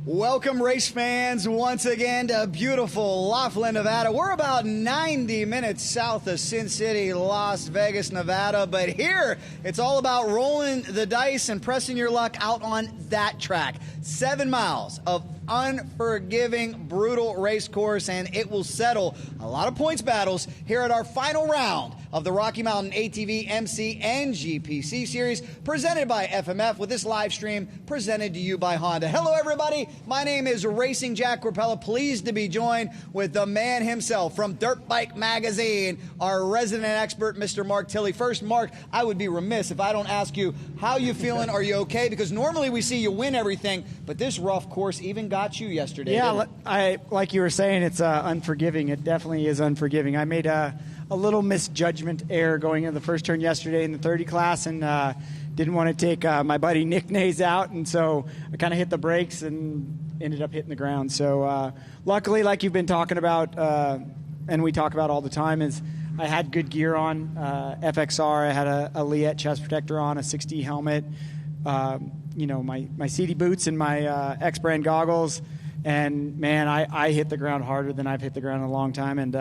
Welcome, race fans, once again to beautiful Laughlin, Nevada. We're about 90 minutes south of Sin City, Las Vegas, Nevada. But here, it's all about rolling the dice and pressing your luck out on that track. 7 miles of unforgiving, brutal race course, and it will settle a lot of points battles here at our final round of the Rocky Mountain ATV MC NGPC series, presented by FMF, with this live stream presented to you by Honda. Hello, everybody. My name is Racing Jack Rapella. Pleased to be joined with the man himself from Dirt Bike Magazine, our resident expert, Mr. Mark Tilley. First, Mark, I would be remiss if I don't ask you, how you feeling? Are you okay? Because normally we see you win everything, but this rough course even got you yesterday. Yeah, like you were saying, it's unforgiving. It definitely is unforgiving. I made a little misjudgment error going into the first turn yesterday in the 30 class, and didn't want to take my buddy Nick Nays out, and so I kind of hit the brakes and ended up hitting the ground. So luckily, like you've been talking about, and we talk about all the time, is I had good gear on, FXR. I had a Liette chest protector on, a 6D helmet, my CD boots and my X-brand goggles. And, man, I hit the ground harder than I've hit the ground in a long time. And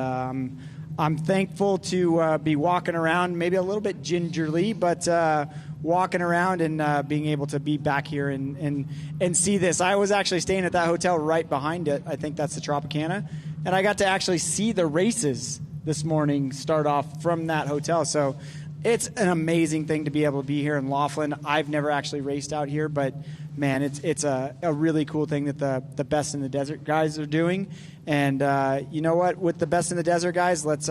I'm thankful to be walking around, maybe a little bit gingerly, but walking around and being able to be back here and see this. I was actually staying at that hotel right behind it. I think that's the Tropicana. And I got to actually see the races this morning start off from that hotel. So it's an amazing thing to be able to be here in Laughlin. I've never actually raced out here, but, man, it's a really cool thing that the Best in the Desert guys are doing. And you know what? With the Best in the Desert guys, let's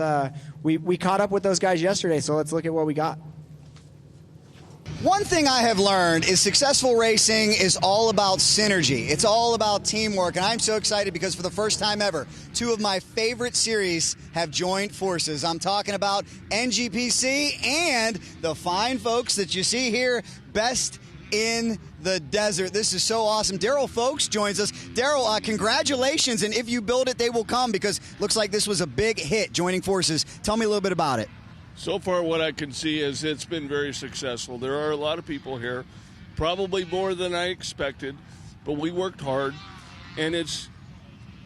we caught up with those guys yesterday, so let's look at what we got. One thing I have learned is successful racing is all about synergy. It's all about teamwork, and I'm so excited because for the first time ever, two of my favorite series have joined forces. I'm talking about NGPC and the fine folks that you see here, Best in the Desert. This is so awesome. Daryl Folks joins us. Daryl, congratulations, and if you build it, they will come, because looks like this was a big hit, joining forces. Tell me a little bit about it. So far, what I can see is it's been very successful. There are a lot of people here, probably more than I expected, but we worked hard, and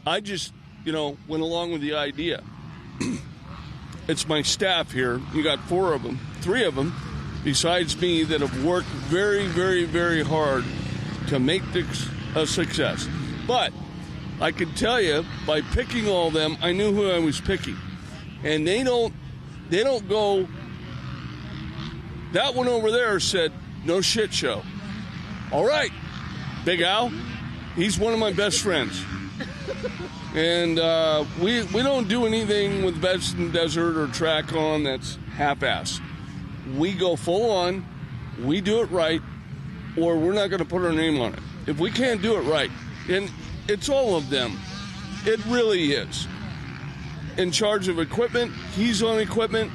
I just, went along with the idea. It's my staff here. You got 4 of them, 3 of them, besides me, that have worked very, very, very hard to make this a success. But I can tell you, by picking all of them, I knew who I was picking. And they don't go, that one over there said, no shit show. All right, Big Al, he's one of my best friends. And we don't do anything with Best in the Desert or track on that's half-assed. We go full on, we do it right, or we're not going to put our name on it. If we can't do it right, and it's all of them, it really is. In charge of equipment, he's on equipment.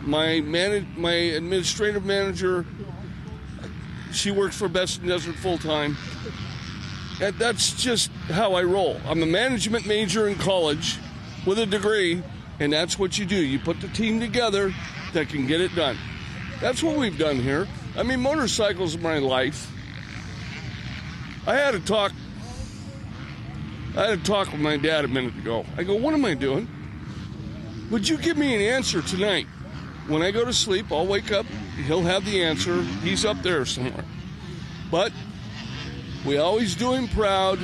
My administrative manager, she works for Best in the Desert full-time. That's just how I roll. I'm a management major in college with a degree, and that's what you do. You put the team together that can get it done. That's what we've done here. I mean, motorcycles are my life. I had a talk with my dad a minute ago. I go, what am I doing? Would you give me an answer tonight? When I go to sleep, I'll wake up, he'll have the answer. He's up there somewhere. But we always do him proud.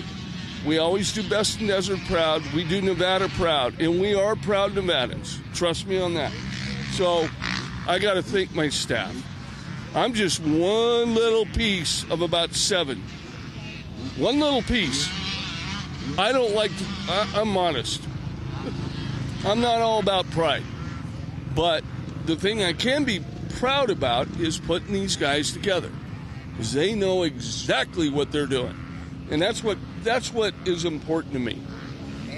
We always do Best in Desert proud. We do Nevada proud. And we are proud Nevadans. Trust me on that. So I got to thank my staff. I'm just one little piece of about 7. One little piece. I don't like to, I'm modest. I'm not all about pride. But the thing I can be proud about is putting these guys together, because they know exactly what they're doing. And that's what is important to me.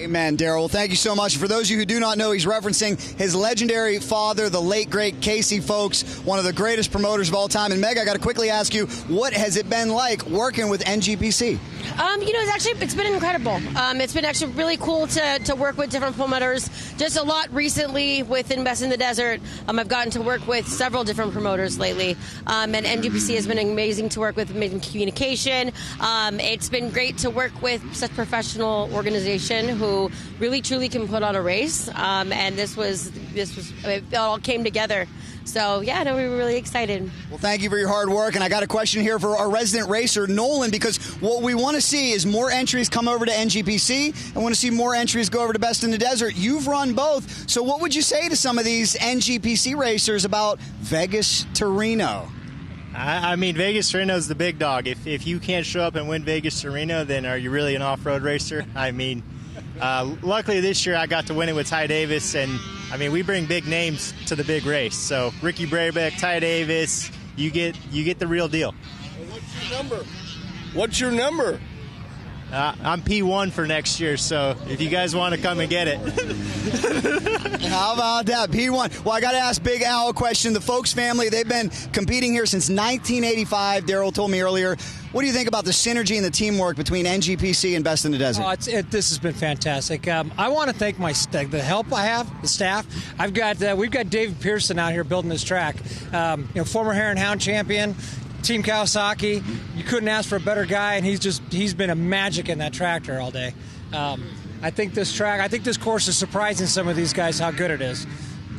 Amen, Daryl. Well, thank you so much. For those of you who do not know, he's referencing his legendary father, the late, great Casey Folks, one of the greatest promoters of all time. And Meg, I got to quickly ask you, what has it been like working with NGPC? It's been incredible. It's been actually really cool to work with different promoters. Just a lot recently with Invest in the Desert. I've gotten to work with several different promoters lately. And NGPC has been amazing to work with, amazing communication. It's been great to work with such professional organization who really truly can put on a race. And this was it all came together. So, yeah, we were really excited. Well, thank you for your hard work. And I got a question here for our resident racer, Nolan, because what we want to see is more entries come over to NGPC. I want to see more entries go over to Best in the Desert. You've run both. So what would you say to some of these NGPC racers about Vegas to Reno? I mean, Vegas to Reno is the big dog. If you can't show up and win Vegas to Reno, then are you really an off-road racer? I mean, luckily this year I got to win it with Ty Davis, and I mean, we bring big names to the big race. So Ricky Brabeck, Ty Davis, you get the real deal. What's your number? I'm P1 for next year, so if you guys want to come and get it. How about that, P1? Well, I got to ask Big Al a question. The Folks family, they've been competing here since 1985. Daryl told me earlier. What do you think about the synergy and the teamwork between NGPC and Best in the Desert? This has been fantastic. I want to thank the help I have, the staff. We've got David Pearson out here building this track. Former Hare and Hound champion, Team Kawasaki. You couldn't ask for a better guy, and he's been a magic in that tractor all day. I think this course is surprising some of these guys how good it is.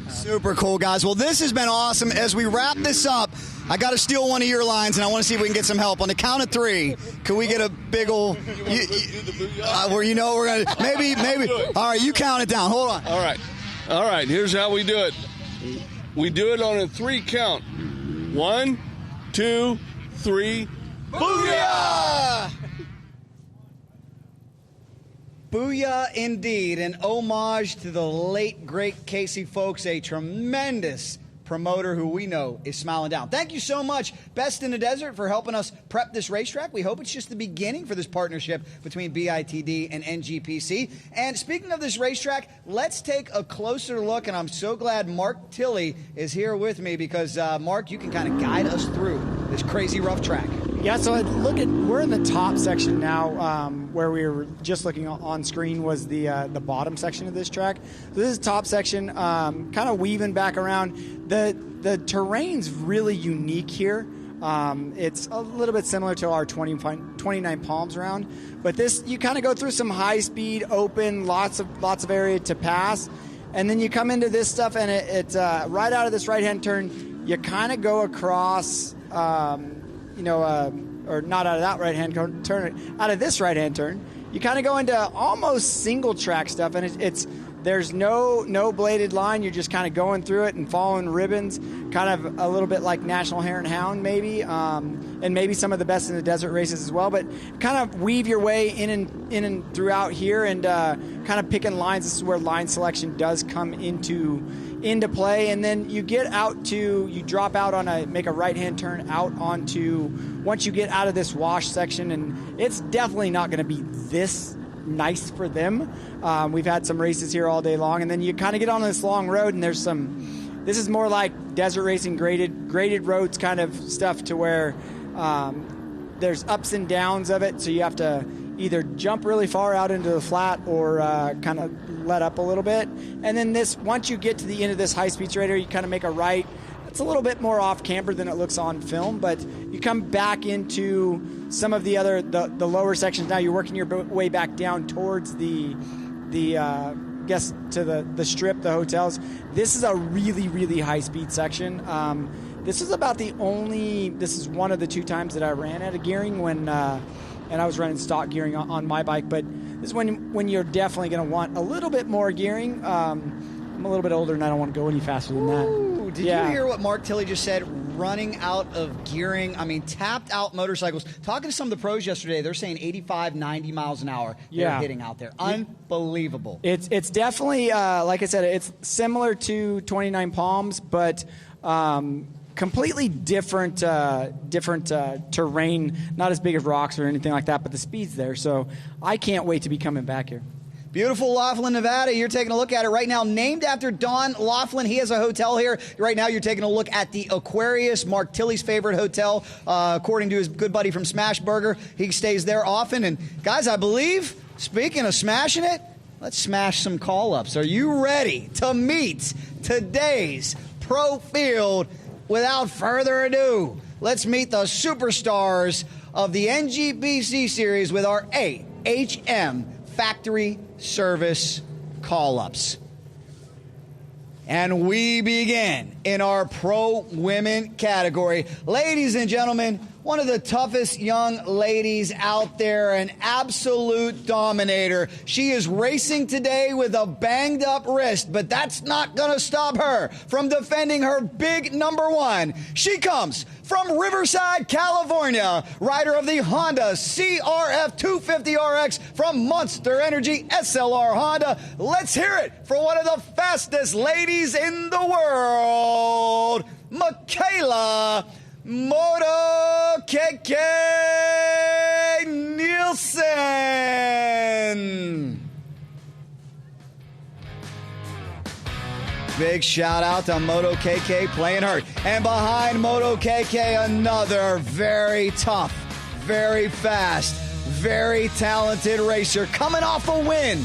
Super cool, guys. Well, this has been awesome. As we wrap this up, I got to steal one of your lines, and I want to see if we can get some help. On the count of three, can we get a big old... we're going to... Maybe. All right, you count it down. Hold on. All right. Here's how we do it. We do it on a 3 count. 1, 2, 3. Booyah! Booyah indeed. An homage to the late, great Casey Folks, a tremendous promoter who we know is smiling down. Thank you so much, Best in the Desert, for helping us prep this racetrack. We hope it's just the beginning for this partnership between BITD and NGPC. And speaking of this racetrack, let's take a closer look, and I'm so glad Mark Tilley is here with me because, Mark, you can kind of guide us through this crazy rough track. Yeah, so we're in the top section now. Where we were just looking on screen was the bottom section of this track. So this is top section, kind of weaving back around. The terrain's really unique here. It's a little bit similar to our 29 Palms round, but this you kind of go through some high speed, open, lots of area to pass, and then you come into this stuff, and it's right out of this right hand turn. You kind of go across. Or not out of that right-hand turn, out of this right-hand turn, you kind of go into almost single-track stuff, and there's no bladed line. You're just kind of going through it and following ribbons, kind of a little bit like National Hare and Hound maybe, and maybe some of the Best in the Desert races as well, but kind of weave your way in and throughout here and kind of picking lines. This is where line selection does come into play, and then you drop out make a right-hand turn out onto, once you get out of this wash section, and it's definitely not going to be this nice for them. We've had some races here all day long, and then you kind of get on this long road, and this is more like desert racing, graded roads kind of stuff, to where there's ups and downs of it, so you have to either jump really far out into the flat or kind of let up a little bit. And then once you get to the end of this high-speed straight area, you kind of make a right. It's a little bit more off-camber than it looks on film, but you come back into some of the lower sections. Now you're working your way back down towards the strip, the hotels. This is a really, really high-speed section. This is one of the 2 times that I ran out of gearing and I was running stock gearing on my bike, but this is when you're definitely going to want a little bit more gearing. I'm a little bit older and I don't want to go any faster than that. Ooh, did you hear what Mark Tilley just said? Running out of gearing. I mean, tapped out motorcycles. Talking to some of the pros yesterday, they're saying 85, 90 miles an hour they're hitting out there. Unbelievable. It's definitely, like I said, it's similar to 29 Palms, but completely different terrain, not as big as rocks or anything like that, but the speed's there. So I can't wait to be coming back here. Beautiful Laughlin, Nevada. You're taking a look at it right now. Named after Don Laughlin. He has a hotel here. Right now, you're taking a look at the Aquarius, Mark Tilley's favorite hotel, according to his good buddy from Smash Burger. He stays there often. And, guys, I believe, speaking of smashing it, let's smash some call-ups. Are you ready to meet today's pro field? Without further ado, let's meet the superstars of the NGPC series with our AHM Factory Service call-ups. And we begin in our pro women category. Ladies and gentlemen, one of the toughest young ladies out there, an absolute dominator. She is racing today with a banged up wrist, but that's not going to stop her from defending her big number one. She comes from Riverside, California, rider of the Honda CRF 250RX from Monster Energy SLR Honda. Let's hear it for one of the fastest ladies in the world, Michaela Moto KK Nielsen. Big shout out to Moto KK playing hurt. And behind Moto KK, another very tough, very fast, very talented racer coming off a win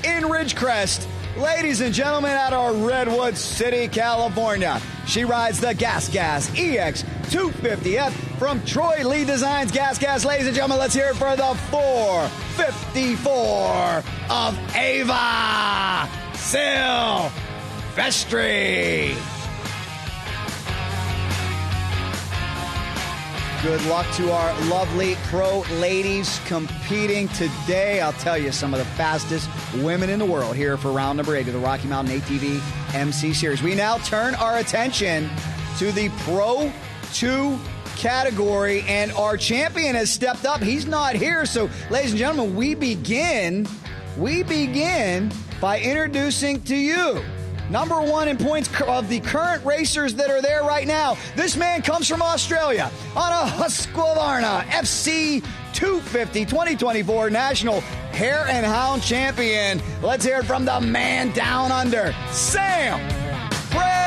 in Ridgecrest. Ladies and gentlemen, at our Redwood City, California, she rides the Gas EX 250F from Troy Lee Designs Gas. Ladies and gentlemen, let's hear it for the 454 of Ava Silvestri. Good luck to our lovely pro ladies competing today. I'll tell you, some of the fastest women in the world here for round number 8 of the Rocky Mountain ATV MC Series. We now turn our attention to the Pro 2 category, and our champion has stepped up. He's not here, so ladies and gentlemen, we begin by introducing to you number one in points of the current racers that are there right now. This man comes from Australia on a Husqvarna FC 250 2024 National Hare and Hound Champion. Let's hear it from the man down under, Sam Brashira.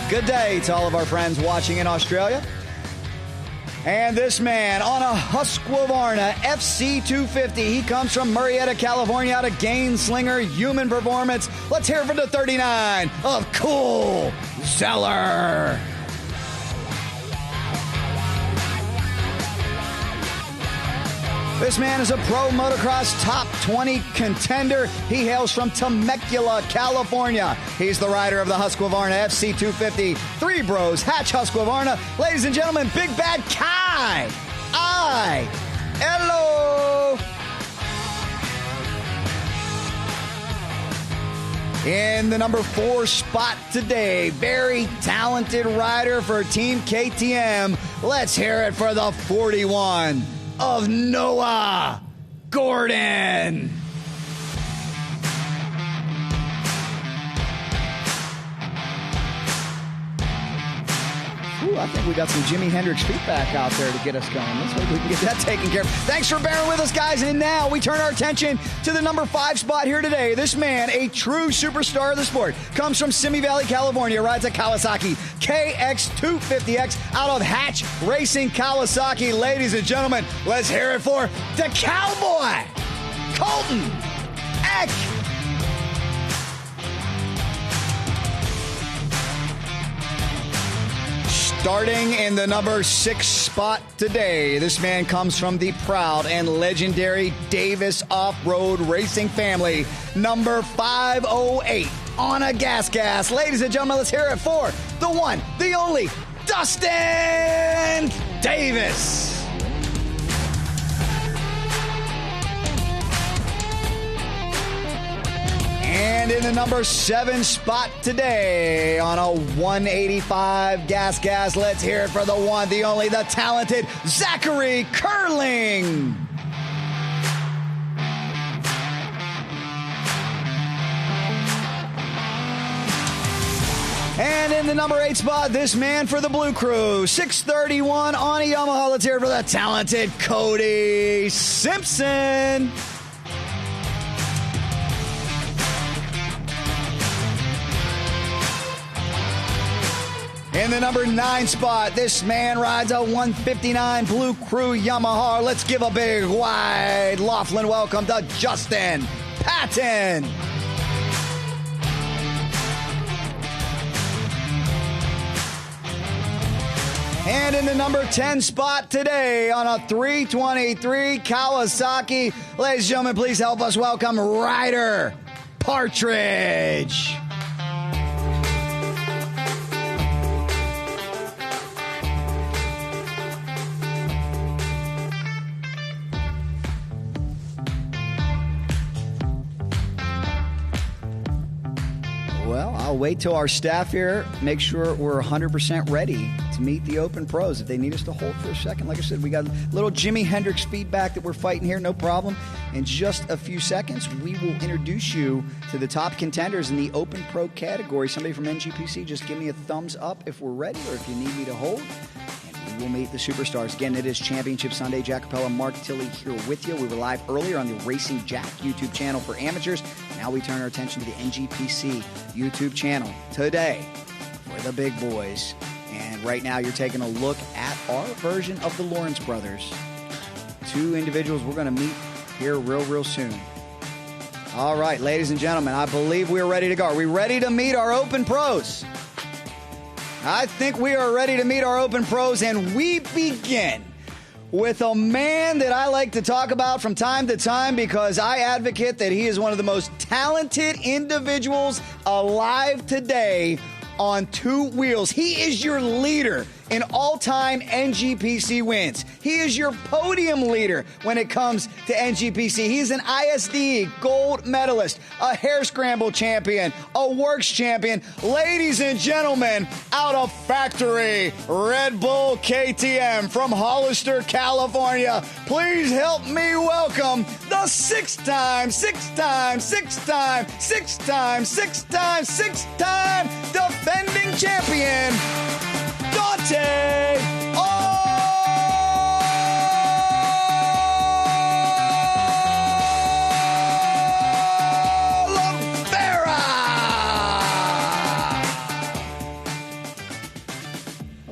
Good day to all of our friends watching in Australia. And this man on a Husqvarna FC250. He comes from Murrieta, California, out of Gainslinger Human Performance. Let's hear for the 39 of Cool Zeller. This man is a pro motocross top 20 contender. He hails from Temecula, California. He's the rider of the Husqvarna FC250 Three Bros Hatch Husqvarna. Ladies and gentlemen, Big Bad Kai. Hello. In the number 4 spot today, very talented rider for Team KTM. Let's hear it for the 41 of Noah Gordon. Ooh, I think we got some Jimi Hendrix feedback out there to get us going. Let's hope we can get that taken care of. Thanks for bearing with us, guys. And now we turn our attention to the number 5 spot here today. This man, a true superstar of the sport, comes from Simi Valley, California, rides a Kawasaki KX250X out of Hatch Racing Kawasaki. Ladies and gentlemen, let's hear it for the Cowboy, Colton Eck. Starting in the number 6 spot today, this man comes from the proud and legendary Davis Off-Road Racing family. Number 508 on a gas. Ladies and gentlemen, let's hear it for the one, the only, Dustin Davis. And in the number 7 spot today on a 185 gas, let's hear it for the one, the only, the talented Zachary Curling. And in the number 8 spot, this man for the Blue Crew, 631 on a Yamaha. Let's hear it for the talented Cody Simpson. In the number 9 spot, this man rides a 159 Blue Crew Yamaha. Let's give a big wide Laughlin welcome to Justin Patton. And in the number 10 spot today on a 323 Kawasaki, ladies and gentlemen, please help us welcome Ryder Partridge. Well, I'll wait till our staff here make sure we're 100% ready to meet the Open Pros. If they need us to hold for a second, like I said, we got a little Jimi Hendrix feedback that we're fighting here, no problem. In just a few seconds, we will introduce you to the top contenders in the Open Pro category. Somebody from NGPC, just give me a thumbs up if we're ready or if you need me to hold. And we will meet the superstars. Again, it is Championship Sunday. Jack Capella, Mark Tilley here with you. We were live earlier on the Racing Jack YouTube channel for amateurs. Now we turn our attention to the NGPC YouTube channel today for the big boys. And right now you're taking a look at our version of the Lawrence brothers. 2 individuals we're going to meet here real soon. All right, ladies and gentlemen, I believe we're ready to go. Are we ready to meet our Open Pros? I think we are ready to meet our Open Pros, and we begin with a man that I like to talk about from time to time because I advocate that he is one of the most talented individuals alive today on 2 wheels. He is your leader in all-time NGPC wins. He is your podium leader when it comes to NGPC. He's an ISD gold medalist, a hare scramble champion, a works champion. Ladies and gentlemen, out of factory, Red Bull KTM from Hollister, California. Please help me welcome the 6-time defending champion, Dante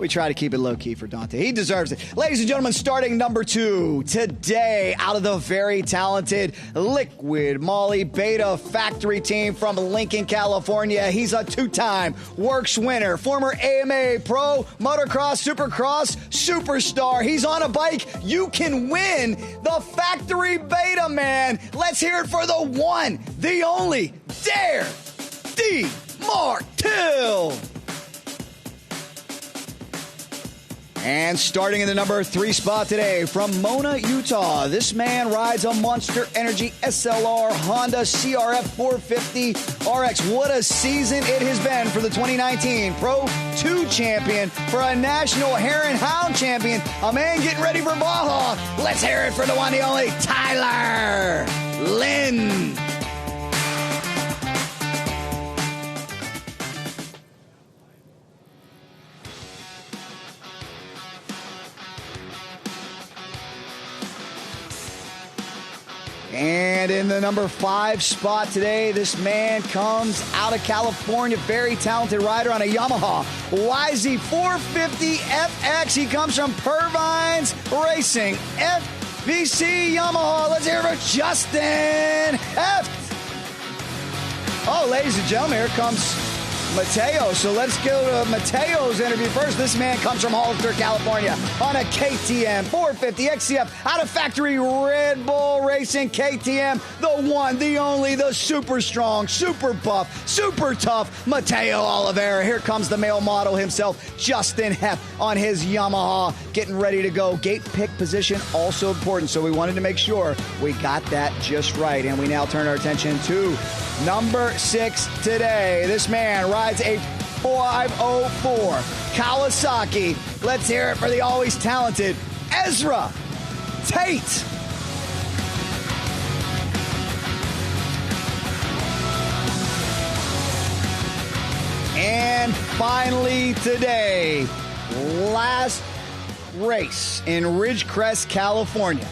We try to keep it low-key for Dante. He deserves it. Ladies and gentlemen, starting number 2 today out of the very talented Liquid Molly Beta Factory team from Lincoln, California. He's a 2-time Works winner, former AMA Pro, Motocross, Supercross, Superstar. He's on a bike. You can win the Factory Beta, man. Let's hear it for the one, the only, Dare D. Martel. And starting in the number 3 spot today from Mona, Utah, this man rides a Monster Energy SLR Honda CRF 450 RX. What a season it has been for the 2019 Pro 2 champion, for a national Hare and Hound champion, a man getting ready for Baja. Let's hear it for the one, the only, Tyler Lynn. And in the number 5 spot today, this man comes out of California, very talented rider on a Yamaha YZ450 FX. He comes from Purvines Racing, FVC Yamaha. Let's hear it for Justin Heft. Oh, ladies and gentlemen, here comes Mateo. So let's go to Mateo's interview first. This man comes from Hollister, California on a KTM 450 XCF out of factory Red Bull Racing KTM. The one, the only, the super strong, super buff, super tough Mateo Oliveira. Here comes the male model himself, Justin Heft, on his Yamaha, getting ready to go. Gate pick position, also important. So we wanted to make sure we got that just right. And we now turn our attention to number 6 today. This man rides a 504 Kawasaki. Let's hear it for the always talented Ezra Tate. And And finally today, last race in Ridgecrest, California.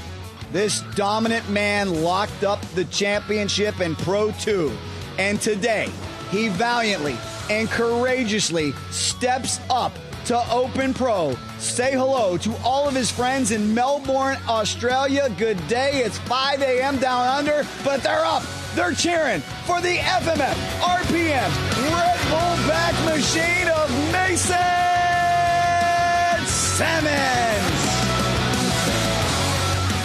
This dominant man locked up the championship in Pro 2. And today, he valiantly and courageously steps up to Open Pro. Say hello to all of his friends in Melbourne, Australia. Good day. It's 5 a.m. down under, but they're up. They're cheering for the FMF RPM Red Bull back machine of Mason Simmons.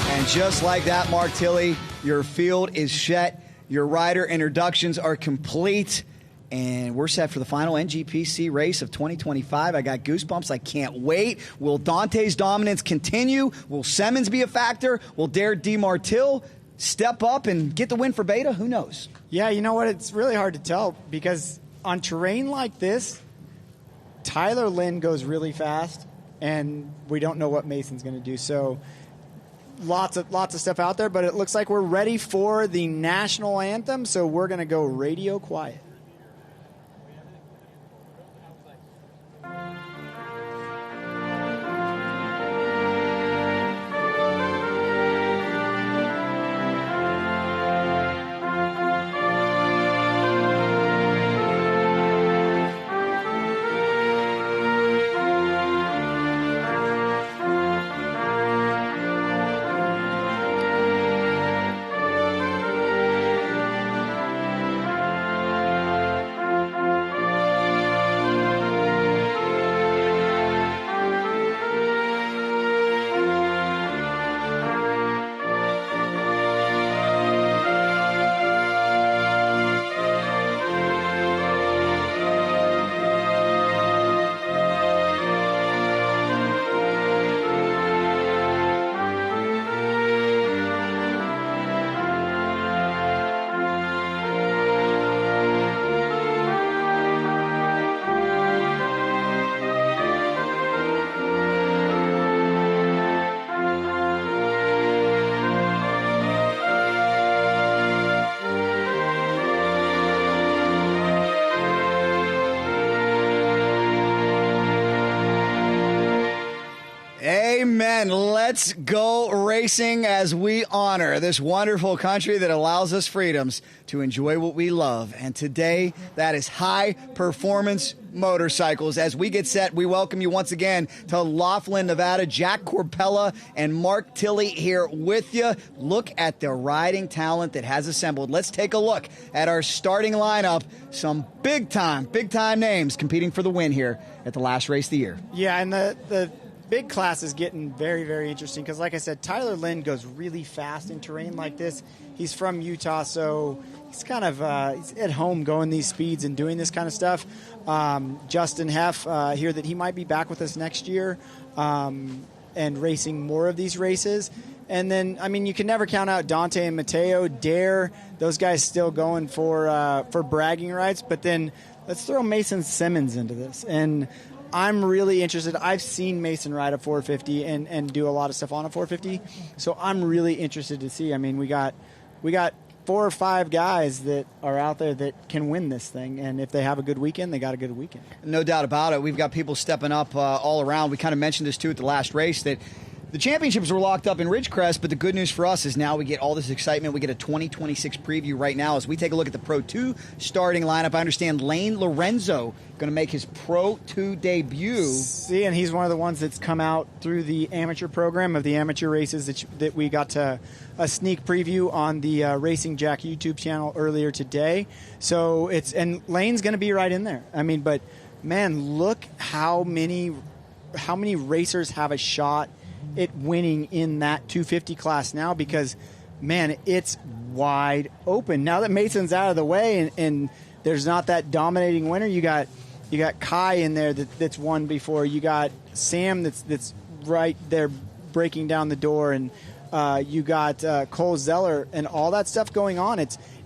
And just like that, Mark Tilley, your field is set. Your rider introductions are complete. And we're set for the final NGPC race of 2025. I got goosebumps. I can't wait. Will Dante's dominance continue? Will Simmons be a factor? Will Dare DeMartille step up and get the win for Beta? Who knows? Yeah, you know what? It's really hard to tell because on terrain like this, Tyler Lynn goes really fast, and we don't know what Mason's going to do. So lots of stuff out there, but it looks like we're ready for the national anthem, so we're going to go radio quiet. Amen. Let's go racing as we honor this wonderful country that allows us freedoms to enjoy what we love. And today, that is high performance motorcycles. As we get set, we welcome you once again to Laughlin, Nevada. Jack Corpella and Mark Tilley here with you. Look at the riding talent that has assembled. Let's take a look at our starting lineup. Some big time names competing for the win here at the last race of the year. Yeah, and the big class is getting very, very interesting because, like I said, Tyler Lynn goes really fast in terrain like this. He's from Utah, so he's kind of he's at home going these speeds and doing this kind of stuff. Justin Heff, hear that he might be back with us next year and racing more of these races. And then, I mean, you can never count out Dante and Mateo, Dare. Those guys still going for bragging rights. But then let's throw Mason Simmons into this. And I'm really interested. I've seen Mason ride a 450 and do a lot of stuff on a 450, so I'm really interested to see. I mean, we got 4 or 5 guys that are out there that can win this thing, and if they have a good weekend, they got a good weekend. No doubt about it. We've got people stepping up all around. We kind of mentioned this, too, at the last race, that the championships were locked up in Ridgecrest, but the good news for us is now we get all this excitement. We get a 2026 preview right now as we take a look at the Pro 2 starting lineup. I understand Lane Lorenzo going to make his Pro 2 debut. See, and he's one of the ones that's come out through the amateur program of the amateur races that we got to a sneak preview on the Racing Jack YouTube channel earlier today. So and Lane's going to be right in there. I mean, but man, look how many racers have a shot at winning in that 250 class now, because man, it's wide open now that Mason's out of the way and there's not that dominating winner. You got Kai in there that's won before. You got Sam that's right there breaking down the door, and you got Cole Zeller and all that stuff going on.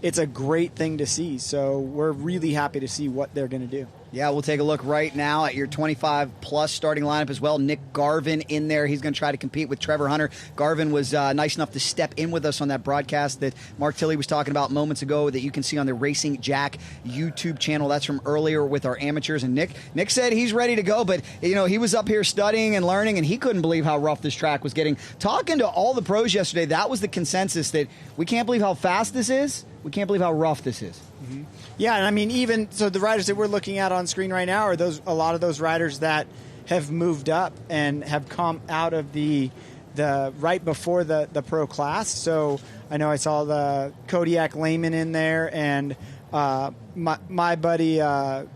it's a great thing to see. So we're really happy to see what they're going to do. Yeah, we'll take a look right now at your 25-plus starting lineup as well. Nick Garvin in there. He's going to try to compete with Trevor Hunter. Garvin was nice enough to step in with us on that broadcast that Mark Tilley was talking about moments ago that you can see on the Racing Jack YouTube channel. That's from earlier with our amateurs. And Nick said he's ready to go, but he was up here studying and learning, and he couldn't believe how rough this track was getting. Talking to all the pros yesterday, that was the consensus, that we can't believe how fast this is. We can't believe how rough this is. Mm-hmm. Yeah, and I mean, even so, the riders that we're looking at on screen right now are a lot of those riders that have moved up and have come out of the right before the pro class. So I know I saw the Kodiak Lehman in there, and my buddy, all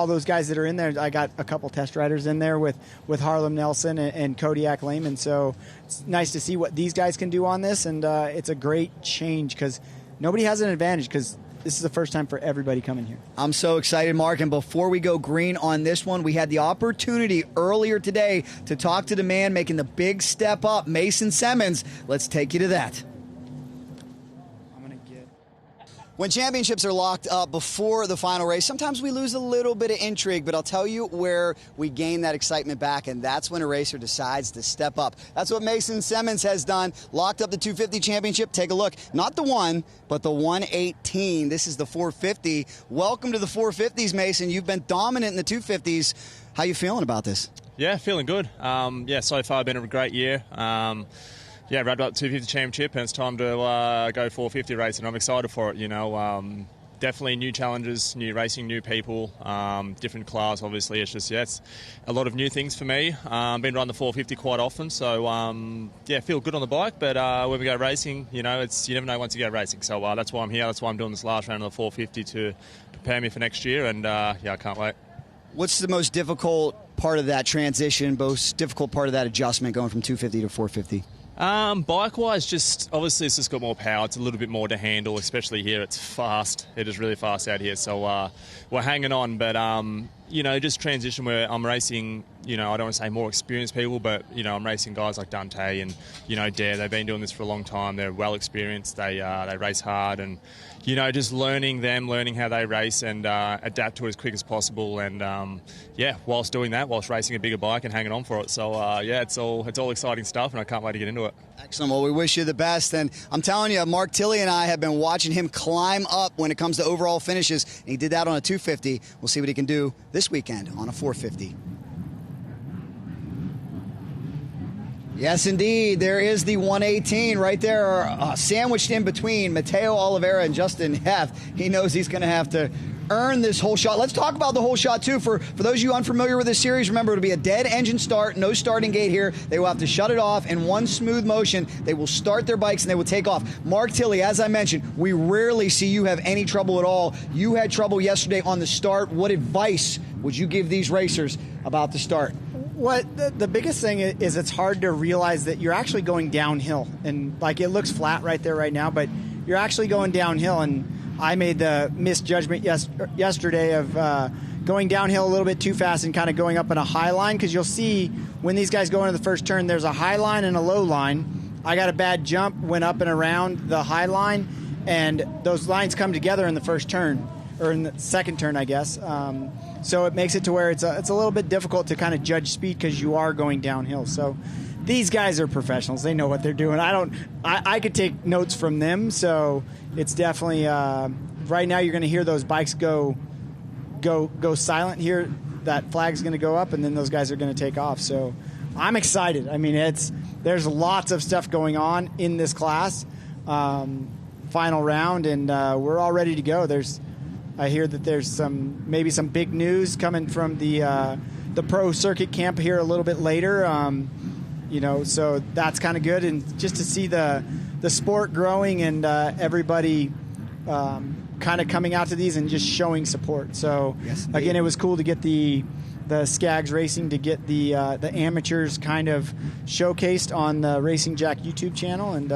those guys that are in there. I got a couple test riders in there with Harlem Nelson and Kodiak Lehman. So it's nice to see what these guys can do on this, and it's a great change because nobody has an advantage because this is the first time for everybody coming here. I'm so excited, Mark. And before we go green on this one, we had the opportunity earlier today to talk to the man making the big step up, Mason Simmons. Let's take you to that. When championships are locked up before the final race, sometimes we lose a little bit of intrigue, but I'll tell you where we gain that excitement back, and that's when a racer decides to step up. That's what Mason Simmons has done. Locked up the 250 championship. Take a look. Not the 1, but the 118. This is the 450. Welcome to the 450s, Mason. You've been dominant in the 250s. How you feeling about this? Yeah, feeling good. So far been a great year. Yeah, wrapped up 250 championship, and it's time to go 450 race, and I'm excited for it. Definitely new challenges, new racing, new people, different class. Obviously, it's just it's a lot of new things for me. Been running the 450 quite often, so feel good on the bike. But when we go racing, you never know once you go racing. So that's why I'm here. That's why I'm doing this last round of the 450 to prepare me for next year. And I can't wait. What's the most difficult part of that transition? Most difficult part of that adjustment going from 250 to 450? Bike-wise, just obviously it's just got more power. It's a little bit more to handle, especially here. It's fast. It is really fast out here. So we're hanging on, but just transition where I'm racing. I don't want to say more experienced people, but I'm racing guys like Dante and Dare. They've been doing this for a long time. They're well experienced. They race hard, and just learning how they race and adapt to it as quick as possible. And whilst doing that, whilst racing a bigger bike and hanging on for it. So it's all exciting stuff, and I can't wait to get into it. Excellent. Well, we wish you the best. And I'm telling you, Mark Tilley and I have been watching him climb up when it comes to overall finishes. And he did that on a 250. We'll see what he can do this weekend on a 450. Yes, indeed. There is the 118 right there, sandwiched in between Mateo Oliveira and Justin Heff. He knows he's going to have to earn this whole shot. Let's talk about the whole shot, too. For those of you unfamiliar with this series, remember, it'll be a dead engine start, no starting gate here. They will have to shut it off in one smooth motion. They will start their bikes, and they will take off. Mark Tilley, as I mentioned, we rarely see you have any trouble at all. You had trouble yesterday on the start. What advice would you give these racers about the start? The biggest thing is it's hard to realize that you're actually going downhill, and it looks flat right there right now, but you're actually going downhill. And I made the misjudgment yesterday of going downhill a little bit too fast and kind of going up in a high line, because you'll see when these guys go into the first turn, there's a high line and a low line. I got a bad jump, went up and around the high line, and those lines come together in the first turn, or in the second turn, I guess. So it makes it to where it's a little bit difficult to kind of judge speed because you are going downhill. So these guys are professionals. They know what they're doing. I could take notes from them. So it's definitely right now you're going to hear those bikes go silent here. That flag's going to go up, and then those guys are going to take off. So I'm excited. I mean, there's lots of stuff going on in this class. Final round, and we're all ready to go. I hear that there's maybe some big news coming from the pro circuit camp here a little bit later. So that's kind of good, and just to see the sport growing and everybody kind of coming out to these and just showing support. So yes, again, it was cool to get the Skags Racing to get the amateurs kind of showcased on the Racing Jack YouTube channel, and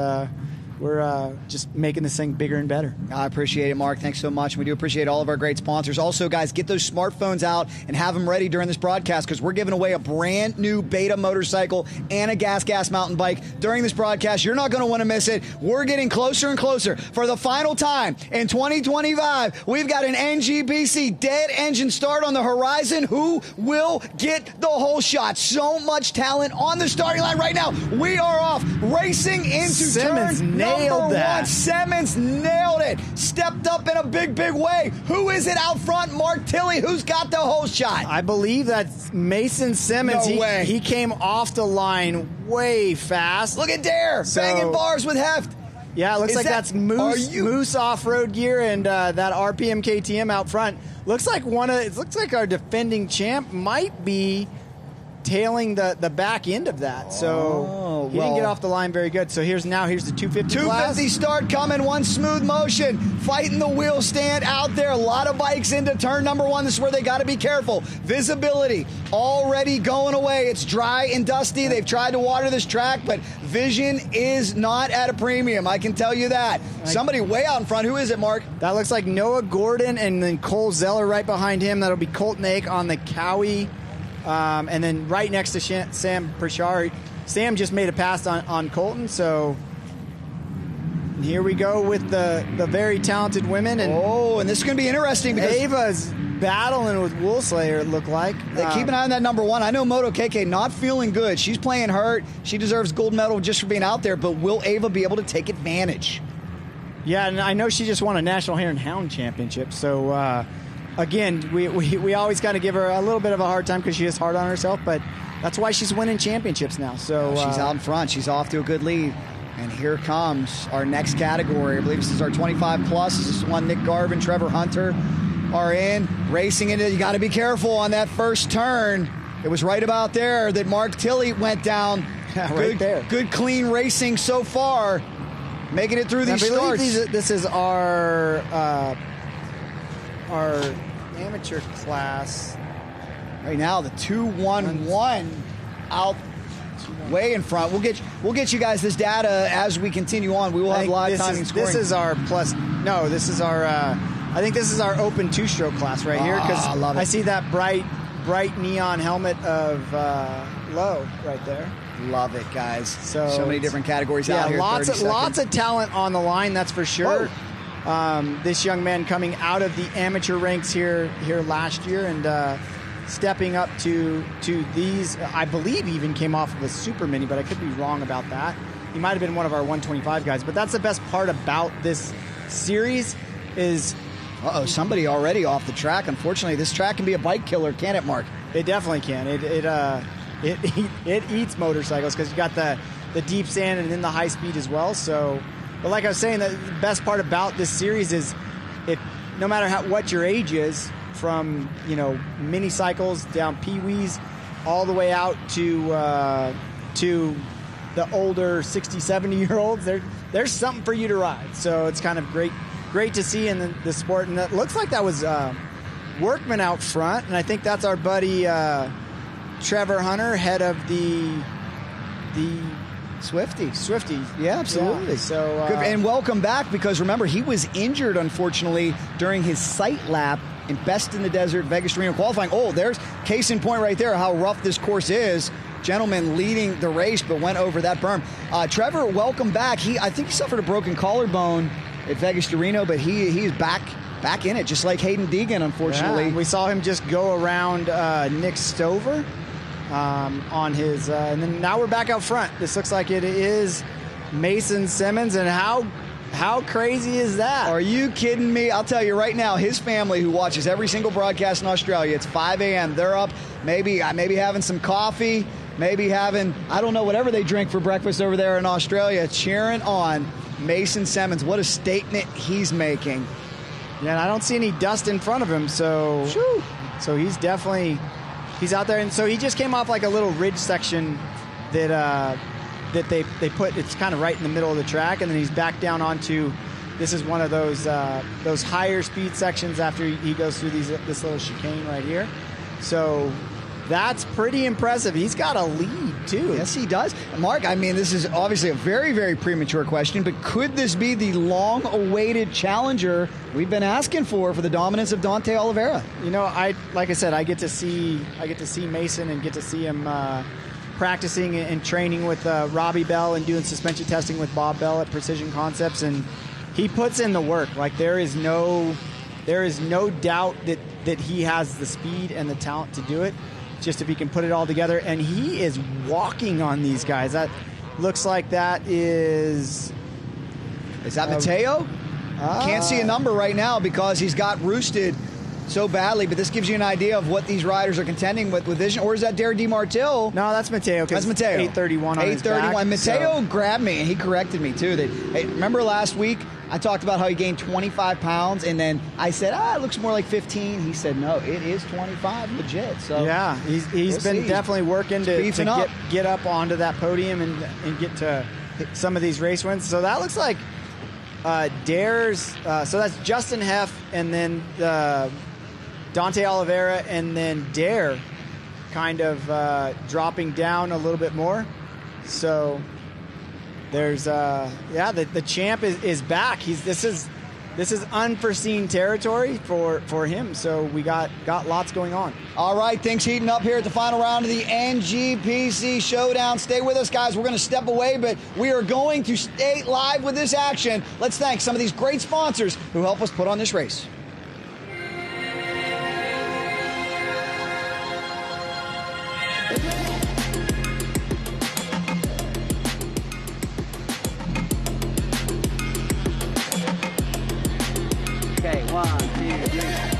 we're just making this thing bigger and better. I appreciate it, Mark. Thanks so much. We do appreciate all of our great sponsors. Also, guys, get those smartphones out and have them ready during this broadcast because we're giving away a brand new Beta motorcycle and a gas mountain bike during this broadcast. You're not going to want to miss it. We're getting closer and closer. For the final time in 2025, we've got an NGPC dead engine start on the horizon. Who will get the whole shot? So much talent on the starting line right now. We are off racing into Simmons turn nailed number that. one. Simmons nailed it. Stepped up in a big way. Who is it out front? Mark Tilley. Who's got the whole shot? I believe that's Mason Simmons. No way. He came off the line way fast. Look at Dare. So- Banging bars with heft. Yeah, it looks Is like that- that's Moose off-road gear and that RPM KTM out front. Looks like it looks like our defending champ might be tailing the back end of that. So he didn't get off the line very good. So here's the 250 class. 250 start coming, one smooth motion, fighting the wheel stand out there. A lot of bikes into turn number one. This is where they got to be careful. Visibility already going away. It's dry and dusty. They've tried to water this track, but vision is not at a premium. I can tell you that. Somebody way out in front. Who is it, Mark? That looks like Noah Gordon and then Cole Zeller right behind him. That'll be Colton Ake on the Cowie. And then right next to Sam Pritchard. Sam just made a pass on Colton, so here we go with the very talented women. And this is going to be interesting because Ava's battling with Woolslayer, it looked like. keep an eye on that number one. I know Moto KK not feeling good. She's playing hurt. She deserves gold medal just for being out there, but will Ava be able to take advantage? Yeah, and I know she just won a National Hare and Hound Championship, so again, we always kind of give her a little bit of a hard time because she is hard on herself, but that's why she's winning championships now. So she's out in front. She's off to a good lead. And here comes our next category. I believe this is our 25 plus. This is one Nick Garvin, Trevor Hunter are in. Racing into it. You got to be careful on that first turn. It was right about there that Mark Tilley went down. Yeah, right there. Good, clean racing so far. Making it through these starts. This is our amateur class. Right now, the 211 out way in front. We'll get you guys this data as we continue on. We will have live timing scoring. This is our plus. No, this is our. I think this is our open two-stroke class right here because I see that bright neon helmet of Lowe right there. Love it, guys. So many different categories out here. Lots of talent on the line. That's for sure. This young man coming out of the amateur ranks here last year and stepping up to these. I believe he even came off of a super mini, but I could be wrong about that. He might have been one of our 125 guys, but that's the best part about this series is. Somebody already off the track. Unfortunately, this track can be a bike killer, can't it, Mark? It definitely can. It eats motorcycles because you got the deep sand and then the high speed as well. So, but like I was saying, the best part about this series is no matter what your age is, from mini cycles down peewees all the way out to the older 60, 70-year-olds, there's something for you to ride. So it's kind of great to see in the sport. And it looks like that was Workman out front, and I think that's our buddy Trevor Hunter, head of the Swifty. Yeah, absolutely. Yeah. So and welcome back, because remember, he was injured, unfortunately, during his sight lap in Best in the Desert Vegas Reno qualifying. There's case in point right there how rough this course is. Gentleman leading the race, but went over that berm. Trevor, welcome back. I think he suffered a broken collarbone at Vegas to Reno, but he's back in it, just like Hayden Deegan, unfortunately. Yeah, we saw him just go around Nick Stover on his, and then now we're back out front. This looks like it is Mason Simmons, and how crazy is that? Are you kidding me? I'll tell you right now, his family, who watches every single broadcast in Australia, it's 5 a.m. They're up, maybe having some coffee, maybe having, I don't know, whatever they drink for breakfast over there in Australia, cheering on Mason Simmons. What a statement he's making. Yeah, and I don't see any dust in front of him, so he's definitely, he's out there. And so he just came off like a little ridge section that they put, it's kind of right in the middle of the track, and then he's back down onto, this is one of those higher speed sections after he goes through this little chicane right here. So that's pretty impressive. He's got a lead too. Yes, he does. Mark, I mean, this is obviously a very, very premature question, but could this be the long-awaited challenger we've been asking for the dominance of Dante Oliveira? You know, like I said, I get to see Mason and get to see him practicing and training with Robbie Bell and doing suspension testing with Bob Bell at Precision Concepts, and he puts in the work. Like there is no doubt that he has the speed and the talent to do it. Just if he can put it all together, and he is walking on these guys. That looks like that is that Mateo? Can't see a number right now because he's got roosted so badly, but this gives you an idea of what these riders are contending with vision. Or is that Derek DiMartile? No, that's Mateo. That's Mateo. 831 on his back. 831. Mateo grabbed me and he corrected me too. Hey, remember last week I talked about how he gained 25 pounds, and then I said, it looks more like 15. He said, no, it is 25 legit. So yeah, he's been definitely working to get up onto that podium and get to some of these race wins. So that looks like Dare's. So that's Justin Heff, and then Dante Oliveira, and then Dare kind of dropping down a little bit more. So there's the champ is back. This is unforeseen territory for him. So we got lots going on. All right, things heating up here at the final round of the NGPC Showdown. Stay with us, guys. We're going to step away, but we are going to stay live with this action. Let's thank some of these great sponsors who help us put on this race. Okay, 1, 2, 3.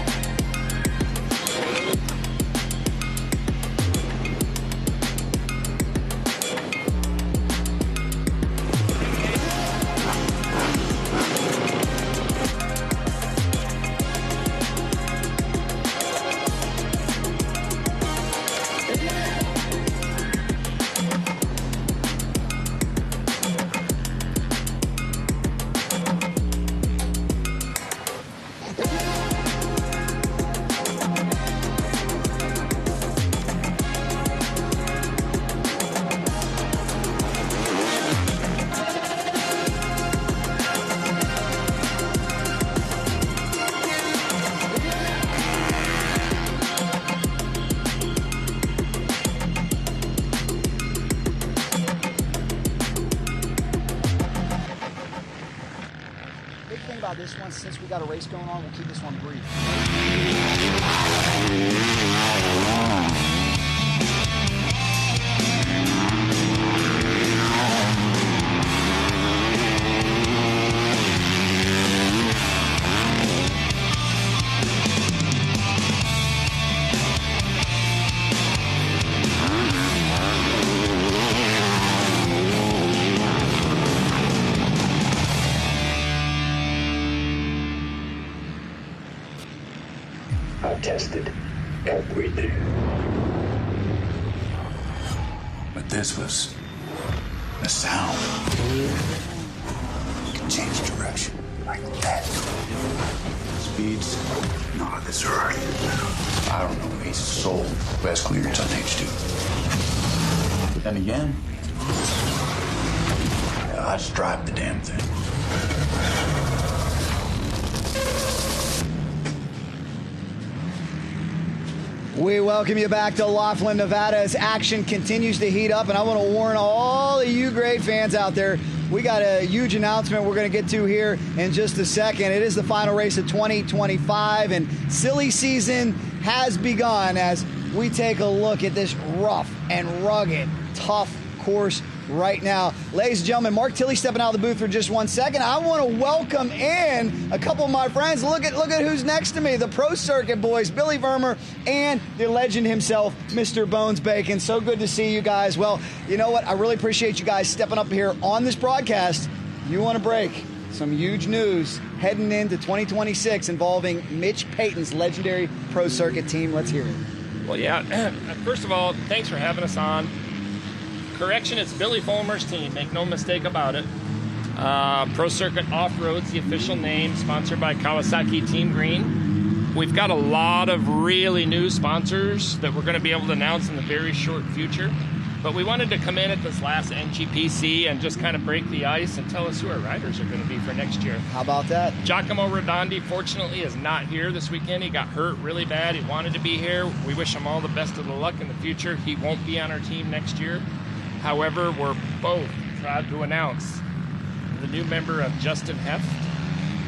This one, since we got a race going on, we'll keep this one brief. I tested everything. But this was the sound. You can change direction like that. Speeds not of this earth. I don't know Ace's soul who has clearance on H2. But then again, I just drive the damn thing. We welcome you back to Laughlin, Nevada, as action continues to heat up, and I want to warn all of you great fans out there, we got a huge announcement we're going to get to here in just a second. It is the final race of 2025, and silly season has begun as we take a look at this rough and rugged, tough course right now. Ladies and gentlemen, Mark Tilley stepping out of the booth for just 1 second. I want to welcome in a couple of my friends. Look at who's next to me. The Pro Circuit boys, Billy Vermer and the legend himself, Mr. Bones Bacon. So good to see you guys. Well, you know what? I really appreciate you guys stepping up here on this broadcast. You want to break some huge news heading into 2026 involving Mitch Payton's legendary Pro Circuit team. Let's hear it. Well, yeah. First of all, thanks for having us on. Correction, it's Billy Fulmer's team. Make no mistake about it. Pro Circuit Off-Road's the official name, sponsored by Kawasaki Team Green. We've got a lot of really new sponsors that we're going to be able to announce in the very short future. But we wanted to come in at this last NGPC and just kind of break the ice and tell us who our riders are going to be for next year. How about that? Giacomo Rodondi, fortunately, is not here this weekend. He got hurt really bad. He wanted to be here. We wish him all the best of the luck in the future. He won't be on our team next year. However, we're both proud to announce the new member of Justin Heft.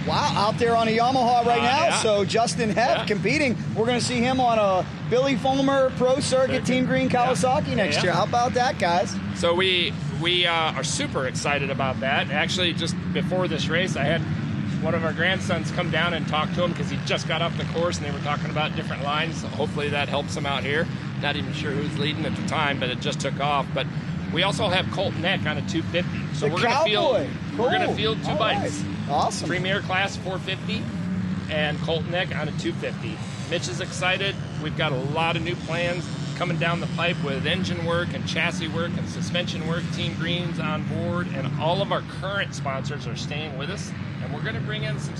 Wow, out there on a Yamaha right now. Yeah. So Justin Heft competing. We're going to see him on a Billy Fulmer Pro Circuit Team Green Kawasaki next year. How about that, guys? So we are super excited about that. Actually, just before this race, I had one of our grandsons come down and talk to him because he just got off the course and they were talking about different lines. So hopefully that helps him out here. Not even sure who was leading at the time, but it just took off. But we also have Colton Eck on a 250. So we're going to field two bikes. Right. Awesome. Premier Class 450 and Colton Eck on a 250. Mitch is excited. We've got a lot of new plans coming down the pipe with engine work and chassis work and suspension work. Team Green's on board, and all of our current sponsors are staying with us. And we're going to bring in some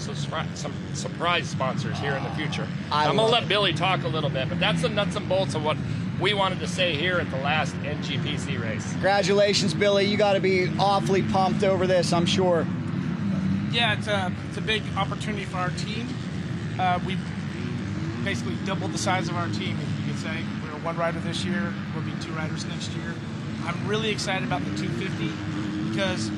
surprise sponsors here in the future. I'm going to let Billy talk a little bit, but that's the nuts and bolts of what we wanted to say here at the last NGPC race. Congratulations, Billy. You got to be awfully pumped over this, I'm sure. Yeah, it's a big opportunity for our team. We basically doubled the size of our team, you could say. We were one rider this year. We'll be two riders next year. I'm really excited about the 250 because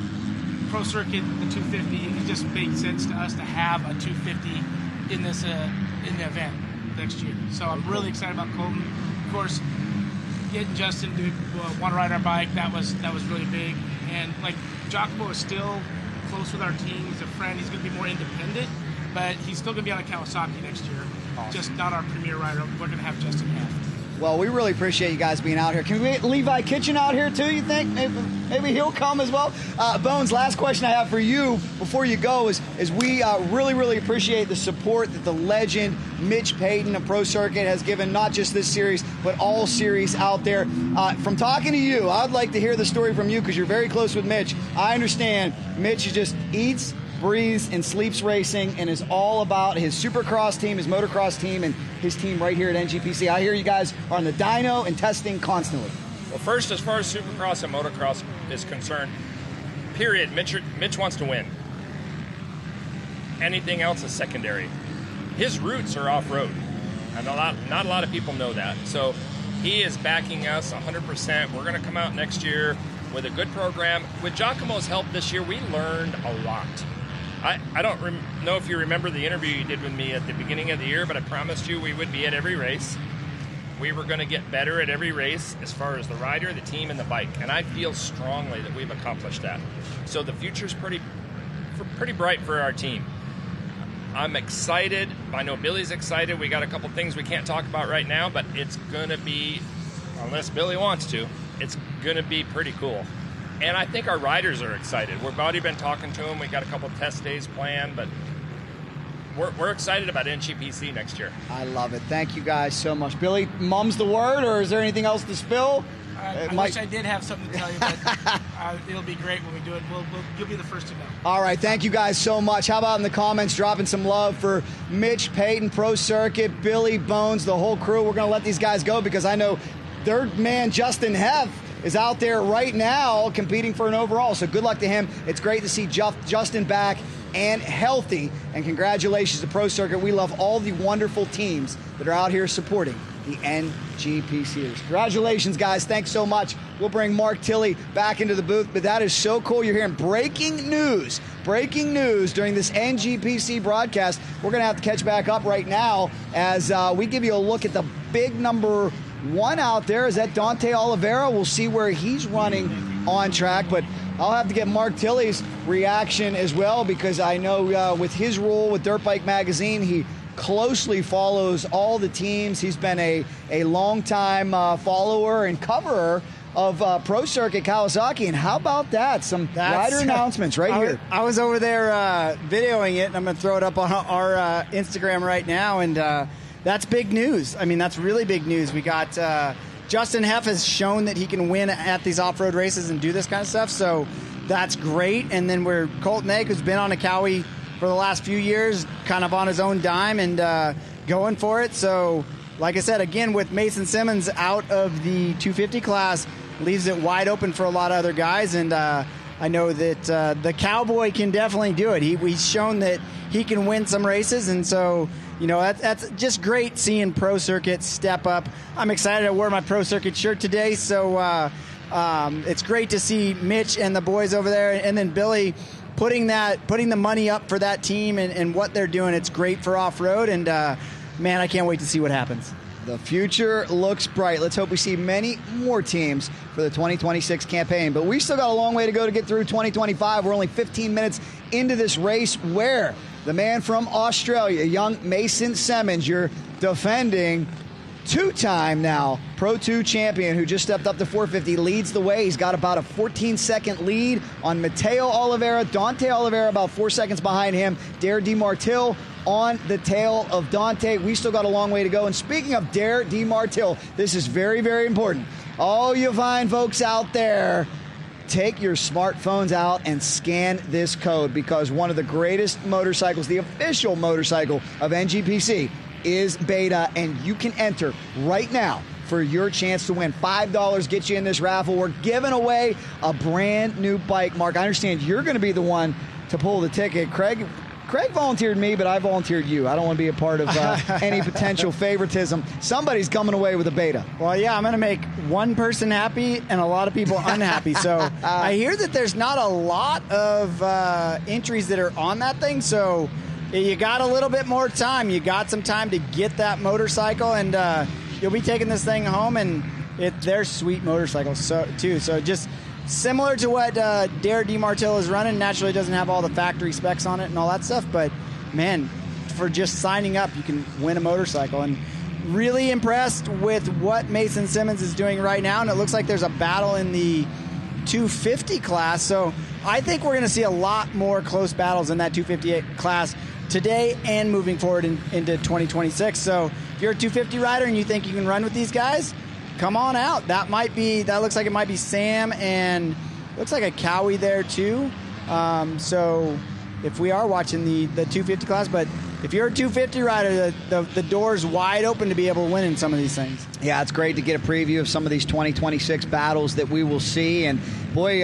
Pro Circuit, the 250, it just made sense to us to have a 250 in this in the event next year. So I'm really excited about Colton. Of course, getting Justin to want to ride our bike, that was really big. And like Giacomo is still close with our team. He's a friend. He's going to be more independent, but he's still going to be on a Kawasaki next year. Awesome. Just not our premier rider. We're going to have Justin Heft. Well, we really appreciate you guys being out here. Can we get Levi Kitchen out here too, you think? Maybe he'll come as well. Bones, last question I have for you before you go is we really appreciate the support that the legend Mitch Payton of Pro Circuit has given, not just this series, but all series out there. From talking to you, I'd like to hear the story from you because you're very close with Mitch. I understand Mitch just eats, breathes, and sleeps racing and is all about his supercross team, his motocross team, and his team right here at NGPC. I hear you guys are on the dyno and testing constantly. Well, first, as far as supercross and motocross is concerned, period, Mitch wants to win. Anything else is secondary. His roots are off-road, and not a lot of people know that. So he is backing us 100%. We're going to come out next year with a good program. With Giacomo's help this year, we learned a lot. I don't know if you remember the interview you did with me at the beginning of the year, but I promised you we would be at every race. We were going to get better at every race as far as the rider, the team, and the bike. And I feel strongly that we've accomplished that. So the future's pretty bright for our team. I'm excited. I know Billy's excited. We got a couple things we can't talk about right now, but it's going to be, unless Billy wants to, it's going to be pretty cool. And I think our riders are excited. We've already been talking to them. We got a couple test days planned, but we're excited about NGPC next year. I love it. Thank you guys so much. Billy, mum's the word, or is there anything else to spill? I wish I did have something to tell you, but it'll be great when we do it. You'll be the first to know. All right, thank you guys so much. How about in the comments dropping some love for Mitch Payton, Pro Circuit, Billy, Bones, the whole crew. We're going to let these guys go because I know their man Justin Heft is out there right now competing for an overall. So good luck to him. It's great to see Justin back and healthy. And congratulations to Pro Circuit. We love all the wonderful teams that are out here supporting the NGPCers. Congratulations, guys. Thanks so much. We'll bring Mark Tilley back into the booth, but that is so cool. You're hearing breaking news during this NGPC broadcast. We're going to have to catch back up right now as we give you a look at the big number one out there. Is that Dante Oliveira? We'll see where he's running on track, but I'll have to get Mark Tilley's reaction as well because I know with his role with Dirt Bike Magazine, he closely follows all the teams. He's been a long-time follower and coverer of Pro Circuit Kawasaki. And how about that? Some rider announcements right here. I was over there videoing it, and I'm going to throw it up on our Instagram right now, and that's big news. I mean, that's really big news. We got Justin Heft has shown that he can win at these off-road races and do this kind of stuff, so that's great. And then we're Colton Eck, who's been on a Cowie for the last few years, kind of on his own dime and going for it. So, like I said, again, with Mason Simmons out of the 250 class, leaves it wide open for a lot of other guys. And I know that the Cowboy can definitely do it. He's shown that he can win some races, and so that's just great seeing Pro Circuit step up. I'm excited to wear my Pro Circuit shirt today, so it's great to see Mitch and the boys over there, and then Billy putting the money up for that team and what they're doing. It's great for off-road, and man, I can't wait to see what happens. The future looks bright. Let's hope we see many more teams for the 2026 campaign. But we still got a long way to go to get through 2025. We're only 15 minutes into this race where the man from Australia, young Mason Simmons, you're defending two-time now Pro 2 champion who just stepped up to 450, leads the way. He's got about a 14-second lead on Mateo Oliveira. Dante Oliveira about 4 seconds behind him. Dare DeMartille on the tail of Dante. We still got a long way to go. And speaking of Dare DeMartille, this is very, very important. All you fine folks out there, take your smartphones out and scan this code, because one of the greatest motorcycles, the official motorcycle of NGPC, is Beta, and you can enter right now for your chance to win. $5 gets you in this raffle. We're giving away a brand new bike. Mark, I understand you're going to be the one to pull the ticket. Craig volunteered me, but I volunteered you. I don't want to be a part of any potential favoritism. Somebody's coming away with a Beta. Well, yeah, I'm going to make one person happy and a lot of people unhappy. So I hear that there's not a lot of entries that are on that thing. So you got a little bit more time. You got some time to get that motorcycle, and you'll be taking this thing home, and they're sweet motorcycles too. So just similar to what Dare DeMartille is running. Naturally, doesn't have all the factory specs on it and all that stuff, but man, for just signing up, you can win a motorcycle. And really impressed with what Mason Simmons is doing right now, and it looks like there's a battle in the 250 class. So I think we're going to see a lot more close battles in that 258 class today and moving forward into 2026. So if you're a 250 rider and you think you can run with these guys, come on out. That looks like it might be Sam, and looks like a Cowie there too. So if we are watching the 250 class, but if you're a 250 rider, the door's wide open to be able to win in some of these things. Yeah, it's great to get a preview of some of these 2026 battles that we will see. And boy,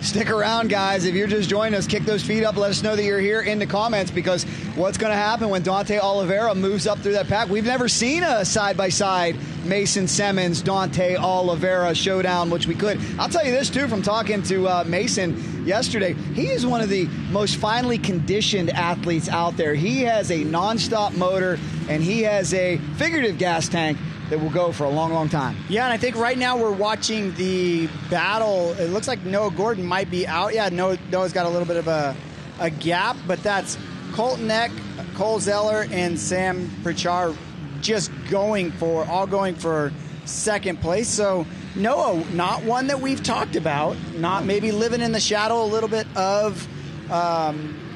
stick around, guys. If you're just joining us, kick those feet up. Let us know that you're here in the comments, because what's going to happen when Dante Oliveira moves up through that pack? We've never seen a side-by-side Mason Simmons, Dante Oliveira showdown, which we could. I'll tell you this, too, from talking to Mason yesterday. He is one of the most finely conditioned athletes out there. He has a nonstop motor, and he has a figurative gas tank that will go for a long, long time. Yeah, and I think right now we're watching the battle. It looks like Noah Gordon might be out. Yeah, Noah's got a little bit of a gap, but that's Colton Eck, Cole Zeller, and Sam Pritchard just going for second place. So Noah, not one that we've talked about, not maybe living in the shadow a little bit of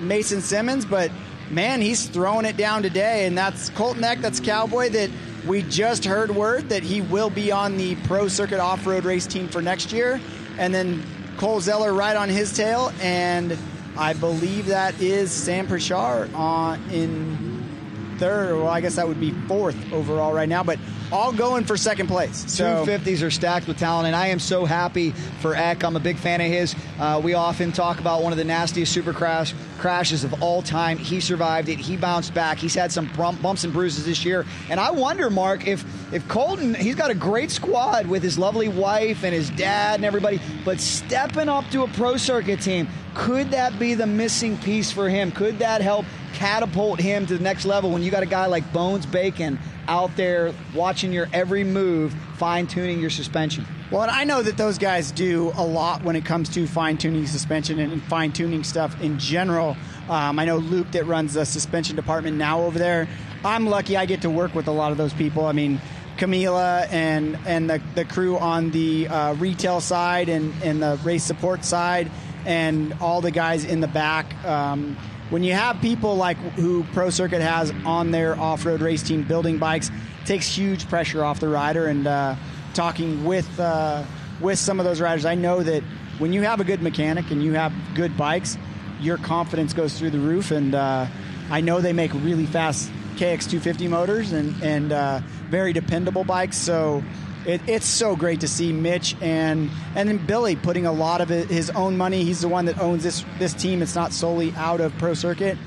Mason Simmons, but man, he's throwing it down today. And that's Colton Eck, that's Cowboy, that we just heard word that he will be on the Pro Circuit off-road race team for next year. And then Cole Zeller right on his tail, and I believe that is Sam Pritchard in third. Well, I guess that would be fourth overall right now, but all going for second place. So 250s are stacked with talent, and I am so happy for Eck. I'm a big fan of his. We often talk about one of the nastiest super crashes of all time. He survived it. He bounced back. He's had some bumps and bruises this year. And I wonder, Mark, if Colton, he's got a great squad with his lovely wife and his dad and everybody, but stepping up to a Pro Circuit team, could that be the missing piece for him? Could that help catapult him to the next level when you got a guy like Bones Bacon out there watching your every move, fine-tuning your suspension? Well, and I know that those guys do a lot when it comes to fine-tuning suspension and fine-tuning stuff in general. I know Luke that runs the suspension department now over there. I'm lucky I get to work with a lot of those people. I mean, Camila and the crew on the retail side and the race support side, and all the guys in the back. When you have people like who Pro Circuit has on their off-road race team building bikes, it takes huge pressure off the rider. And talking with some of those riders, I know that when you have a good mechanic and you have good bikes, your confidence goes through the roof. And I know they make really fast KX250 motors and very dependable bikes. So it's so great to see Mitch and then Billy putting a lot of his own money. He's the one that owns this team. It's not solely out of Pro Circuit.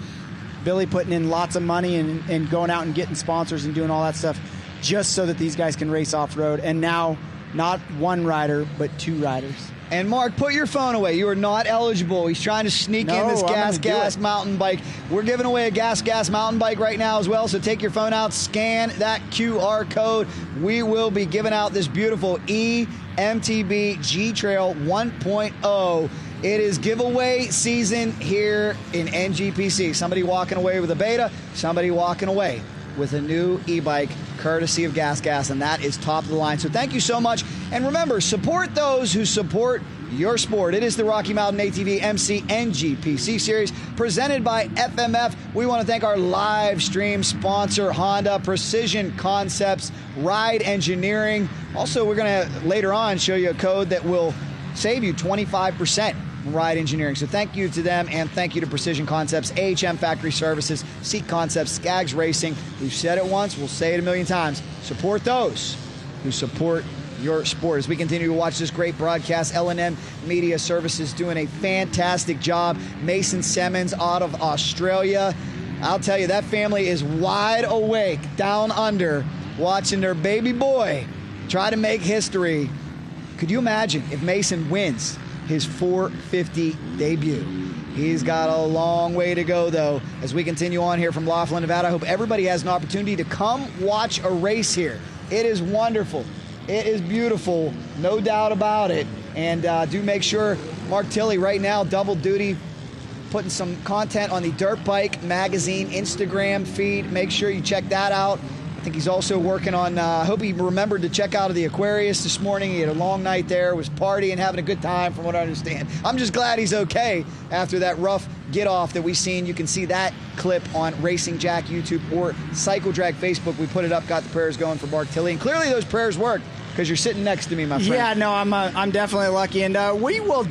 Billy putting in lots of money and going out and getting sponsors and doing all that stuff just so that these guys can race off-road. And now not one rider, but 2 riders. And Mark, put your phone away. You are not eligible. He's trying to sneak in this gas mountain bike. We're giving away a gas mountain bike right now as well. So take your phone out, scan that QR code. We will be giving out this beautiful EMTB G Trail 1.0. It is giveaway season here in NGPC. Somebody walking away with a beta, somebody walking away with a new e-bike courtesy of Gas, and that is top of the line. So thank you so much. And remember, support those who support your sport. It is the Rocky Mountain ATV MC NGPC Series presented by FMF. We want to thank our live stream sponsor, Honda, Precision Concepts, Ride Engineering. Also, we're going to later on show you a code that will save you 25%. Ride Engineering. So thank you to them, and thank you to Precision Concepts, AHM Factory Services, Seat Concepts, Skaggs Racing. We've said it once, we'll say it a million times. Support those who support your sport. As we continue to watch this great broadcast, L&M Media Services doing a fantastic job. Mason Simmons out of Australia. I'll tell you, that family is wide awake down under watching their baby boy try to make history. Could you imagine if Mason wins his 450 debut? He's got a long way to go, though, as we continue on here from Laughlin, Nevada. I hope everybody has an opportunity to come watch a race here. It is wonderful. It is beautiful, no doubt about it. And do make sure, Mark Tilley right now, double duty, putting some content on the Dirt Bike Magazine Instagram feed. Make sure you check that out. I think he's also working on, I hope he remembered to check out of the Aquarius this morning. He had a long night there, was partying, having a good time from what I understand. I'm just glad he's okay after that rough get-off that we've seen. You can see that clip on Racing Jack YouTube or Cycle Drag Facebook. We put it up, got the prayers going for Mark Tilley. And clearly those prayers worked because you're sitting next to me, my friend. Yeah, no, I'm definitely lucky. And we will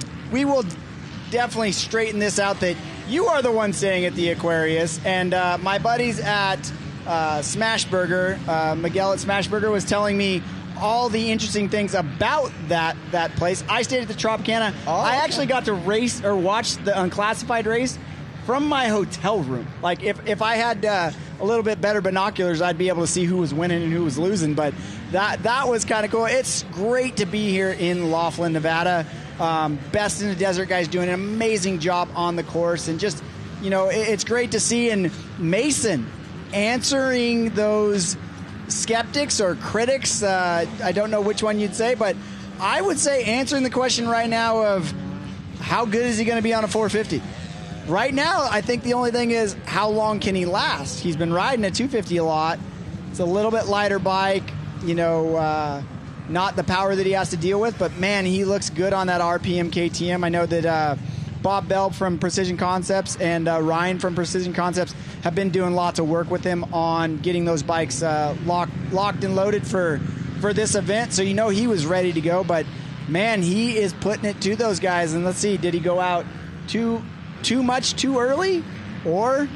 definitely straighten this out that you are the one staying at the Aquarius. And my buddies at Smashburger, Miguel at Smashburger was telling me all the interesting things about that place. I stayed at the Tropicana. I actually got to race or watch the unclassified race from my hotel room. Like if I had a little bit better binoculars, I'd be able to see who was winning and who was losing. But that was kind of cool. It's great to be here in Laughlin, Nevada. Best in the Desert guys doing an amazing job on the course, and just it's great to see. And Mason answering those skeptics or critics, I don't know which one you'd say, but I would say answering the question right now of how good is he going to be on a 450. Right now, I think the only thing is how long can he last? He's been riding a 250 a lot. It's a little bit lighter bike, not the power that he has to deal with, but man, he looks good on that RPM KTM. I know that Bob Bell from Precision Concepts and Ryan from Precision Concepts have been doing lots of work with him on getting those bikes locked and loaded for this event. So he was ready to go, but man, he is putting it to those guys. And let's see, did he go out too much too early, or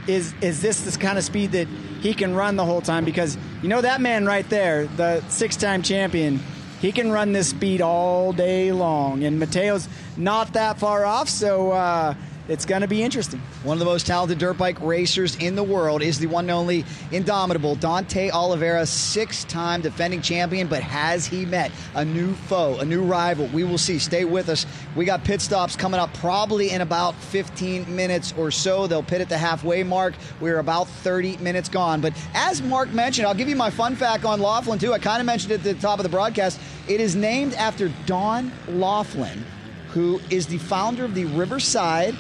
is this kind of speed that he can run the whole time? Because that man right there, the 6-time champion, he can run this speed all day long, and Mateo's not that far off, so it's going to be interesting. One of the most talented dirt bike racers in the world is the one and only indomitable Dante Oliveira, 6-time defending champion, but has he met a new foe, a new rival? We will see. Stay with us. We got pit stops coming up probably in about 15 minutes or so. They'll pit at the halfway mark. We're about 30 minutes gone. But as Mark mentioned, I'll give you my fun fact on Laughlin, too. I kind of mentioned it at the top of the broadcast. It is named after Don Laughlin, who is the founder of the Riverside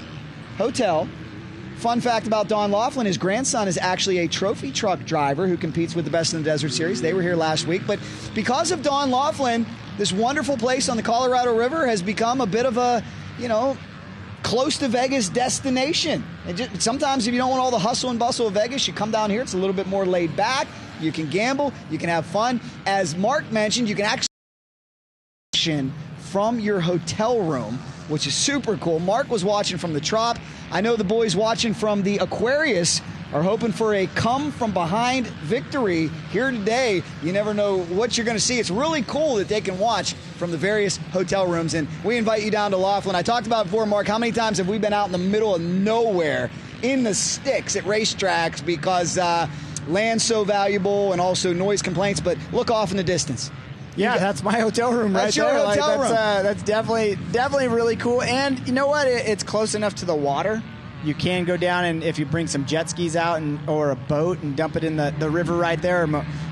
Hotel. Fun fact about Don Laughlin, his grandson is actually a trophy truck driver who competes with the Best in the Desert Series. They were here last week. But because of Don Laughlin, this wonderful place on the Colorado River has become a bit of a, close to Vegas destination. And sometimes if you don't want all the hustle and bustle of Vegas, you come down here. It's a little bit more laid back. You can gamble. You can have fun. As Mark mentioned, you can actually from your hotel room, which is super cool. Mark was watching from the Trop. I know the boys watching from the Aquarius are hoping for a come-from-behind victory here today. You never know what you're going to see. It's really cool that they can watch from the various hotel rooms, and we invite you down to Laughlin. I talked about before, Mark, how many times have we been out in the middle of nowhere in the sticks at racetracks because land's so valuable and also noise complaints, but look off in the distance. Yeah, that's my hotel room right there. That's your hotel room. That's definitely really cool. And you know what? It's close enough to the water. You can go down, and if you bring some jet skis out or a boat and dump it in the river right there,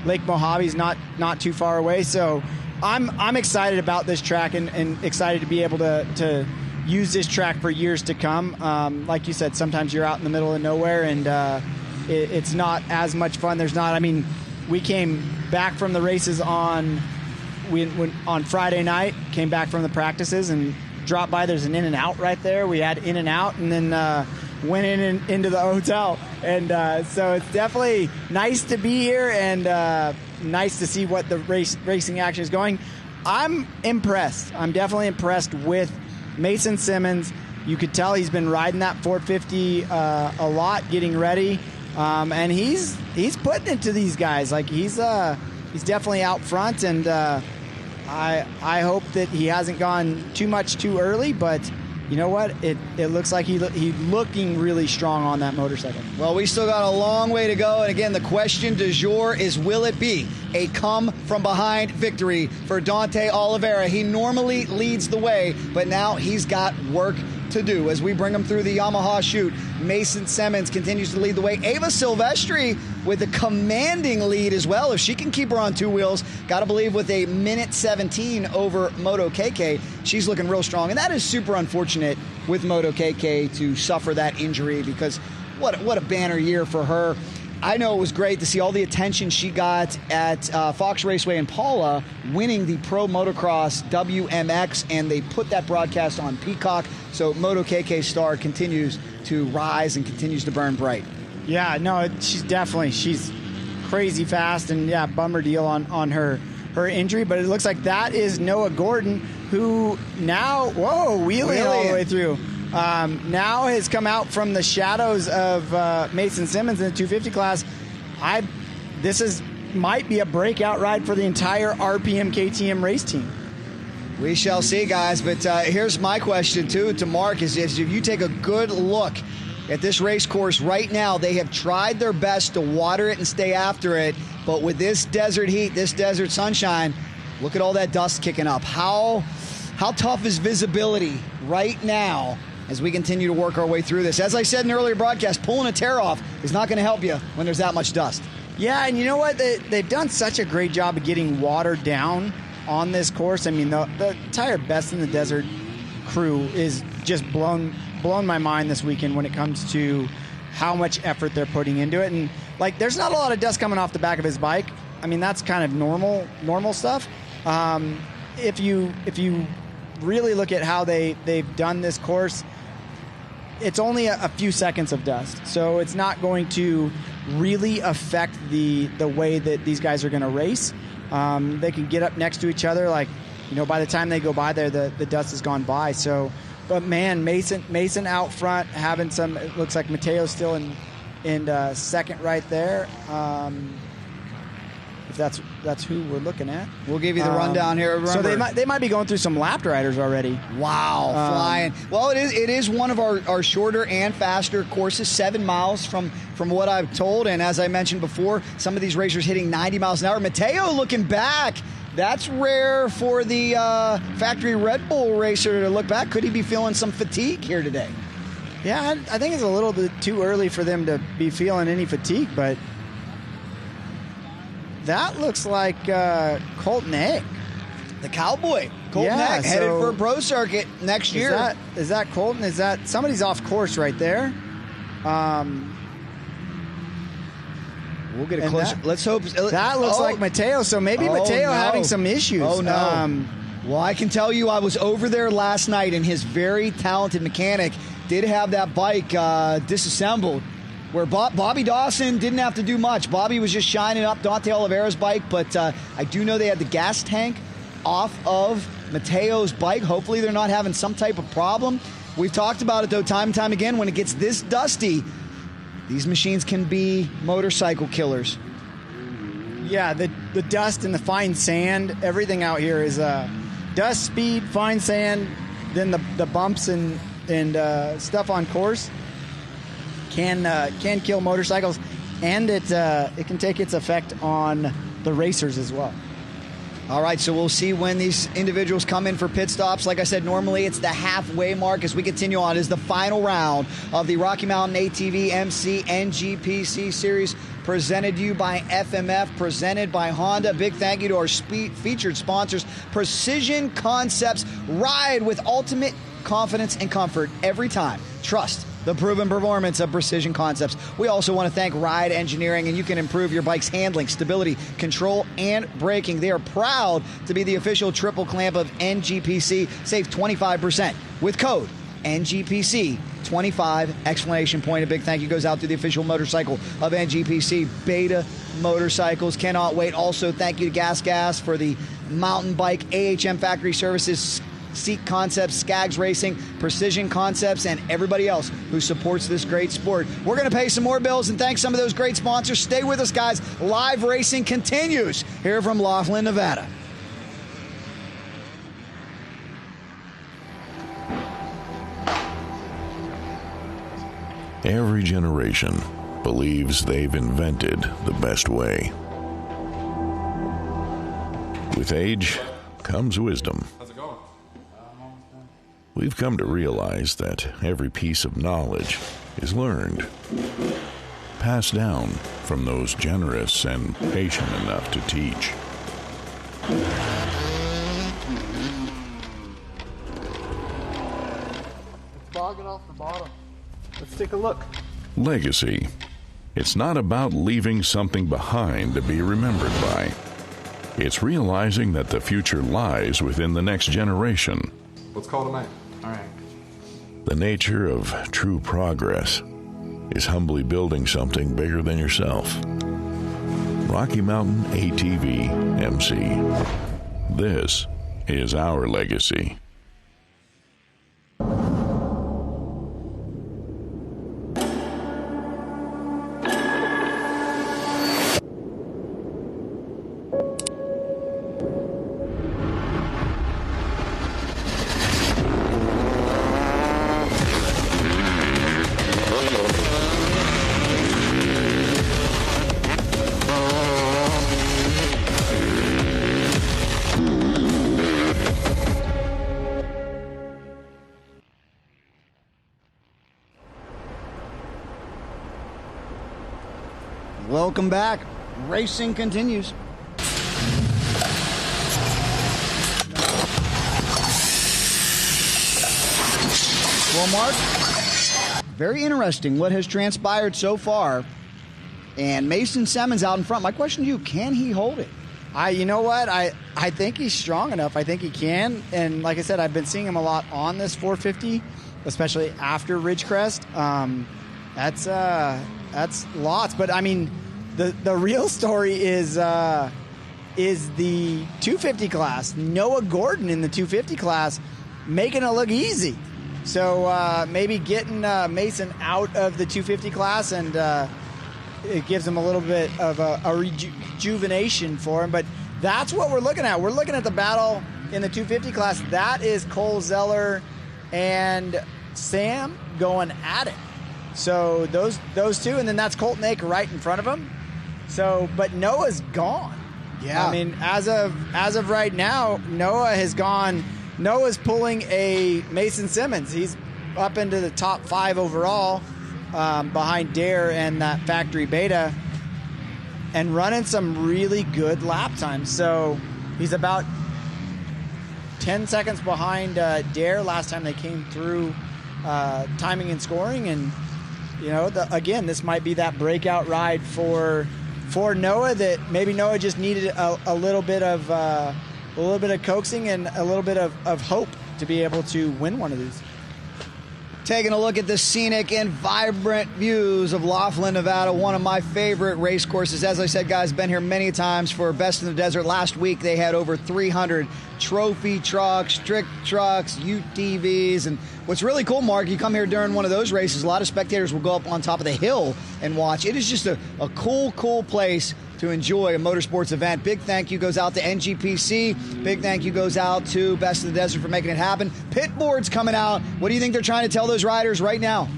Lake Mojave's not too far away. So I'm excited about this track and excited to be able to use this track for years to come. Like you said, sometimes you're out in the middle of nowhere, and it's not as much fun. We came back from the races on Friday night, came back from the practices and dropped by. There's an In-N-Out right there. We had In-N-Out and then went into the hotel. And so it's definitely nice to be here and nice to see what the racing action is going. I'm impressed. I'm definitely impressed with Mason Simmons. You could tell he's been riding that 450 a lot, getting ready. And he's putting it to these guys. Like he's definitely out front, and I hope that he hasn't gone too early, but you know what? It looks like he's looking really strong on that motorcycle. Well, we still got a long way to go, and again, the question du jour is, will it be a come-from-behind victory for Dante Oliveira? He normally leads the way, but now he's got work to do. As we bring him through the Yamaha chute, Mason Simmons continues to lead the way. Ava Silvestri with a commanding lead as well. If she can keep her on two wheels, got to believe with a minute 17 over Moto KK, she's looking real strong. And that is super unfortunate with Moto KK to suffer that injury, because what a banner year for her. I know it was great to see all the attention she got at Fox Raceway in Paula, winning the Pro Motocross WMX, and they put that broadcast on Peacock. So Moto KK star continues to rise and continues to burn bright. Yeah, no, she's crazy fast, and yeah, bummer deal on her injury. But it looks like that is Noah Gordon, who now wheeling all the way through. Now has come out from the shadows of Mason Simmons in the 250 class. This might be a breakout ride for the entire RPM KTM race team. We shall see, guys. But here's my question, too, to Mark, is if you take a good look at this race course right now, they have tried their best to water it and stay after it. But with this desert heat, this desert sunshine, look at all that dust kicking up. How tough is visibility right now as we continue to work our way through this? As I said in an earlier broadcast, pulling a tear off is not going to help you when there's that much dust. Yeah, and you know what? They've done such a great job of getting water down on this course. I mean, the entire Best in the Desert crew is just blown my mind this weekend when it comes to how much effort they're putting into it. And like, there's not a lot of dust coming off the back of his bike. I mean, that's kind of normal stuff. If you really look at how they've done this course, it's only a few seconds of dust, so it's not going to really affect the way that these guys are going to race. They can get up next to each other, like, you know, by the time they go by there, the dust has gone by. So, but man, Mason out front having some. It looks like Mateo's still in second right there. If that's who we're looking at. We'll give you the rundown here. Remember, so they might be going through some lapped riders already. Wow, flying. Well, it is one of our shorter and faster courses, 7 miles from what I've told. And as I mentioned before, some of these racers hitting 90 miles an hour. Mateo looking back. That's rare for the factory Red Bull racer to look back. Could he be feeling some fatigue here today? Yeah, I think it's a little bit too early for them to be feeling any fatigue, but that looks like Colton Egg. The Cowboy. Colton Egg, headed for a pro circuit next year. Is that Colton? Is that somebody's off course right there? We'll get a closer. Let's hope. That looks like Mateo, so maybe Mateo having some issues. Oh, no. Well, I can tell you I was over there last night, and his very talented mechanic did have that bike disassembled, where Bobby Dawson didn't have to do much. Bobby was just shining up Dante Oliveira's bike, but I do know they had the gas tank off of Mateo's bike. Hopefully they're not having some type of problem. We've talked about it, though, time and time again. When it gets this dusty, These machines can be motorcycle killers. Yeah, the dust and the fine sand, everything out here is dust, speed, fine sand, then the bumps and stuff on course can kill motorcycles, and it can take its effect on the racers as well. All right, so we'll see when these individuals come in for pit stops. Like I said, normally it's the halfway mark. As we continue on, is the final round of the Rocky Mountain ATV MC NGPC Series, presented to you by FMF, presented by Honda. Big thank you to our featured sponsors, Precision Concepts. Ride with ultimate confidence and comfort every time. Trust the proven performance of Precision Concepts. We also want to thank Ride Engineering, and you can improve your bike's handling, stability, control, and braking. They are proud to be the official triple clamp of NGPC. Save 25% with code NGPC25 exclamation point. A big thank you goes out to the official motorcycle of NGPC, Beta Motorcycles. Cannot wait. Also, thank you to Gas for the mountain bike, AHM Factory Services, Seek Concepts, Skaggs Racing, Precision Concepts, and everybody else who supports this great sport. We're going to pay some more bills and thank some of those great sponsors. Stay with us, guys. Live racing continues here from Laughlin, Nevada. Every generation believes they've invented the best way. With age comes wisdom. We've come to realize that every piece of knowledge is learned, passed down from those generous and patient enough to teach. It's bogging off the bottom. Let's take a look. Legacy. It's not about leaving something behind to be remembered by. It's realizing that the future lies within the next generation. Let's call it a night. All right. The nature of true progress is humbly building something bigger than yourself. Rocky Mountain ATV MC. This is our legacy. Welcome back. Racing continues. Well, Mark, very interesting what has transpired so far. And Mason Simmons out in front. My question to you, can he hold it? You know what? I think he's strong enough. I think he can. And like I said, I've been seeing him a lot on this 450, especially after Ridgecrest. That's lots. But I mean, the real story is the 250 class. Noah Gordon in the 250 class making it look easy. So maybe getting Mason out of the 250 class, and it gives him a little bit of a rejuvenation for him. But that's what we're looking at. We're looking at the battle in the 250 class. That is Cole Zeller and Sam going at it. So those two, and then that's Colton Ake right in front of him. So, but Noah's gone. Yeah. I mean, as of right now, Noah has gone. Noah's pulling a Mason Simmons. He's up into the top 5 overall, behind Dare and that factory Beta, and running some really good lap times. So he's about 10 seconds behind Dare last time they came through timing and scoring. And you know, again, this might be that breakout ride for Noah, that maybe Noah just needed a little bit of coaxing and a little bit of hope to be able to win one of these. Taking a look at the scenic and vibrant views of Laughlin, Nevada, one of my favorite race courses. As I said, guys, been here many times for Best in the Desert. Last week, they had over 300 trophy trucks, trick trucks, UTVs. And what's really cool, Mark, you come here during one of those races, a lot of spectators will go up on top of the hill and watch. It is just a cool place to enjoy a motorsports event. Big thank you goes out to NGPC. Big thank you goes out to Best in the Desert for making it happen. Pit board's coming out. What do you think they're trying to tell those riders right now?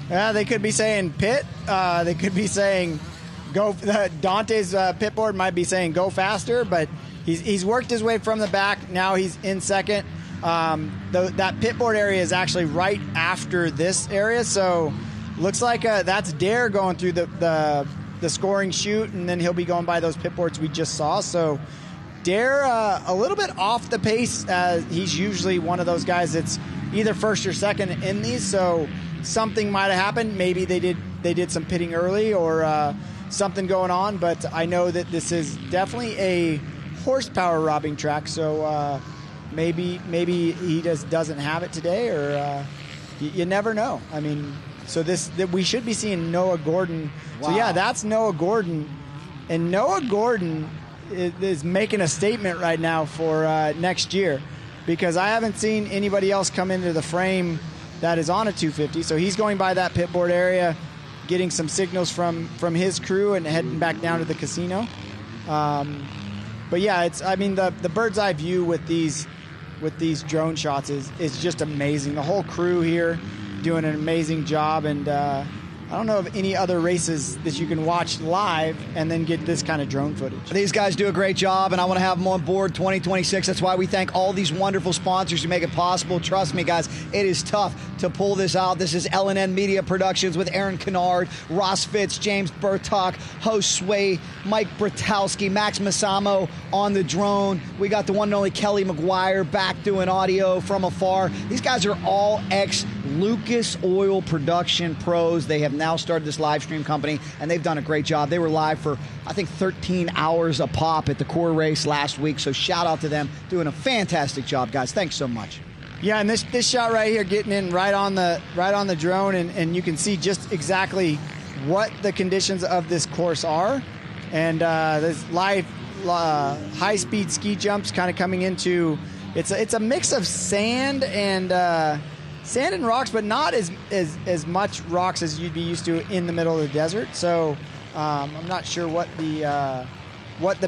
They could be saying pit. They could be saying go. Dante's pit board might be saying go faster, but he's worked his way from the back. Now he's in second. That pit board area is actually right after this area, so looks like that's Dare going through the scoring chute, and then he'll be going by those pit boards we just saw. So Dare a little bit off the pace. He's usually one of those guys that's either first or second in these, so something might have happened. Maybe they did some pitting early or something going on, but I know that this is definitely a horsepower robbing track, so maybe he just doesn't have it today, or you never know. I mean, so we should be seeing Noah Gordon. Wow. So yeah, that's Noah Gordon, and Noah Gordon is making a statement right now for next year, because I haven't seen anybody else come into the frame that is on a 250. So he's going by that pit board area, getting some signals from his crew and heading back down to the casino. But yeah, the bird's eye view with these drone shots is just amazing. The whole crew here doing an amazing job, and I don't know of any other races that you can watch live and then get this kind of drone footage. These guys do a great job, and I want to have them on board 2026. That's why we thank all these wonderful sponsors who make it possible. Trust me, guys, it is tough to pull this out. This is L&N Media Productions with Aaron Kennard, Ross Fitz, James Burtock, host Sway, Mike Bratowski, Max Masamo on the drone. We got the one and only Kelly McGuire back doing audio from afar. These guys are all ex-Lucas Oil production pros. They have now started this live stream company, and they've done a great job. They were live for, I think, 13 hours a pop at the core race last week, so shout out to them. Doing a fantastic job, guys. Thanks so much. Yeah, and this shot right here, getting in right on the drone, and you can see just exactly what the conditions of this course are. And there's live high-speed ski jumps kind of coming into. It's a mix of sand and rocks, but not as much rocks as you'd be used to in the middle of the desert. So I'm not sure what the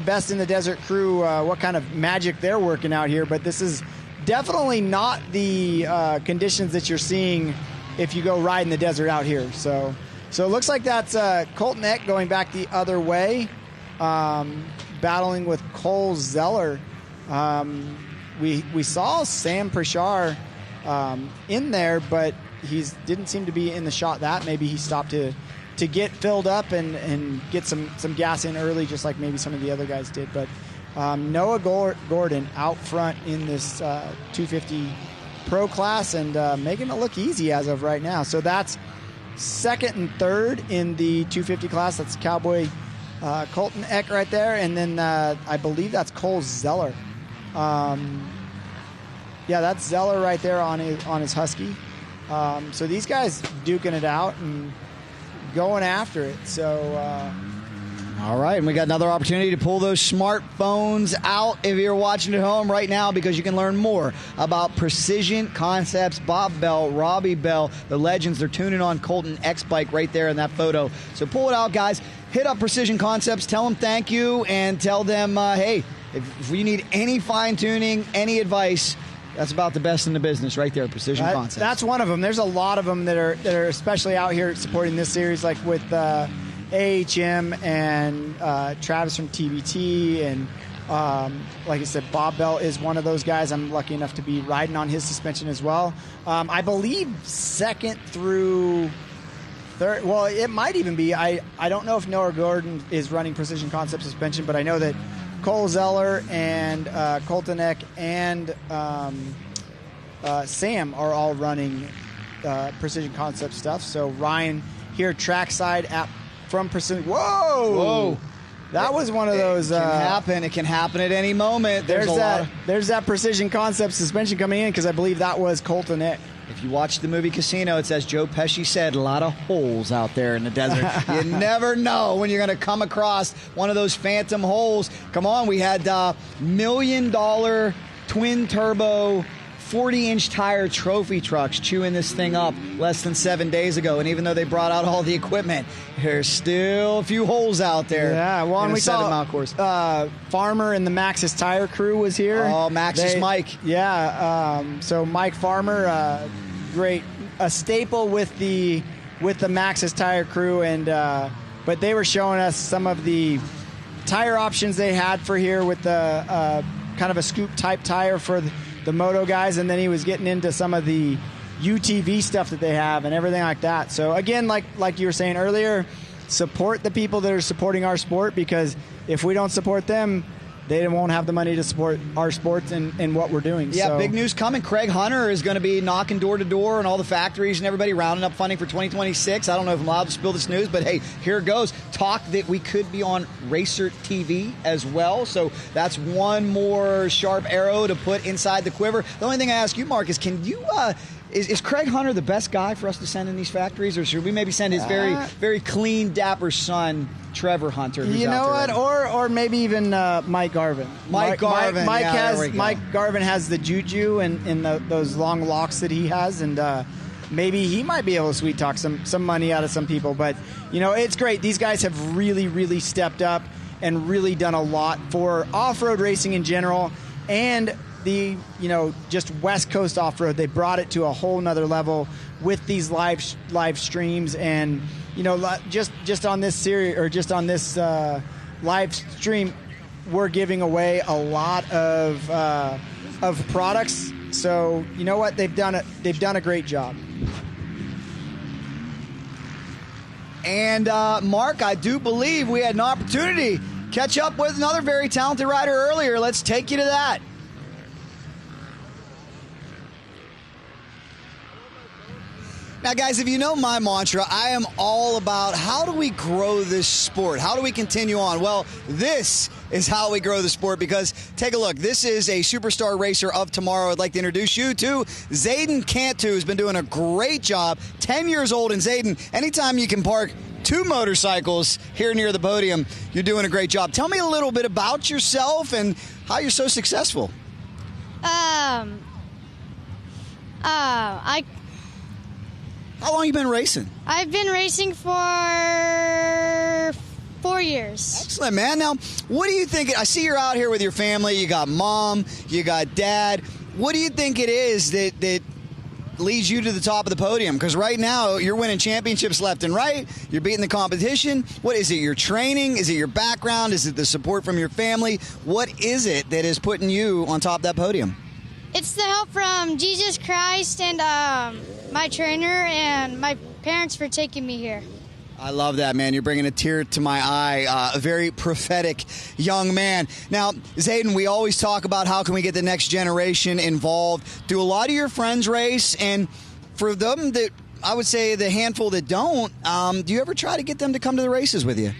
Best in the Desert crew, what kind of magic they're working out here, but this is definitely not the conditions that you're seeing if you go ride in the desert out here. So it looks like that's Colton Eck going back the other way, battling with Cole Zeller. We saw Sam Prashar in there, but he didn't seem to be in the shot that. Maybe he stopped to get filled up and get some gas in early, just like maybe some of the other guys did. But Noah Gordon out front in this 250 pro class, and making it look easy as of right now. So that's second and third in the 250 class. That's Cowboy Colton Eck right there, and then I believe that's Cole Zeller. Yeah, that's Zeller right there on his Husky. So these guys duking it out and going after it. So, all right, and we got another opportunity to pull those smartphones out if you're watching at home right now, because you can learn more about Precision Concepts, Bob Bell, Robbie Bell, the legends. They're tuning on Colton X bike right there in that photo. So pull it out, guys. Hit up Precision Concepts. Tell them thank you, and tell them, hey, if you need any fine-tuning, any advice, that's about the best in the business right there, Precision Concepts. That's one of them. There's a lot of them that are especially out here supporting this series, like with AHM and Travis from TBT, and like I said, Bob Bell is one of those guys. I'm lucky enough to be riding on his suspension as well. I believe second through third. Well, it might even be. I don't know if Noah Gordon is running Precision Concept suspension, but I know that Cole Zeller and Colton Eck and Sam are all running Precision Concept stuff. So Ryan here trackside from Precision. Whoa! That was one of those. It can happen. It can happen at any moment. There's that Precision Concept suspension coming in, because I believe that was Colton Eck. If you watch the movie Casino, it's as Joe Pesci said, a lot of holes out there in the desert. You never know when you're going to come across one of those phantom holes. Come on, we had $1 million twin-turbo 40-inch tire trophy trucks chewing this thing up less than 7 days ago. And even though they brought out all the equipment, there's still a few holes out there. Yeah, well, and we saw 7-mile course. Farmer and the Maxxis Tire crew was here. Oh, Maxxis Mike. Yeah, so Mike Farmer, great, a staple with the Maxxis Tire crew, and but they were showing us some of the tire options they had for here with the kind of a scoop type tire for the moto guys, and then he was getting into some of the UTV stuff that they have and everything like that. So again, like you were saying earlier, support the people that are supporting our sport, because if we don't support them, they won't have the money to support our sports and what we're doing. Yeah, so. Big news coming. Craig Hunter is going to be knocking door to door and all the factories and everybody rounding up funding for 2026. I don't know if I'm allowed to spill this news, but hey, here it goes. Talk that we could be on Racer TV as well. So that's one more sharp arrow to put inside the quiver. The only thing I ask you, Mark, is can you... Is Craig Hunter the best guy for us to send in these factories, or should we maybe send his very clean, dapper son, Trevor Hunter? Who's you know what? Or maybe even Mike Garvin. Mike Garvin. Mike Garvin has the juju and those long locks that he has, and maybe he might be able to sweet talk some money out of some people. But it's great. These guys have really, really stepped up and really done a lot for off-road racing in general, and the just West Coast off-road. They brought it to a whole nother level with these live streams, and just on this series, or just on this live stream, we're giving away a lot of products. So you know what, they've done a great job. And Mark, I do believe we had an opportunity to catch up with another very talented rider earlier. Let's take you to that. Now, guys, if you know my mantra, I am all about how do we grow this sport? How do we continue on? Well, this is how we grow the sport, because take a look. This is a superstar racer of tomorrow. I'd like to introduce you to Zayden Cantu, who's been doing a great job. 10 years old, and Zayden, anytime you can park 2 motorcycles here near the podium, you're doing a great job. Tell me a little bit about yourself and how you're so successful. How long have you been racing? I've been racing for 4 years. Excellent, man. Now, what do you think? I see you're out here with your family. You got mom, you got dad. What do you think it is that leads you to the top of the podium? Because right now, you're winning championships left and right. You're beating the competition. What is it? Your training? Is it your background? Is it the support from your family? What is it that is putting you on top of that podium? It's the help from Jesus Christ and my trainer and my parents for taking me here. I love that, man. You're bringing a tear to my eye. A very prophetic young man. Now, Zayden, we always talk about how can we get the next generation involved. Do a lot of your friends race? And for them that, I would say the handful that don't, do you ever try to get them to come to the races with you?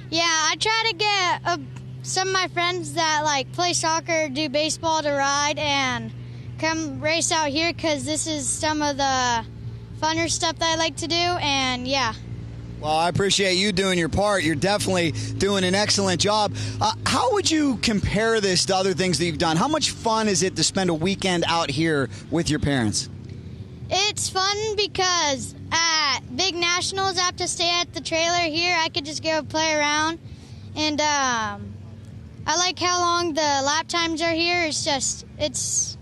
Yeah, I try to get some of my friends that play soccer, do baseball to ride, and come race out here, because this is some of the funner stuff that I like to do, and yeah. Well, I appreciate you doing your part. You're definitely doing an excellent job. How would you compare this to other things that you've done? How much fun is it to spend a weekend out here with your parents? It's fun because at big nationals, I have to stay at the trailer here. I could just go play around, and I like how long the lap times are here. It's just, this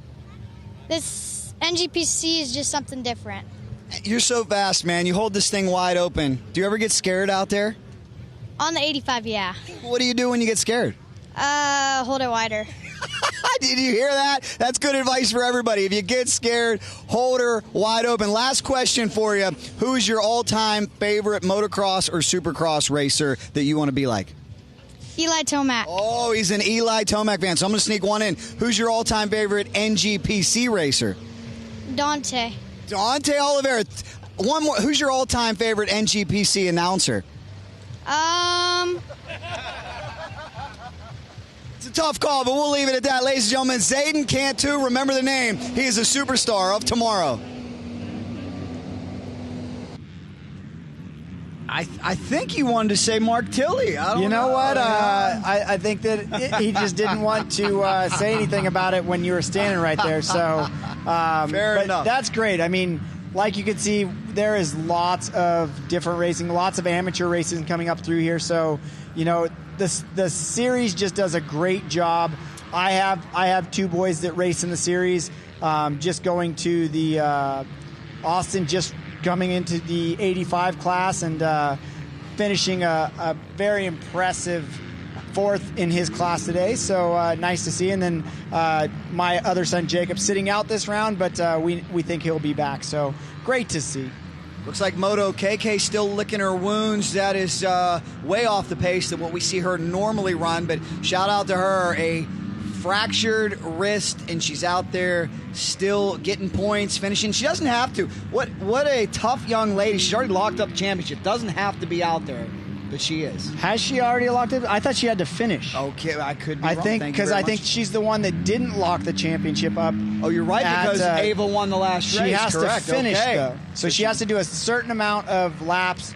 NGPC is just something different. You're so fast, man. You hold this thing wide open. Do you ever get scared out there? On the 85, yeah. What do you do when you get scared? Hold it wider. Did you hear that? That's good advice for everybody. If you get scared, hold her wide open. Last question for you. Who is your all-time favorite motocross or supercross racer that you want to be like? Eli Tomac. Oh, he's an Eli Tomac fan, so I'm going to sneak one in. Who's your all-time favorite NGPC racer? Dante Oliveira. One more. Who's your all-time favorite NGPC announcer? It's a tough call, but we'll leave it at that. Ladies and gentlemen, Zayden Cantu, remember the name. He is a superstar of tomorrow. I think he wanted to say Mark Tilley. I don't know. You know what? I think that he just didn't want to say anything about it when you were standing right there. So, Fair enough. That's great. I mean, like you can see, there is lots of different racing, lots of amateur racing coming up through here. So, you know, the series just does a great job. I have 2 boys that race in the series. Just going to the Austin, just coming into the 85 class and finishing a very impressive 4th in his class today. So nice to see. And then my other son Jacob sitting out this round, but we think he'll be back. So great to see. Looks like Moto KK still licking her wounds. That is way off the pace than what we see her normally run. But shout out to her, a fractured wrist, and she's out there still getting points, finishing. She doesn't have to. What a tough young lady. She's already locked up the championship. Doesn't have to be out there, but she is. Has she already locked it? I thought she had to finish. Okay, I could be wrong. I think because I think she's the one that didn't lock the championship up. Oh, you're right, because Ava won the last race. She has correct. to finish, okay. though. So she has to do a certain amount of laps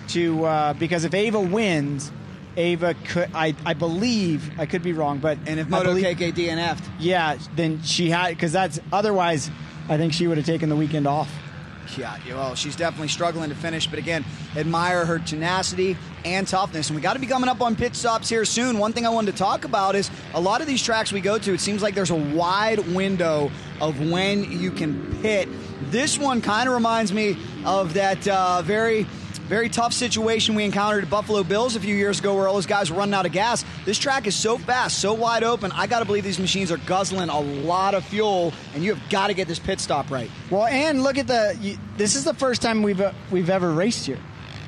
to because if Ava wins, Ava could, I believe, I could be wrong, but and if Moto KK DNF'd, yeah, then she had, because that's otherwise, I think she would have taken the weekend off. Yeah, well, she's definitely struggling to finish, but again, admire her tenacity and toughness. And we got to be coming up on pit stops here soon. One thing I wanted to talk about is a lot of these tracks we go to, it seems like there's a wide window of when you can pit. This one kind of reminds me of that very tough situation we encountered at Buffalo Bills a few years ago where all those guys were running out of gas. This track is so fast, so wide open. I got to believe these machines are guzzling a lot of fuel, and you have got to get this pit stop right. Well, and look at this is the first time we've ever raced here.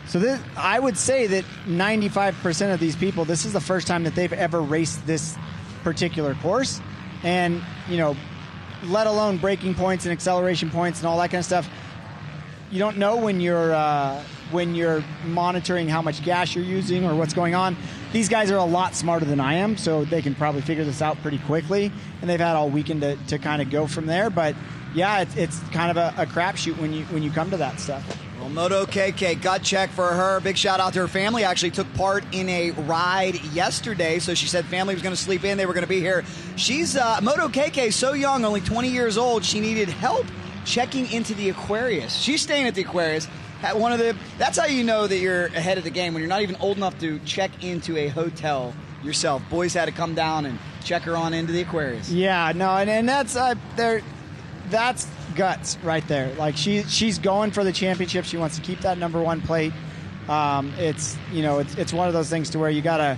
So I would say that 95% of these people, this is the first time that they've ever raced this particular course. And, you know, let alone braking points and acceleration points and all that kind of stuff. You don't know when you're monitoring how much gas you're using or what's going on. These guys are a lot smarter than I am, so they can probably figure this out pretty quickly. And they've had all weekend to kind of go from there. But yeah, it's kind of a crapshoot when you come to that stuff. Well, Moto KK, gut check for her. Big shout out to her family. Actually took part in a ride yesterday, so she said family was going to sleep in. They were going to be here. She's Moto KK, so young, only 20 years old. She needed help checking into the Aquarius. She's staying at the Aquarius. That's how you know that you're ahead of the game, when you're not even old enough to check into a hotel yourself. Boys had to come down and check her on into the Aquarius. Yeah, no, and that's that's guts right there. Like she's going for the championship. She wants to keep that number 1 plate. It's one of those things to where you gotta.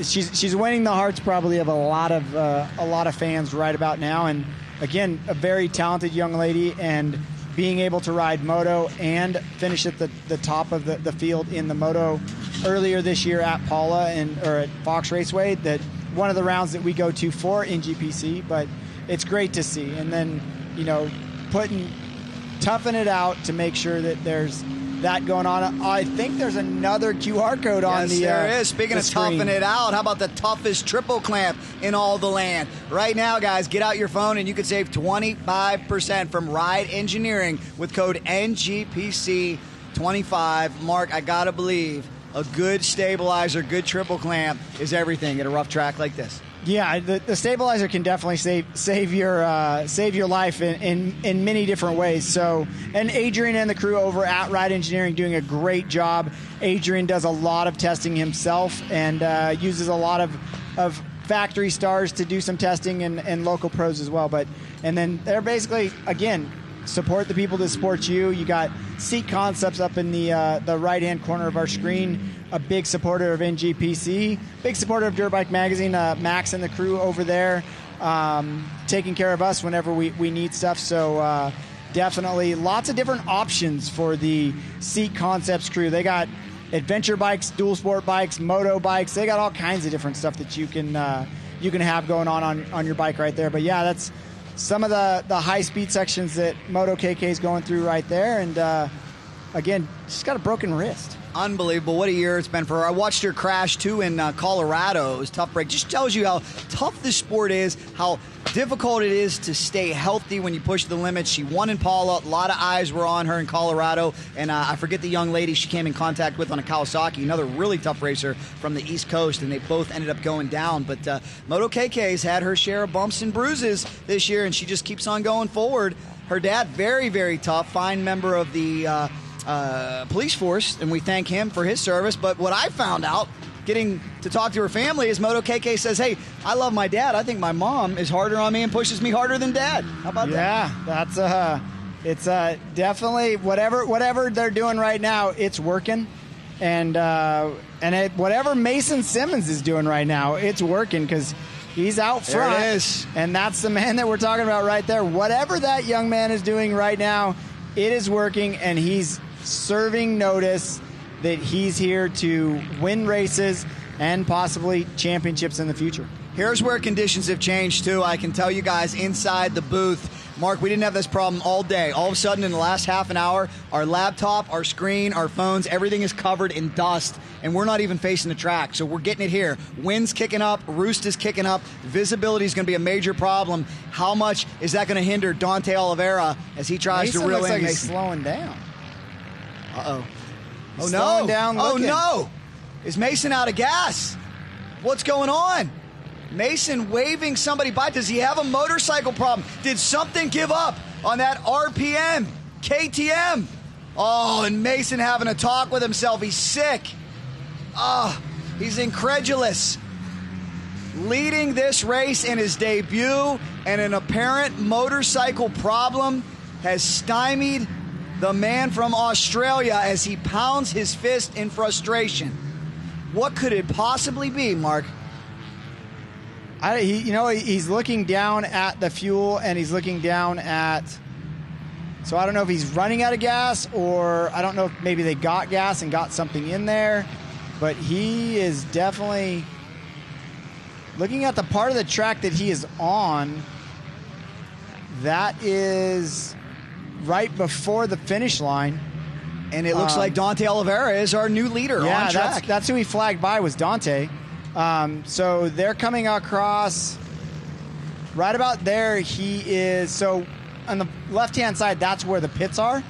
She's winning the hearts probably of a lot of fans right about now. And again, a very talented young lady, and being able to ride moto and finish at the top of the field in the moto earlier this year at Paula or at Fox Raceway, that one of the rounds that we go to for NGPC, but it's great to see. And then, you know, toughing it out to make sure that there's that going on. I think there's another QR code on the Yes, there is. Speaking of screen. toughing it out, how about the toughest triple clamp in all the land? Right now, guys, get out your phone and you can save 25% from Ride Engineering with code NGPC25. Mark, I gotta believe a good stabilizer, good triple clamp is everything at a rough track like this. Yeah, the stabilizer can definitely save your life in many different ways. So, and Adrian and the crew over at Ride Engineering doing a great job. Adrian does a lot of testing himself and uses a lot of factory stars to do some testing and local pros as well. And then they're basically, again, support the people that support you. You got Seat Concepts up in the right-hand corner of our screen, a big supporter of NGPC, big supporter of Dirt Bike Magazine, Max and the crew over there, taking care of us whenever we need stuff. So definitely lots of different options for the Seat Concepts crew. They got adventure bikes, dual sport bikes, moto bikes. They got all kinds of different stuff that you can have going on your bike right there. But yeah, that's some of the high-speed sections that Moto KK is going through right there. And, again, just got a broken wrist. Unbelievable. What a year it's been for her. I watched her crash, too, in Colorado. It was a tough break. Just tells you how tough this sport is, how difficult it is to stay healthy when you push the limits. She won in Paula. A lot of eyes were on her in Colorado. And I forget the young lady she came in contact with on a Kawasaki, another really tough racer from the East Coast, and they both ended up going down. But Moto KK's had her share of bumps and bruises this year, and she just keeps on going forward. Her dad, very, very tough, fine member of the police force, and we thank him for his service. But what I found out, getting to talk to her family, is Moto KK says, hey, I love my dad. I think my mom is harder on me and pushes me harder than dad. How about that? Yeah, that's it's definitely whatever they're doing right now, it's working. And whatever Mason Simmons is doing right now, it's working because he's out front. There it is. And that's the man that we're talking about right there. Whatever that young man is doing right now, it is working, and he's serving notice that he's here to win races and possibly championships in the future. Here's where conditions have changed, too. I can tell you guys inside the booth, Mark, we didn't have this problem all day. All of a sudden, in the last half an hour, our laptop, our screen, our phones, everything is covered in dust, and we're not even facing the track. So we're getting it here. Wind's kicking up. Roost is kicking up. Visibility is going to be a major problem. How much is that going to hinder Dante Oliveira as he tries to reel in? Looks like Mason? he's slowing down. Uh-oh. Oh, He's no. slowing down, Oh, looking. no. Is Mason out of gas? What's going on? Mason waving somebody by. Does he have a motorcycle problem? Did something give up on that RPM, KTM? Oh, and Mason having a talk with himself. He's sick. Oh, he's incredulous. Leading this race in his debut, and an apparent motorcycle problem has stymied the man from Australia as he pounds his fist in frustration. What could it possibly be, Mark? He's looking down at the fuel, and he's looking down at... So I don't know if he's running out of gas, or I don't know if maybe they got gas and got something in there. But he is definitely... Looking at the part of the track that he is on, that is right before the finish line. And it looks like Dante Oliveira is our new leader on track. That's who he flagged by, was Dante. So they're coming across right about there. He is, so on the left-hand side, that's where the pits are.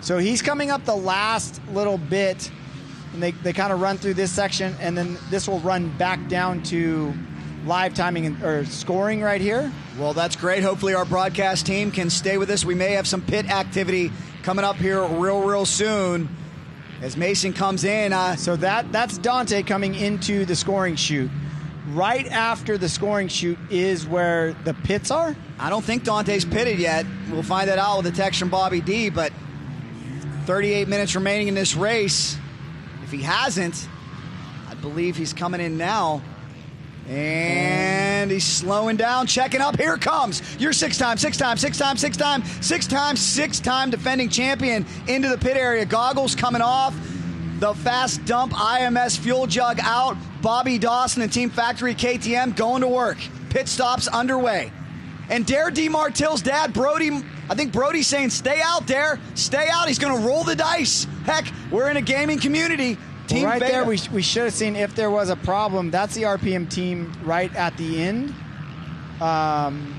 So he's coming up the last little bit, and they kind of run through this section, and then this will run back down to live timing or scoring right here. Well, that's great. Hopefully our broadcast team can stay with us. We may have some pit activity coming up here real soon as Mason comes in. So that's Dante coming into the scoring chute. Right after the scoring chute is where the pits are. I don't think Dante's pitted yet. We'll find that out with a text from Bobby D, but 38 minutes remaining in this race. If he hasn't, I believe he's coming in now. And he's slowing down, checking up. Here comes your six-time defending champion into the pit area. Goggles coming off. The fast dump IMS fuel jug out. Bobby Dawson and Team Factory KTM going to work. Pit stops underway. And Dare DeMartille's dad, Brody, I think Brody's saying, stay out, Dare. Stay out. He's going to roll the dice. Heck, we're in a gaming community. Well, right there, we should have seen if there was a problem. That's the RPM team right at the end. And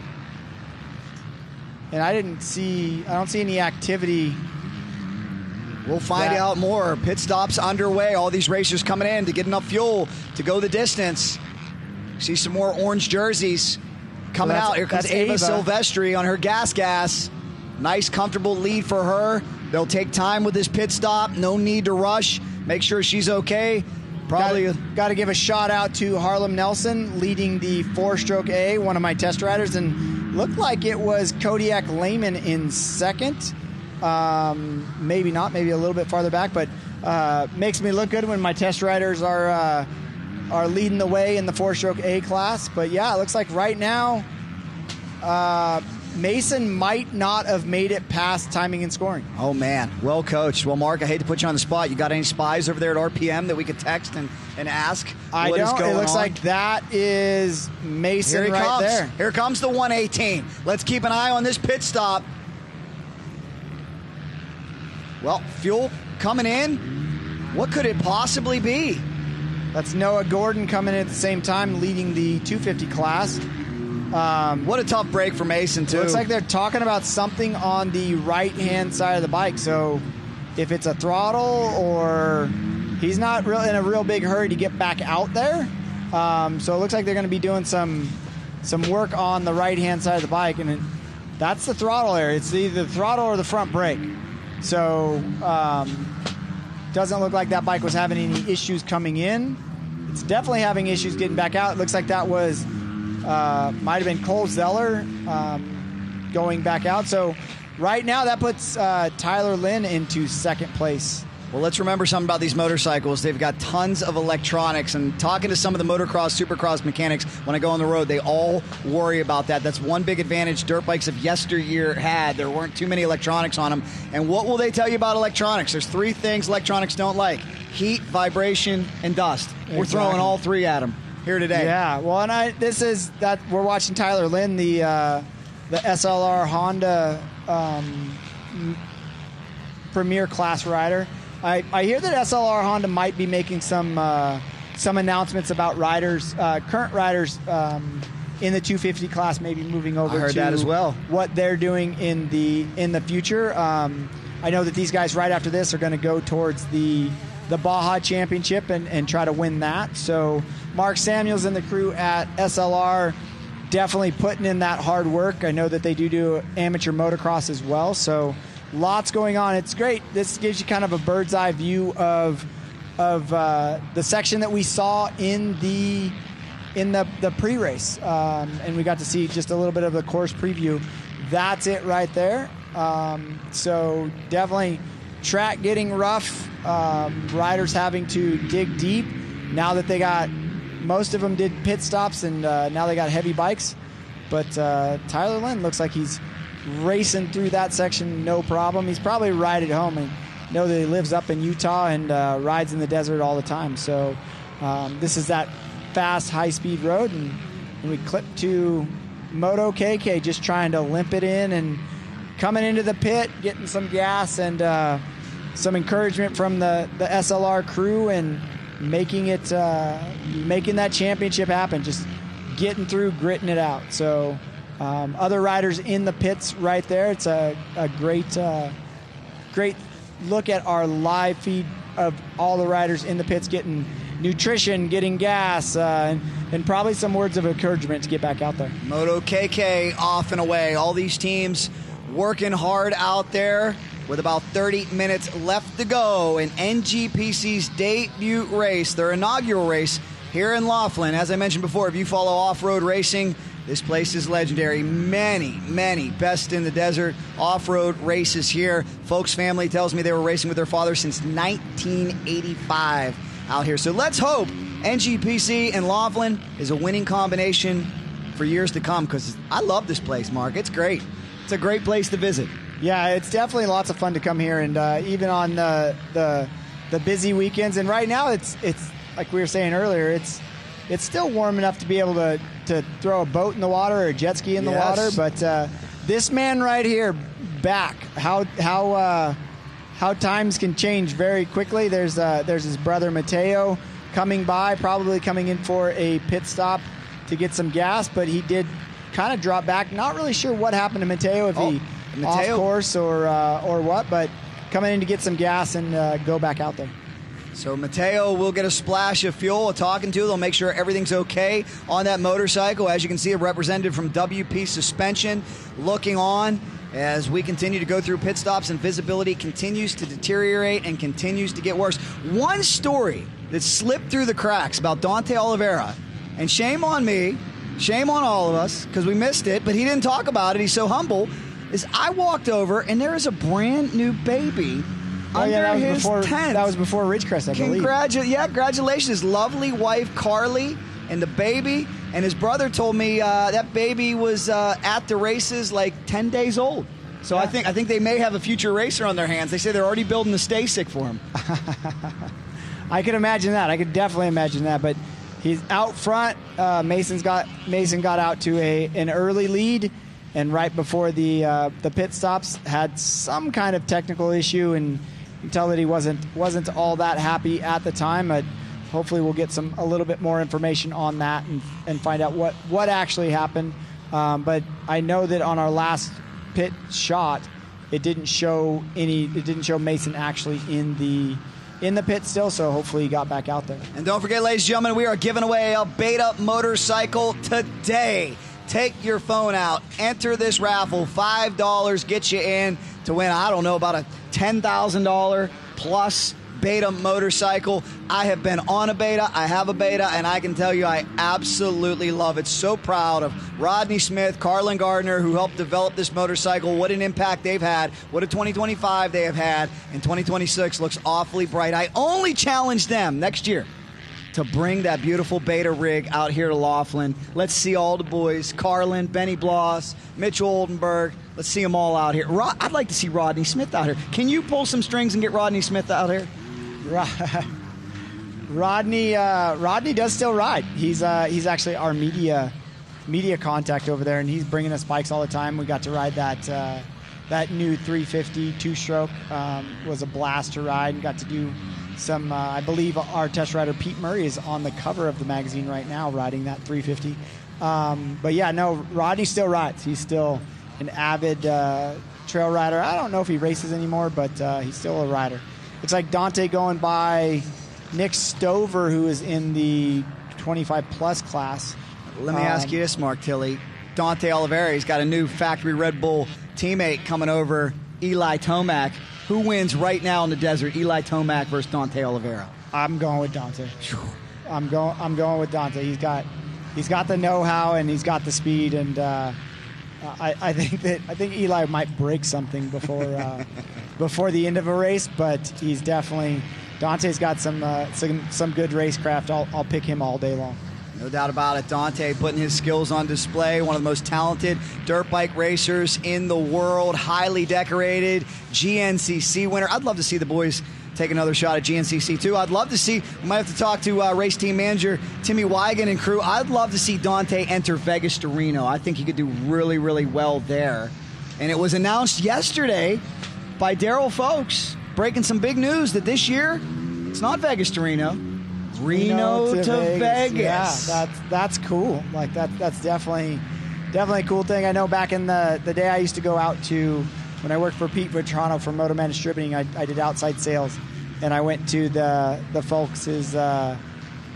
I don't see any activity. We'll find out more. Pit stops underway. All these racers coming in to get enough fuel to go the distance. See some more orange jerseys coming out. Here comes Ava Silvestri on her gas. Nice, comfortable lead for her. They'll take time with this pit stop. No need to rush. Make sure she's okay. Probably got to give a shout out to Harlem Nelson leading the 4-stroke A, one of my test riders, and looked like it was Kodiak Lehman in second. Maybe not, maybe a little bit farther back, but makes me look good when my test riders are leading the way in the 4-stroke A class. But yeah, it looks like right now Mason might not have made it past timing and scoring. Oh, man. Well coached. Well, Mark, I hate to put you on the spot. You got any spies over there at RPM that we could text and ask what is going on? It looks like that is Mason right there. Here comes the 118. Let's keep an eye on this pit stop. Well, fuel coming in. What could it possibly be? That's Noah Gordon coming in at the same time, leading the 250 class. What a tough break for Mason, too. Looks like they're talking about something on the right-hand side of the bike. So if it's a throttle or he's not in a real big hurry to get back out there. So it looks like they're going to be doing some work on the right-hand side of the bike. And that's the throttle area. It's either the throttle or the front brake. So doesn't look like that bike was having any issues coming in. It's definitely having issues getting back out. It looks like that was might have been Cole Zeller going back out. So right now that puts Tyler Lynn into second place. Well, let's remember something about these motorcycles. They've got tons of electronics, and talking to some of the motocross, supercross mechanics, when I go on the road, they all worry about that. That's one big advantage dirt bikes of yesteryear had. There weren't too many electronics on them. And what will they tell you about electronics? There's three things electronics don't like: heat, vibration, and dust. Exactly. We're throwing all three at them here today. Yeah, well, and we're watching Tyler Lynn, the SLR Honda Premier Class rider. I hear that SLR Honda might be making some announcements about riders, current riders in the 250 class, maybe moving over. I heard that as well. What they're doing in the future. I know that these guys right after this are going to go towards the Baja Championship and try to win that. So Mark Samuels and the crew at SLR definitely putting in that hard work. I know that they do amateur motocross as well. So lots going on. It's great. This gives you kind of a bird's eye view of the section that we saw in the pre-race, and we got to see just a little bit of the course preview. That's it right there. So definitely track getting rough. Riders having to dig deep. Now that most of them did pit stops, and now they got heavy bikes. But Tyler Lynn looks like he's racing through that section no problem. He's probably right at home. I know that he lives up in Utah and rides in the desert all the time. So this is that fast, high-speed road, and we clip to Moto KK just trying to limp it in and coming into the pit, getting some gas and some encouragement from the SLR crew and making that championship happen, just getting through, gritting it out. So other riders in the pits right there. It's a great look at our live feed of all the riders in the pits getting nutrition, getting gas, and probably some words of encouragement to get back out there. Moto KK off and away. All these teams working hard out there with about 30 minutes left to go in NGPC's debut race, their inaugural race here in Laughlin. As I mentioned before, if you follow off-road racing, this place is legendary. Many best in the desert off-road races here. Folks' family tells me they were racing with their father since 1985 out here. So let's hope NGPC and Laughlin is a winning combination for years to come, because I love this place, Mark. It's great. It's a great place to visit. Yeah, it's definitely lots of fun to come here, and even on the busy weekends. And right now, it's like we were saying earlier, it's still warm enough to be able to throw a boat in the water or a jet ski in the water. But this man right here, back, how times can change very quickly. There's his brother Mateo coming by, probably coming in for a pit stop to get some gas, but he did kind of drop back. Not really sure what happened to Mateo, if he off course or what, but coming in to get some gas and go back out there. So Mateo will get a splash of fuel. Talking to, they'll make sure everything's okay on that motorcycle. As you can see, a representative from WP Suspension looking on as we continue to go through pit stops and visibility continues to deteriorate and continues to get worse. One story that slipped through the cracks about Dante Oliveira, and shame on me, shame on all of us, because we missed it, but he didn't talk about it. He's so humble. Is I walked over and there is a brand new baby under his tent. That was before Ridgecrest, I believe. Congratulations. His lovely wife, Carly, and the baby. And his brother told me that baby was at the races like 10 days old. So yeah. I think they may have a future racer on their hands. They say they're already building the Stasic for him. I could imagine that. I could definitely imagine that. But he's out front. Mason got out to an early lead. And right before the pit stops, had some kind of technical issue and can tell that he wasn't all that happy at the time, but hopefully we'll get a little bit more information on that and find out what actually happened. But I know that on our last pit shot, it didn't show Mason actually in the pit still, so hopefully he got back out there. And don't forget, ladies and gentlemen, we are giving away a Beta motorcycle today. Take your phone out, enter this raffle. $5 gets you in to win, I don't know, about a $10,000 plus Beta motorcycle. I have been on a Beta, I have a Beta, and I can tell you I absolutely love it. So proud of Rodney Smith, Carlin Gardner, who helped develop this motorcycle. What an impact they've had. What a 2025 they have had. And 2026 looks awfully bright. I only challenge them next year to bring that beautiful Beta rig out here to Laughlin. Let's see all the boys, Carlin, Benny Bloss, Mitchell Oldenburg. Let's see them all out here. I'd like to see Rodney Smith out here. Can you pull some strings and get Rodney Smith out here? Rodney does still ride. He's actually our media contact over there, and he's bringing us bikes all the time. We got to ride that new 350 two-stroke. Was a blast to ride, and got to do some. I believe our test rider Pete Murray is on the cover of the magazine right now, riding that 350. But yeah, no, Rodney still rides. He's still an avid trail rider. I don't know if he races anymore, but he's still a rider. It's like Dante going by Nick Stover, who is in the 25-plus class. Let me ask you this, Mark Tilley. Dante Oliveira, he's got a new factory Red Bull teammate coming over, Eli Tomac. Who wins right now in the desert, Eli Tomac versus Dante Oliveira? I'm going with Dante. I'm going with Dante. He's got the know-how and he's got the speed, and I think Eli might break something before the end of a race, but he's definitely Dante's got some good racecraft. I'll pick him all day long. No doubt about it. Dante putting his skills on display. One of the most talented dirt bike racers in the world. Highly decorated GNCC winner. I'd love to see the boys take another shot at GNCC too. I'd love to see, we might have to talk to race team manager Timmy Wigan and crew. I'd love to see Dante enter Vegas to Reno. I think he could do really, really well there. And it was announced yesterday by Daryl Folks, breaking some big news that this year, it's not Vegas to Reno. Reno to Vegas. Yeah, that's cool. Like that's definitely a cool thing. I know back in the day I used to go out to, when I worked for Pete Vetrano for Motorman Distributing, I did outside sales, and I went to the Folks'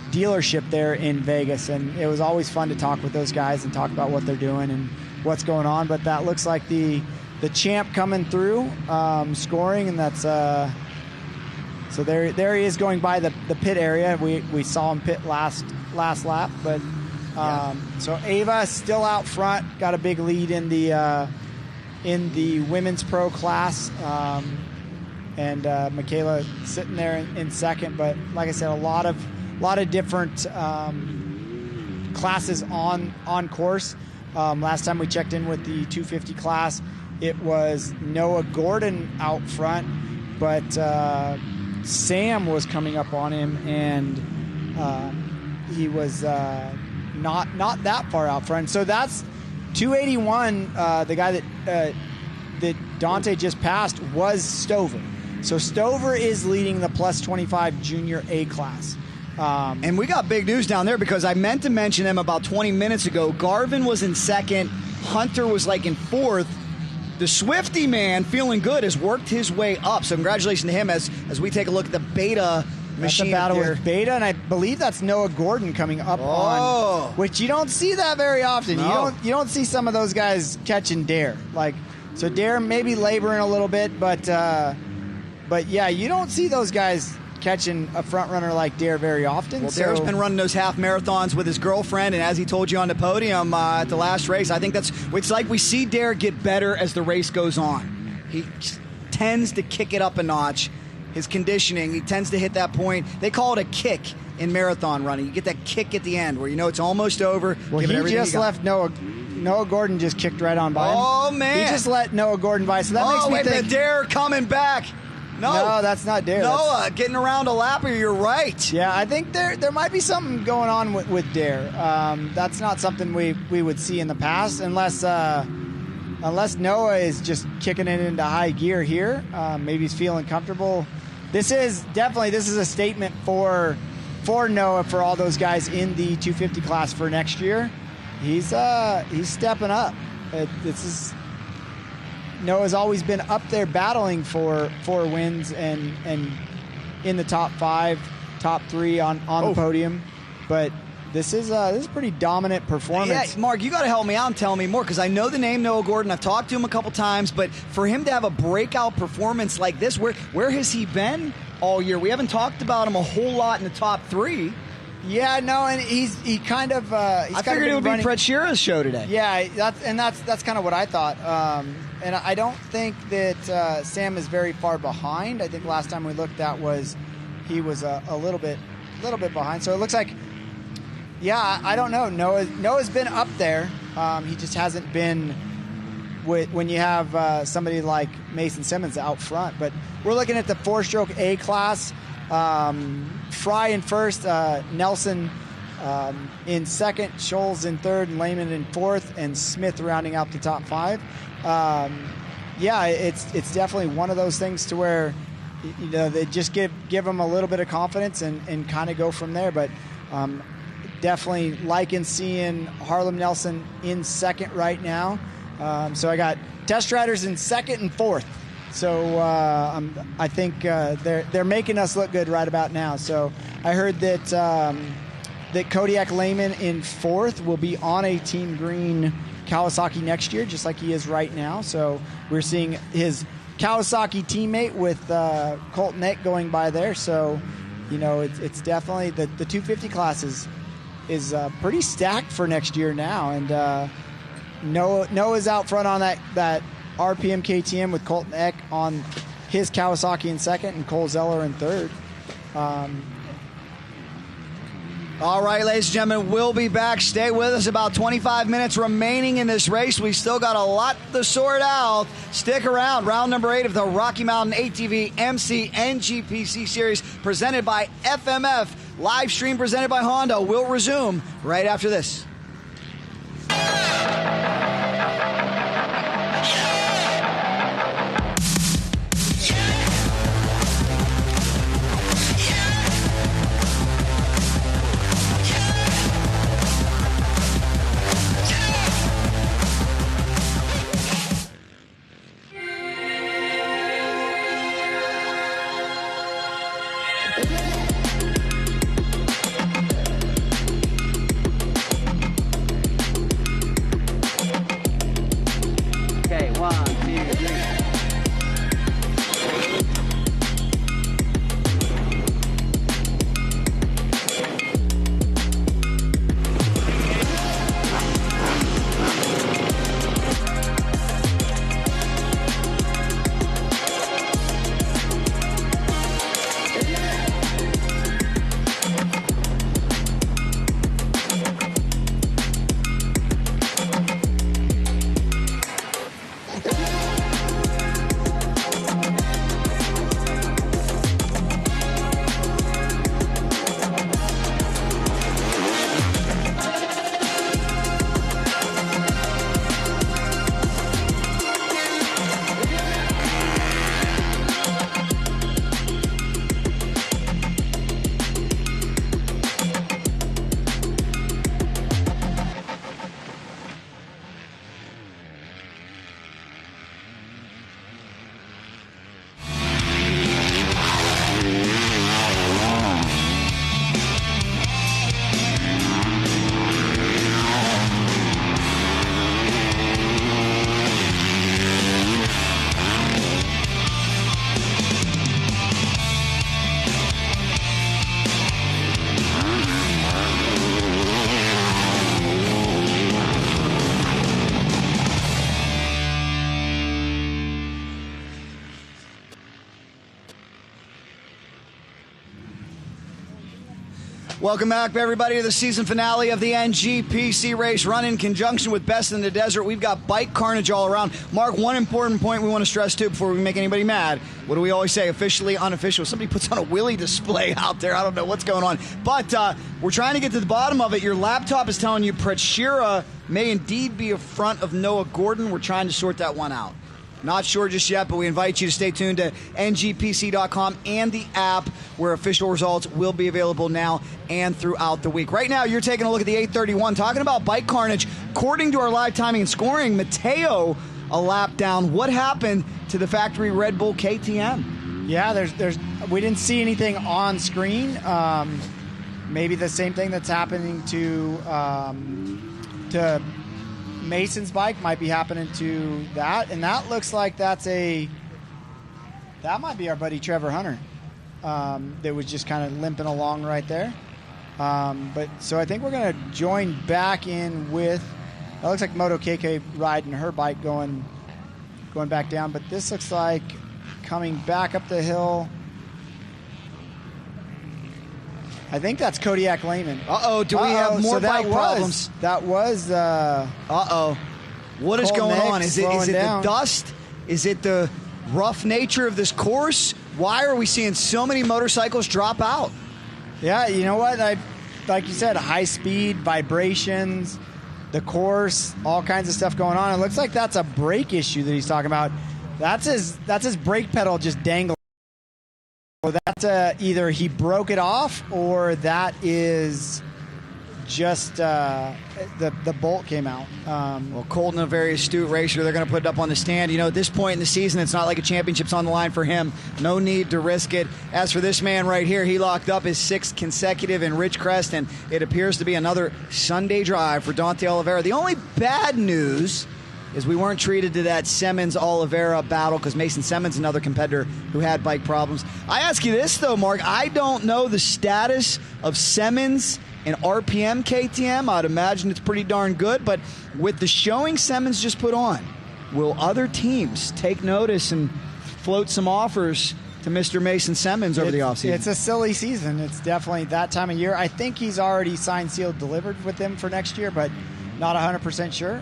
dealership there in Vegas, and it was always fun to talk with those guys and talk about what they're doing and what's going on. But that looks like the champ coming through, scoring, and that's so there he is going by the pit area. We saw him pit last lap, but so Ava still out front, got a big lead in the women's pro class, and Michaela sitting there in second. But like I said, a lot of different classes on course. Last time we checked in with the 250 class, it was Noah Gordon out front, but Sam was coming up on him, and he was not that far out front. So that's 281. The guy that Dante just passed was Stover. So Stover is leading the plus 25 junior A class. And we got big news down there, because I meant to mention them about 20 minutes ago. Garvin was in second. Hunter was like in fourth. The Swifty man, feeling good, has worked his way up. So congratulations to him as we take a look at the Beta machine. That's a battle with Beta, and I believe that's Noah Gordon coming up on, which you don't see that very often. No. You don't see some of those guys catching Dare. So Dare maybe laboring a little bit, but yeah, you don't see those guys catching a front runner like Dare very often. Well, Dare's been running those half marathons with his girlfriend, and as he told you on the podium at the last race, I think it's like we see Dare get better as the race goes on. He tends to kick it up a notch. His conditioning, he tends to hit that point. They call it a kick in marathon running. You get that kick at the end where you know it's almost over. Well, he just left Noah Gordon just kicked right on by him. Oh, man. He just let Noah Gordon by, so that makes me think. Dare coming back. No, that's not Dare. Noah getting around a lapper, you're right. Yeah, I think there might be something going on with Dare. That's not something we would see in the past, unless unless Noah is just kicking it into high gear here, maybe he's feeling comfortable. This is a statement for Noah, for all those guys in the 250 class for next year. He's stepping up. Noah's always been up there battling for wins and in the top 5, top 3 on the podium, but this is a pretty dominant performance. Yeah, Mark, you got to help me out and tell me more, because I know the name Noah Gordon. I've talked to him a couple times, but for him to have a breakout performance like this, where has he been all year? We haven't talked about him a whole lot in the top 3. Yeah, no, and he kind of. I figured it would be Fred Shearer's show today. Yeah, that's kind of what I thought. And I don't think that Sam is very far behind. I think last time we looked, he was a little bit behind. So it looks like, yeah, I don't know. Noah's been up there. He just hasn't been when you have somebody like Mason Simmons out front. But we're looking at the 4-stroke A class. Fry in first, Nelson in second, Scholes in third, and Lehman in fourth, and Smith rounding out the top 5. Yeah, it's definitely one of those things to where they just give them a little bit of confidence and kind of go from there. But definitely liking seeing Harlem Nelson in second right now. So I got test riders in second and fourth. So I think they're making us look good right about now. So I heard that Kodiak Lehman in fourth will be on a Team Green Kawasaki next year, just like he is right now. So we're seeing his Kawasaki teammate with Colton Eck going by there. So, it's definitely the 250 class is pretty stacked for next year now. And Noah's out front on that RPM KTM with Colton Eck on his Kawasaki in second and Cole Zeller in third. All right, ladies and gentlemen, we'll be back. Stay with us. About 25 minutes remaining in this race. We still got a lot to sort out. Stick around. Round number 8 of the Rocky Mountain ATV MC NGPC Series presented by FMF. Livestream presented by Honda will resume right after this. Welcome back, everybody, to the season finale of the NGPC race, run in conjunction with Best in the Desert. We've got bike carnage all around. Mark, one important point we want to stress, too, before we make anybody mad. What do we always say? Officially, unofficial. Somebody puts on a Willy display out there. I don't know what's going on. But we're trying to get to the bottom of it. Your laptop is telling you Prats may indeed be in front of Noah Gordon. We're trying to sort that one out. Not sure just yet, but we invite you to stay tuned to ngpc.com and the app, where official results will be available now and throughout the week. Right now, you're taking a look at the 831, talking about bike carnage. According to our live timing and scoring, Mateo a lap down. What happened to the factory Red Bull KTM? Yeah, we didn't see anything on screen. Maybe the same thing that's happening to Mason's bike might be happening to that, and that looks like that might be our buddy Trevor Hunter, that was just kind of limping along right there. But so I think we're going to join back in with, it looks like Moto KK riding her bike going back down, but this looks like coming back up the hill. I think that's Kodiak Lehman. Do we have more bike problems? That was. What is going on? Is it the dust? Is it the rough nature of this course? Why are we seeing so many motorcycles drop out? Yeah, you know what? Like you said, high speed, vibrations, the course, all kinds of stuff going on. It looks like that's a brake issue that he's talking about. That's his brake pedal just dangling. So that's either he broke it off, or that is just the bolt came out. Well, Colton, a very astute racer, they're going to put it up on the stand. You know, at this point in the season, it's not like a championship's on the line for him. No need to risk it. As for this man right here, he locked up his 6th consecutive in Ridgecrest, and it appears to be another Sunday drive for Dante Oliveira. The only bad news is we weren't treated to that Simmons-Oliveira battle, because Mason Simmons, another competitor who had bike problems. I ask you this, though, Mark. I don't know the status of Simmons and RPM KTM. I'd imagine it's pretty darn good, but with the showing Simmons just put on, will other teams take notice and float some offers to Mr. Mason Simmons over the offseason? It's a silly season. It's definitely that time of year. I think he's already signed, sealed, delivered with them for next year, but not 100% sure.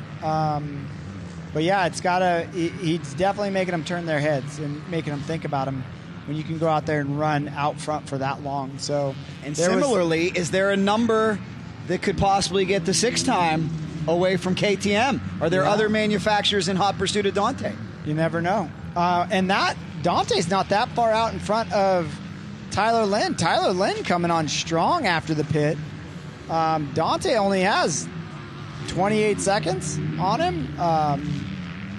But yeah, he's definitely making them turn their heads and making them think about him when you can go out there and run out front for that long. So, and similarly, is there a number that could possibly get the 6th time away from KTM? Are there other manufacturers in hot pursuit of Dante? You never know. And that Dante's not that far out in front of Tyler Lynn. Tyler Lynn coming on strong after the pit. Dante only has 28 seconds on him.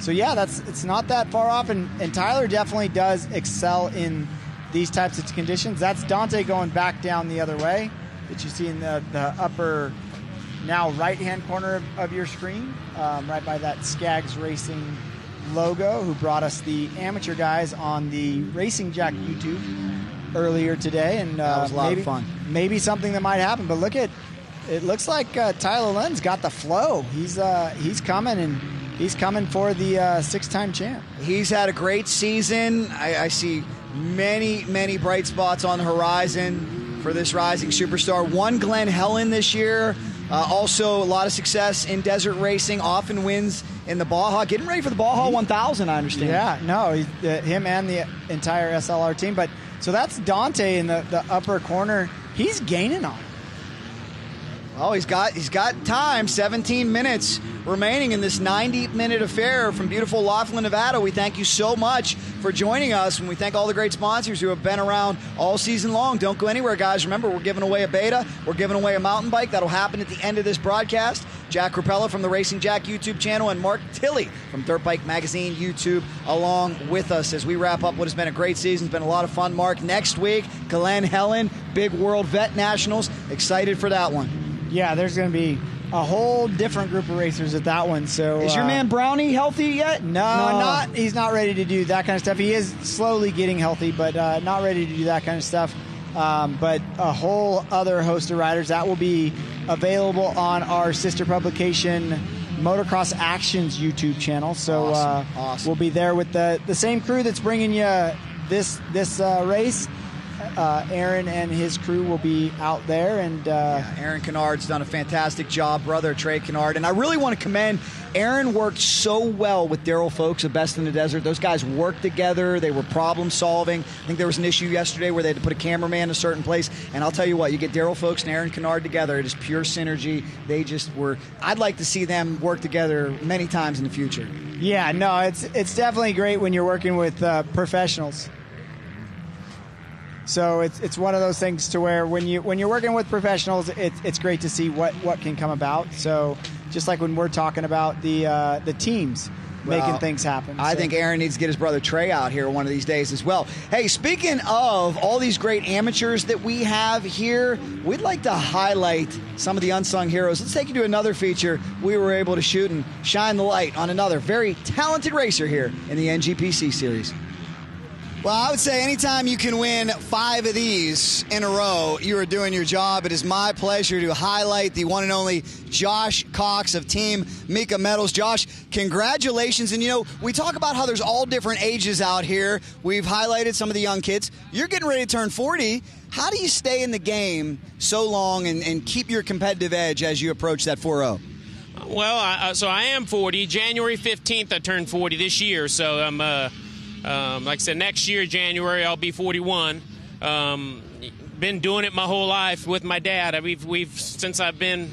So yeah, it's not that far off, and Tyler definitely does excel in these types of conditions. That's Dante going back down the other way that you see in the upper now right-hand corner of your screen, right by that Skaggs Racing logo, who brought us the amateur guys on the Racing Jack YouTube earlier today. And that was a lot of fun. Maybe something that might happen, but it looks like Tyler Lynn's got the flow. He's coming, and he's coming for the 6-time champ. He's had a great season. I see many, many bright spots on the horizon for this rising superstar. Won Glen Helen this year. Also, a lot of success in desert racing. Often wins in the Baja. Getting ready for the Baja 1000, I understand. Yeah, no, him and the entire SLR team. But so that's Dante in the upper corner. He's gaining on him. Oh, he's got time. 17 minutes remaining in this 90-minute affair from beautiful Laughlin, Nevada. We thank you so much for joining us, and we thank all the great sponsors who have been around all season long. Don't go anywhere, guys. Remember, we're giving away a beta. We're giving away a mountain bike. That'll happen at the end of this broadcast. Jack Rapella from the Racing Jack YouTube channel, and Mark Tilley from Dirt Bike Magazine YouTube along with us as we wrap up what has been a great season. It's been a lot of fun, Mark. Next week, Glen Helen, Big World Vet Nationals. Excited for that one. Yeah, there's going to be a whole different group of racers at that one. So, is your man Brownie healthy yet? No, he's not ready to do that kind of stuff. He is slowly getting healthy, but not ready to do that kind of stuff. But a whole other host of riders that will be available on our sister publication, Motocross Actions YouTube channel. So awesome. We'll be there with the same crew that's bringing you this race. Aaron and his crew will be out there. And Aaron Kennard's done a fantastic job, brother Trey Kennard. And I really want to commend Aaron. Worked so well with Daryl Folks of Best in the Desert. Those guys worked together. They were problem solving. I think there was an issue yesterday where they had to put a cameraman in a certain place. And I'll tell you what, you get Daryl Folks and Aaron Kennard together, it is pure synergy. They just were, I'd like to see them work together many times in the future. Yeah, no, it's definitely great when you're working with professionals. So it's one of those things to where when you're working with professionals, it's great to see what can come about. So just like when we're talking about the teams making things happen. I think Aaron needs to get his brother Trey out here one of these days as well. Hey, speaking of all these great amateurs that we have here, we'd like to highlight some of the unsung heroes. Let's take you to another feature we were able to shoot and shine the light on another very talented racer here in the NGPC series. Well, I would say anytime you can win 5 of these in a row, you are doing your job. It is my pleasure to highlight the one and only Josh Cox of Team Mika Metals. Josh, congratulations. And, you know, we talk about how there's all different ages out here. We've highlighted some of the young kids. You're getting ready to turn 40. How do you stay in the game so long and keep your competitive edge as you approach that 4-0? Well, so I am 40. January 15th, I turned 40 this year. So I'm like I said, next year, January, I'll be 41. Been doing it my whole life with my dad. We've since I've been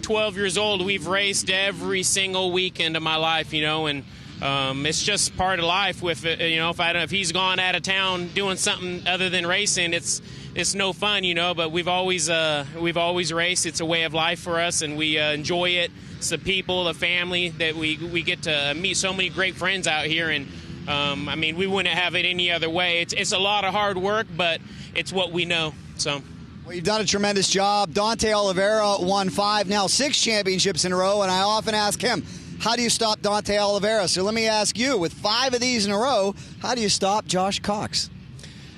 12 years old, we've raced every single weekend of my life, you know, and it's just part of life. With it, you know, if he's gone out of town doing something other than racing, it's no fun, you know. But we've always raced. It's a way of life for us, and we enjoy it. It's the people, the family that we get to meet. So many great friends out here, and I mean, we wouldn't have it any other way. It's a lot of hard work, but it's what we know. So, well, you've done a tremendous job. Dante Oliveira won 5, now 6 championships in a row, and I often ask him, how do you stop Dante Oliveira? So let me ask you, with 5 of these in a row, how do you stop Josh Cox?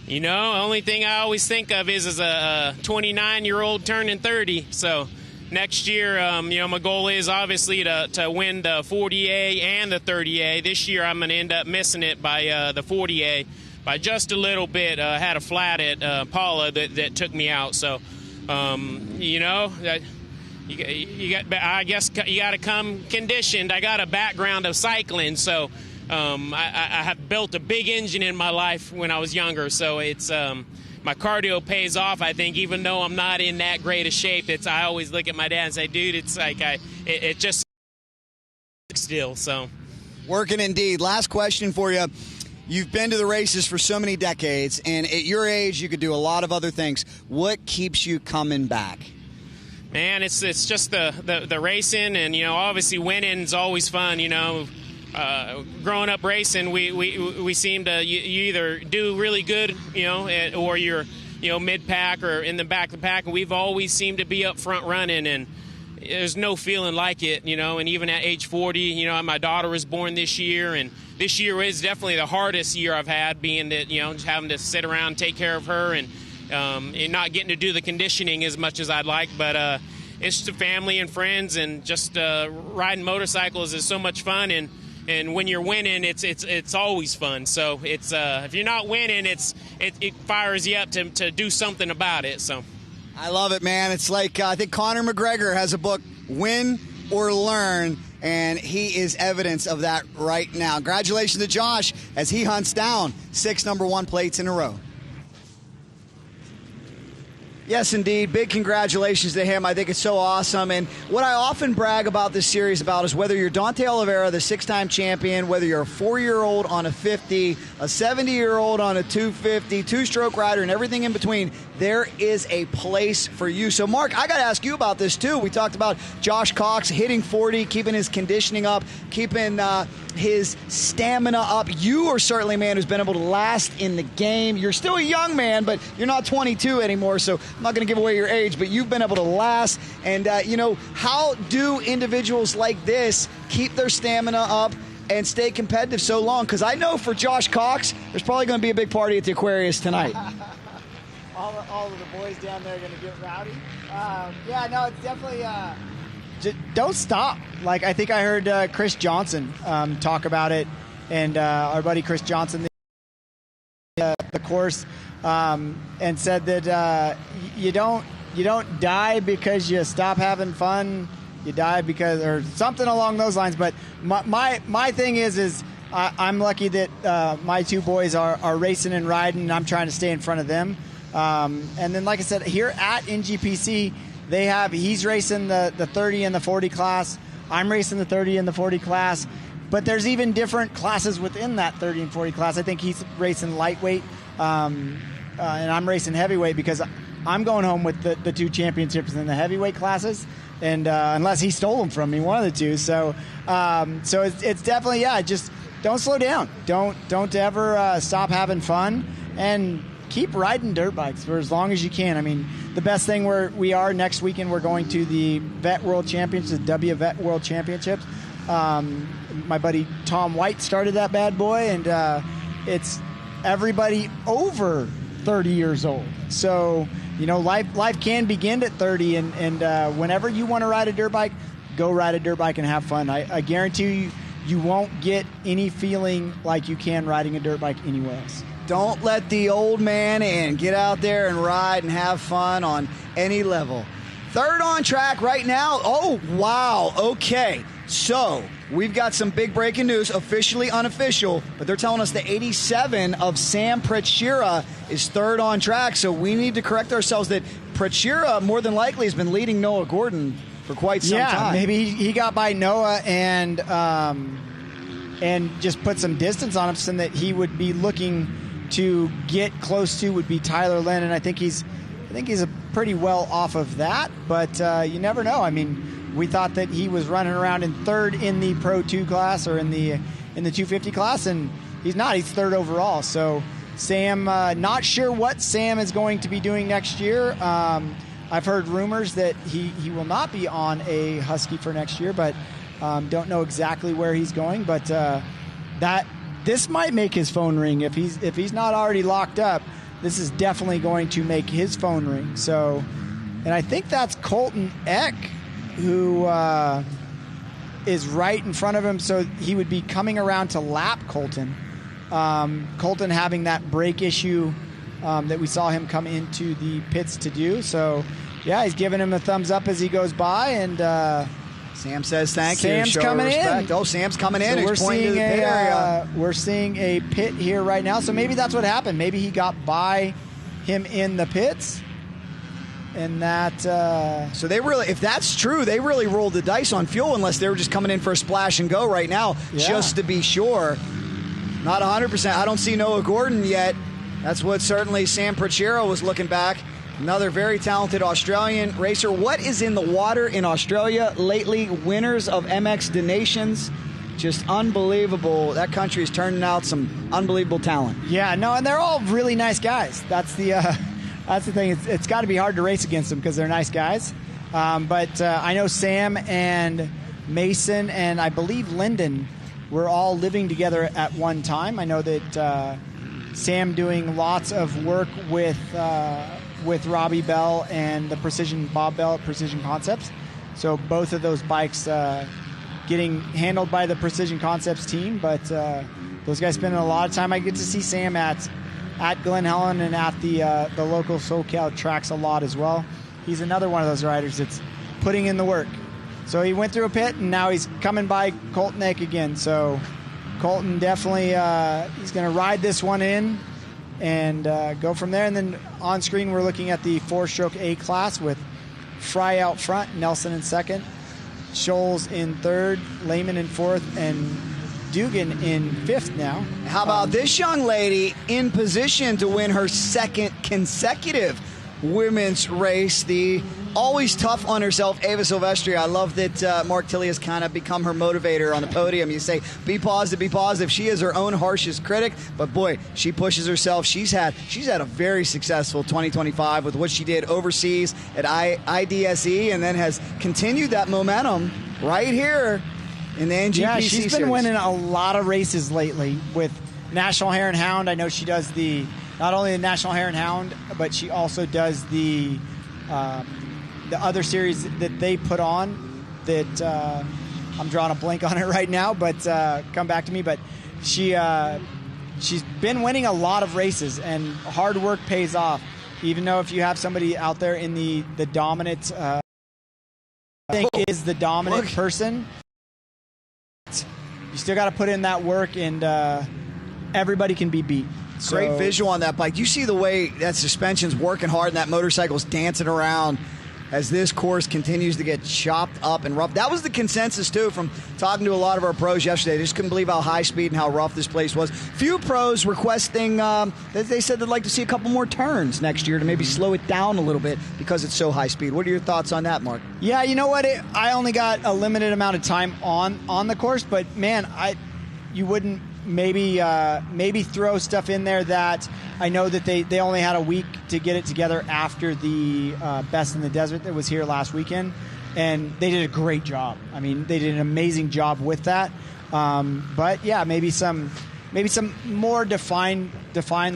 You know, the only thing I always think of is a 29-year-old turning 30. So next year, you know, my goal is obviously to win the 40A and the 30A. This year, I'm going to end up missing it by the 40A by just a little bit. Had a flat at Paula that took me out. So, you know, I guess you got to come conditioned. I got a background of cycling, so I have built a big engine in my life when I was younger. So it's my cardio pays off, I think, even though I'm not in that great a shape. I always look at my dad and say, dude, it's like it just still. So working indeed. Last question for you. You've been to the races for so many decades, and at your age, you could do a lot of other things. What keeps you coming back? Man, it's just the racing, and, you know, obviously winning is always fun, you know. Growing up racing, we seem to you either do really good, you know, or you're, you know, mid-pack or in the back of the pack, and we've always seemed to be up front running, and there's no feeling like it, you know. And even at age 40, you know, my daughter was born this year, and this year is definitely the hardest year I've had, being that, you know, just having to sit around and take care of her, and not getting to do the conditioning as much as I'd like. But it's the family and friends, and just riding motorcycles is so much fun, and when you're winning, it's always fun. So it's if you're not winning, it fires you up to do something about it. So I love it, man. It's like I think Conor McGregor has a book, Win or Learn, and he is evidence of that right now. Congratulations to Josh as he hunts down 6 #1 plates in a row. Yes, indeed. Big congratulations to him. I think it's so awesome. And what I often brag about this series about is whether you're Dante Oliveira, the 6-time champion, whether you're a 4-year-old on a 50, a 70-year-old on a 250, two-stroke rider, and everything in between, there is a place for you. So, Mark, I got to ask you about this, too. We talked about Josh Cox hitting 40, keeping his conditioning up, keeping his stamina up. You are certainly a man who's been able to last in the game. You're still a young man, but you're not 22 anymore, so I'm not going to give away your age, but you've been able to last. And, you know, how do individuals like this keep their stamina up and stay competitive so long? Because I know for Josh Cox, there's probably going to be a big party at the Aquarius tonight. all of the boys down there are going to get rowdy. Yeah, no, it's definitely... don't stop. Like, I think I heard Chris Johnson talk about it, and our buddy Chris Johnson, the course and said that you don't die because you stop having fun. You die because, or something along those lines. But my thing is I'm lucky that my two boys are racing and riding, and I'm trying to stay in front of them. And then, like I said, here at NGPC, he's racing the 30 and the 40 class. I'm racing the 30 and the 40 class. But there's even different classes within that 30 and 40 class. I think he's racing lightweight, and I'm racing heavyweight because I'm going home with the two championships in the heavyweight classes. And unless he stole them from me, one of the two. So it's definitely, just don't slow down. Don't ever stop having fun, and keep riding dirt bikes for as long as you can. I mean, the best thing we are next weekend, we're going to the Vet World Championships, the W Vet World Championships. My buddy Tom White started that bad boy, and it's everybody over 30 years old. So, life can begin at 30, and whenever you want to ride a dirt bike, go ride a dirt bike and have fun. I guarantee you won't get any feeling like you can riding a dirt bike anywhere else. Don't let the old man in. Get out there and ride and have fun on any level. Third on track right now. Oh, wow. Okay. So we've got some big breaking news, officially unofficial, but they're telling us the 87 of Sam Prachira is third on track. So we need to correct ourselves that Prachira more than likely has been leading Noah Gordon for quite some time. Yeah, maybe he got by Noah and just put some distance on him so that he would be looking to get close to would be Tyler Lynn, and I think he's a pretty well off of that, but you never know. I mean, we thought that he was running around in third in the Pro 2 class or in the 250 class, and he's not. He's third overall. So Sam, not sure what Sam is going to be doing next year. I've heard rumors that he will not be on a Husky for next year, but don't know exactly where he's going. But this might make his phone ring if he's not already locked up. This is definitely going to make his phone ring. So, and I think that's Colton Eck, who is right in front of him. So he would be coming around to lap Colton. Colton having that brake issue that we saw him come into the pits to do. So, yeah, he's giving him a thumbs up as he goes by, and Sam says thank you. Sam's coming in. Oh, Sam's coming in. So He's pointing to the pit area. We're seeing a pit here right now. So maybe that's what happened. Maybe he got by him in the pits. And that... So they really, if that's true, they really rolled the dice on fuel unless they were just coming in for a splash and go right now, just to be sure. Not 100%. I don't see Noah Gordon yet. That's what certainly Sam Prachira was looking back. Another very talented Australian racer. What is in the water in Australia lately? Winners of MX the Nations. Just unbelievable. That country is turning out some unbelievable talent. Yeah, no, and they're all really nice guys. That's the thing. It's got to be hard to race against them because they're nice guys. But I know Sam and Mason and I believe Lyndon were all living together at one time. I know that Sam doing lots of work with Robbie Bell and the Bob Bell at Precision Concepts. So both of those bikes getting handled by the Precision Concepts team. But those guys spending a lot of time. I get to see Sam at Glen Helen and at the local SoCal tracks a lot as well. He's another one of those riders that's putting in the work. So he went through a pit, and now he's coming by Colton Eck again. So Colton definitely he's going to ride this one in and go from there. And then on screen we're looking at the 4-stroke A class with Fry out front, Nelson in second, Scholes in third, Lehman in fourth, and Dugan in fifth now. How about this young lady in position to win her second consecutive women's race, the always tough on herself, Ava Silvestri. I love that Mark Tilley has kind of become her motivator on the podium. You say, be positive, be positive. She is her own harshest critic, but boy, she pushes herself. She's had a very successful 2025 with what she did overseas at IDSE, and then has continued that momentum right here in the NGPC Yeah, she's been series. winning a lot of races lately with National Hare and Hound. I know she does not only the National Hare and Hound, but she also does the other series that they put on that I'm drawing a blank on it right now, but come back to me. But she she's been winning a lot of races, and hard work pays off. Even though if you have somebody out there in the dominant, I think is the dominant person, you still got to put in that work, and everybody can be beat. Great visual on that bike. You see the way that suspension's working hard and that motorcycle's dancing around as this course continues to get chopped up and rough. That was the consensus, too, from talking to a lot of our pros yesterday. They just couldn't believe how high speed and how rough this place was. Few pros requesting, they said they'd like to see a couple more turns next year to maybe slow it down a little bit because it's so high speed. What are your thoughts on that, Mark? Yeah, you know what? I only got a limited amount of time on the course, but, man, you wouldn't maybe throw stuff in there that I know that they only had a week to get it together after the Best in the Desert that was here last weekend, and they did a great job. I mean, they did an amazing job with that. But yeah, maybe some more defined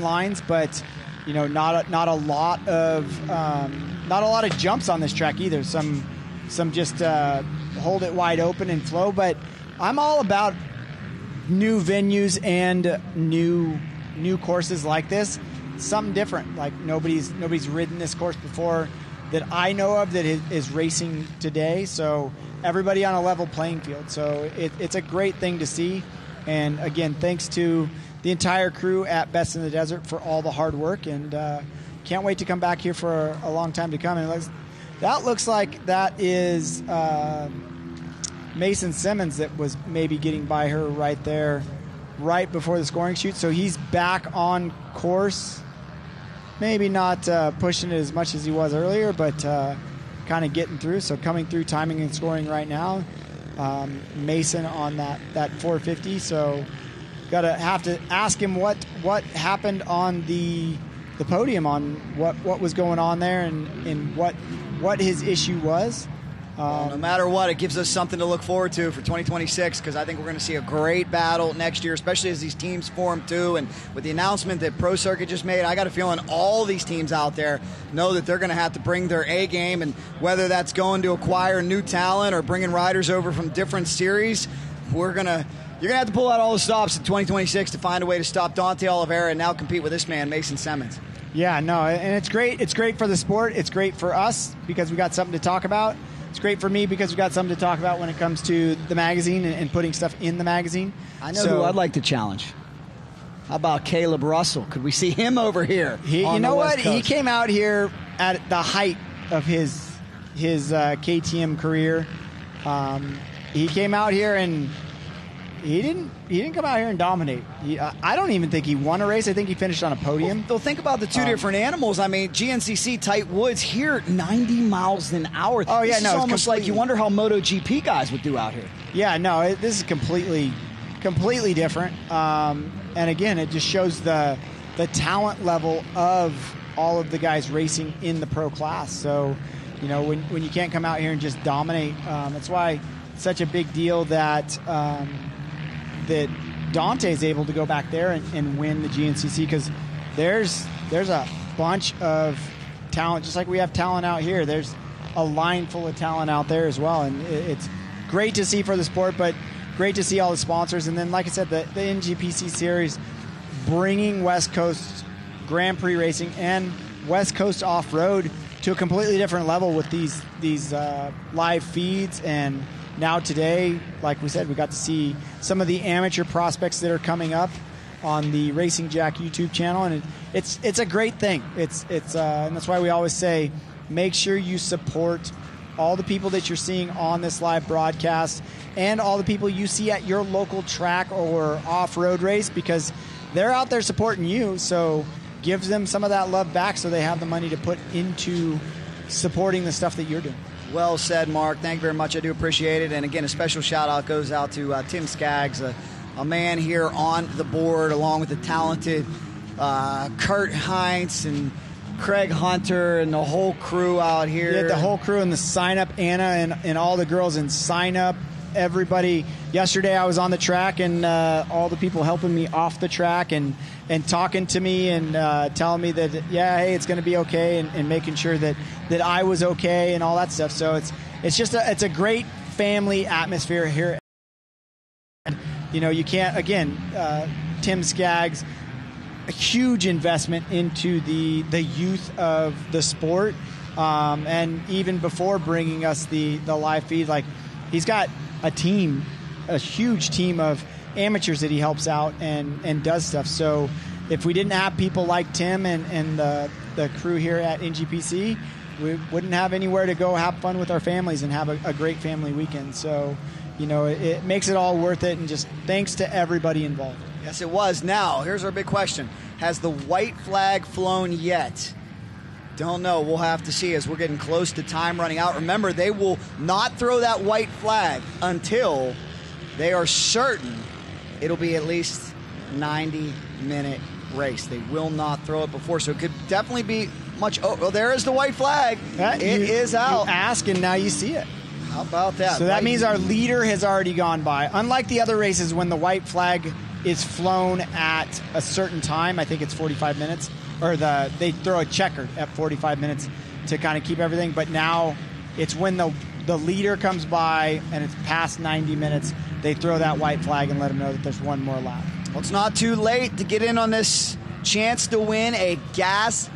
lines, but not a lot of jumps on this track either. Some just hold it wide open and flow. But I'm all about new venues and new courses like this. Something different. Like nobody's ridden this course before that I know of that is racing today. So everybody on a level playing field. So it's a great thing to see. And again, thanks to the entire crew at Best in the Desert for all the hard work. And can't wait to come back here for a long time to come. And that looks like that is Mason Simmons that was maybe getting by her right there right before the scoring chute. So he's back on course. Maybe not pushing it as much as he was earlier, but kind of getting through. So coming through, timing and scoring right now. Mason on that 450. So have to ask him what happened on the podium, on what was going on there and what his issue was. Well, no matter what, it gives us something to look forward to for 2026, because I think we're going to see a great battle next year, especially as these teams form too. And with the announcement that Pro Circuit just made, I got a feeling all these teams out there know that they're going to have to bring their A game, and whether that's going to acquire new talent or bringing riders over from different series, you're going to have to pull out all the stops in 2026 to find a way to stop Dante Oliveira and now compete with this man, Mason Simmons. Yeah, no, and it's great. It's great for the sport. It's great for us because we got something to talk about. It's great for me because we've got something to talk about when it comes to the magazine and putting stuff in the magazine. I know who I'd like to challenge. How about Caleb Russell? Could we see him over here? You know what? He came out here at the height of his KTM career. He came out here and he didn't come out here and dominate. I don't even think he won a race. I think he finished on a podium. Well, think about the two different animals. I mean, GNCC tight woods here, 90 miles an hour. Oh yeah, this is almost like you wonder how MotoGP guys would do out here. Yeah, no, this is completely different. And again, it just shows the talent level of all of the guys racing in the pro class. So, when you can't come out here and just dominate, that's why it's such a big deal that Dante is able to go back there and win the GNCC, because there's a bunch of talent, just like we have talent out here. There's a line full of talent out there as well, and it's great to see for the sport, but great to see all the sponsors. And then, like I said, the NGPC series bringing West Coast Grand Prix racing and West Coast off-road to a completely different level with these live feeds. And now today, like we said, we got to see some of the amateur prospects that are coming up on the Racing Jack YouTube channel, and it's a great thing. And that's why we always say, make sure you support all the people that you're seeing on this live broadcast and all the people you see at your local track or off-road race, because they're out there supporting you. So give them some of that love back so they have the money to put into supporting the stuff that you're doing. Well said, Mark. Thank you very much. I do appreciate it. And again, a special shout-out goes out to Tim Skaggs, a man here on the board, along with the talented Kurt Heinz and Craig Hunter and the whole crew out here. Yeah, the whole crew and the sign-up, Anna and all the girls in sign-up. Everybody. Yesterday I was on the track, and all the people helping me off the track and talking to me and telling me that, yeah, hey, it's going to be okay, and making sure that I was okay and all that stuff. So it's just it's a great family atmosphere here. And, you can't, again, Tim Skaggs, a huge investment into the youth of the sport. And even before bringing us the live feed, like, he's got a team, a huge team of amateurs that he helps out and does stuff. So if we didn't have people like Tim and the crew here at NGPC, we wouldn't have anywhere to go have fun with our families and have a great family weekend. So, it makes it all worth it, and just thanks to everybody involved. Yes, it was. Now, here's our big question. Has the white flag flown yet? Don't know. We'll have to see as we're getting close to time running out. Remember, they will not throw that white flag until they are certain it'll be at least 90-minute race. They will not throw it before, so it could definitely be much. Oh, there is the white flag. It is out. You ask, and now you see it. How about that? So that means our leader has already gone by. Unlike the other races, when the white flag is flown at a certain time, I think it's 45 minutes, or they throw a checker at 45 minutes to kind of keep everything. But now it's when the leader comes by and it's past 90 minutes, they throw that white flag and let them know that there's one more lap. Well, it's not too late to get in on this chance to win a gas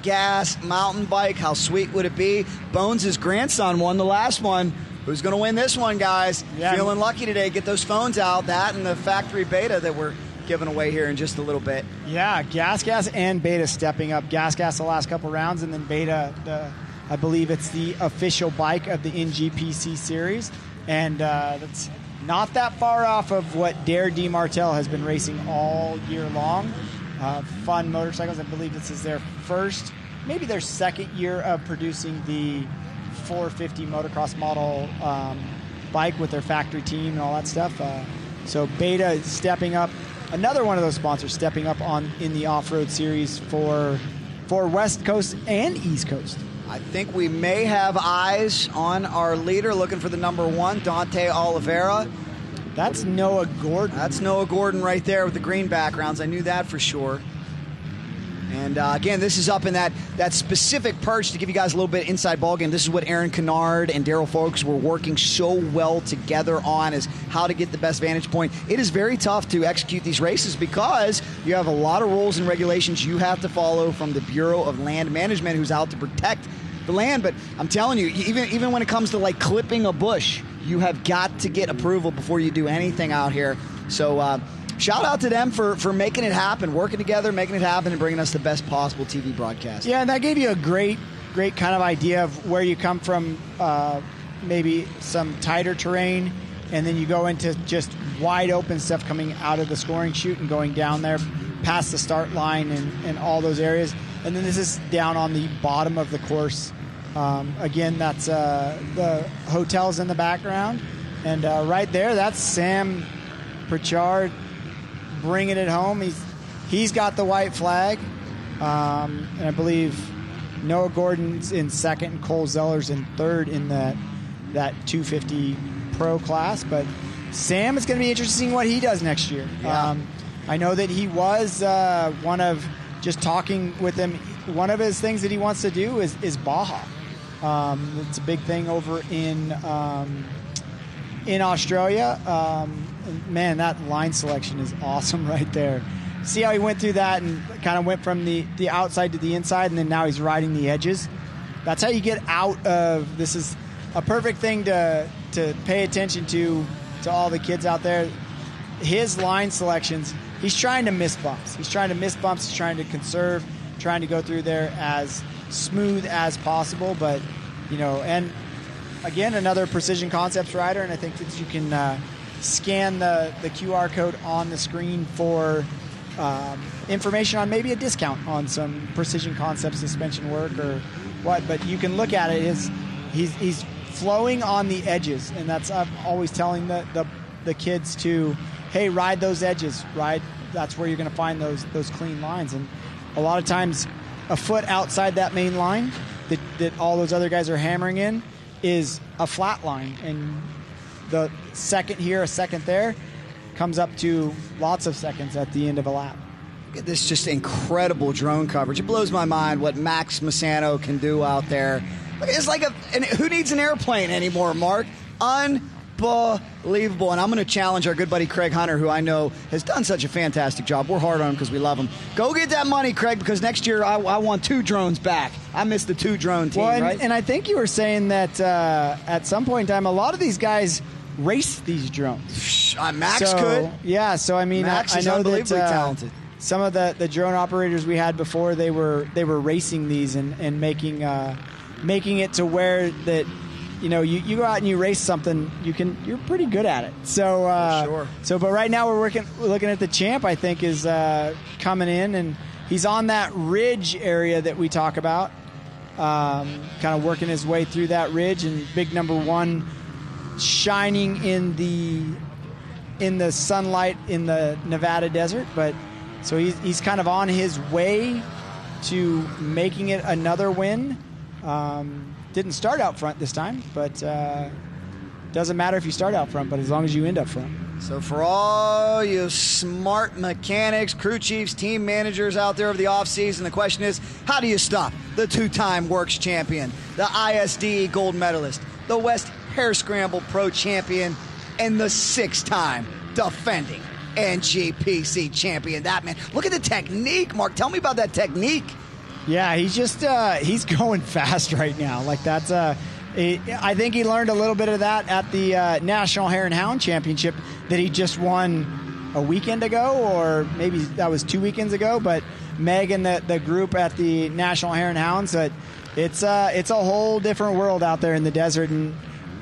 mountain bike. How sweet would it be? Bones' grandson won the last one. Who's going to win this one, guys? Yeah. Feeling lucky today. Get those phones out. That and the factory beta that we're giving away here in just a little bit. Yeah, Gas and Beta stepping up. Gas the last couple rounds, and then Beta, I believe it's the official bike of the NGPC series. And that's not that far off of what Dare DeMartel has been racing all year long. Fun motorcycles. I believe this is their first, maybe their second year of producing the 450 motocross model bike with their factory team and all that stuff. So Beta is stepping up. Another one of those sponsors stepping up in the off-road series for West Coast and East Coast. I think we may have eyes on our leader, looking for the number one, Dante Oliveira. That's Noah Gordon. That's Noah Gordon right there with the green backgrounds. I knew that for sure. And again, this is up in that specific perch to give you guys a little bit inside ballgame. This is what Aaron Kennard and Daryl Folks were working so well together on, is how to get the best vantage point. It is very tough to execute these races because you have a lot of rules and regulations you have to follow from the Bureau of Land Management, who's out to protect the land. But I'm telling you, even when it comes to like clipping a bush, you have got to get approval before you do anything out here. So shout out to them for making it happen, working together, making it happen, and bringing us the best possible TV broadcast. Yeah, and that gave you a great kind of idea of where you come from, maybe some tighter terrain, and then you go into just wide open stuff coming out of the scoring chute and going down there past the start line and all those areas. And then this is down on the bottom of the course. Again, that's the hotels in the background. And right there, that's Sam Pritchard bringing it home. He's got the white flag. And I believe Noah Gordon's in second and Cole Zeller's in third in that 250 pro class. But Sam, it's going to be interesting what he does next year. Yeah. I know that he was one of, just talking with him, one of his things that he wants to do is Baja. It's a big thing over in Australia. Man, that line selection is awesome right there. See how he went through that and kind of went from the outside to the inside, and then now he's riding the edges. That's how you get out of, this is a perfect thing to pay attention to all the kids out there. His line selections, he's trying to miss bumps. He's trying to conserve, trying to go through there as smooth as possible. But, and again, another Precision Concepts rider, and I think that you can scan the QR code on the screen for information on maybe a discount on some Precision Concepts suspension work or what. But you can look at it. He's flowing on the edges, and that's, I'm always telling the kids to, hey, ride those edges. That's where you're going to find those clean lines. And a lot of times, a foot outside that main line that all those other guys are hammering in is a flat line, and the second here, a second there, comes up to lots of seconds at the end of a lap. Look at this just incredible drone coverage. It blows my mind what Max Massano can do out there. It's like who needs an airplane anymore, Mark? unbelievable. And I'm going to challenge our good buddy Craig Hunter, who I know has done such a fantastic job. We're hard on him because we love him. Go get that money, Craig, because next year I want 2 drones back. I missed the 2-drone team, right? And I think you were saying that at some point in time, a lot of these guys race these drones. Max could. Yeah, so I mean, Max I is know unbelievably that, talented. Some of the drone operators we had before, they were racing these and making it to where that, you know, you go out and you race something, you're pretty good at it. So sure. But right now we're looking at the champ. I think is coming in, and he's on that ridge area that we talk about, kind of working his way through that ridge, and big number 1 shining in the sunlight in the Nevada desert. But so he's kind of on his way to making it another win. Didn't start out front this time, but doesn't matter if you start out front, but as long as you end up front. So for all you smart mechanics, crew chiefs, team managers out there of the offseason, the question is, how do you stop the 2-time Works champion, the ISDE gold medalist, the West Hare Scramble Pro champion, and the 6-time defending NGPC champion? That man, look at the technique, Mark. Tell me about that technique. Yeah, he's just he's going fast right now. Like that's I think he learned a little bit of that at the National Hare and Hound Championship that he just won a weekend ago, or maybe that was 2 weekends ago. But Meg and the group at the National Hare and Hounds, that it's a whole different world out there in the desert, and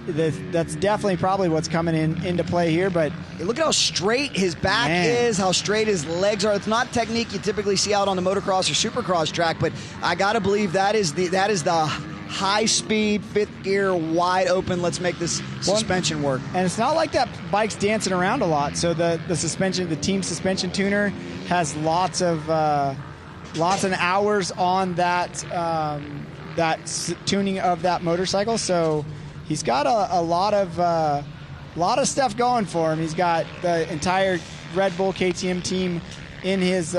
that's definitely probably what's coming into play here. But look at how straight his back is, how straight his legs are. It's not technique you typically see out on the motocross or supercross track, but I got to believe that is the high-speed, 5th gear, wide open, let's make this suspension work. And it's not like that bike's dancing around a lot. So the suspension, the team suspension tuner has lots of hours on that tuning of that motorcycle. So he's got a lot of stuff going for him. He's got the entire Red Bull KTM team in his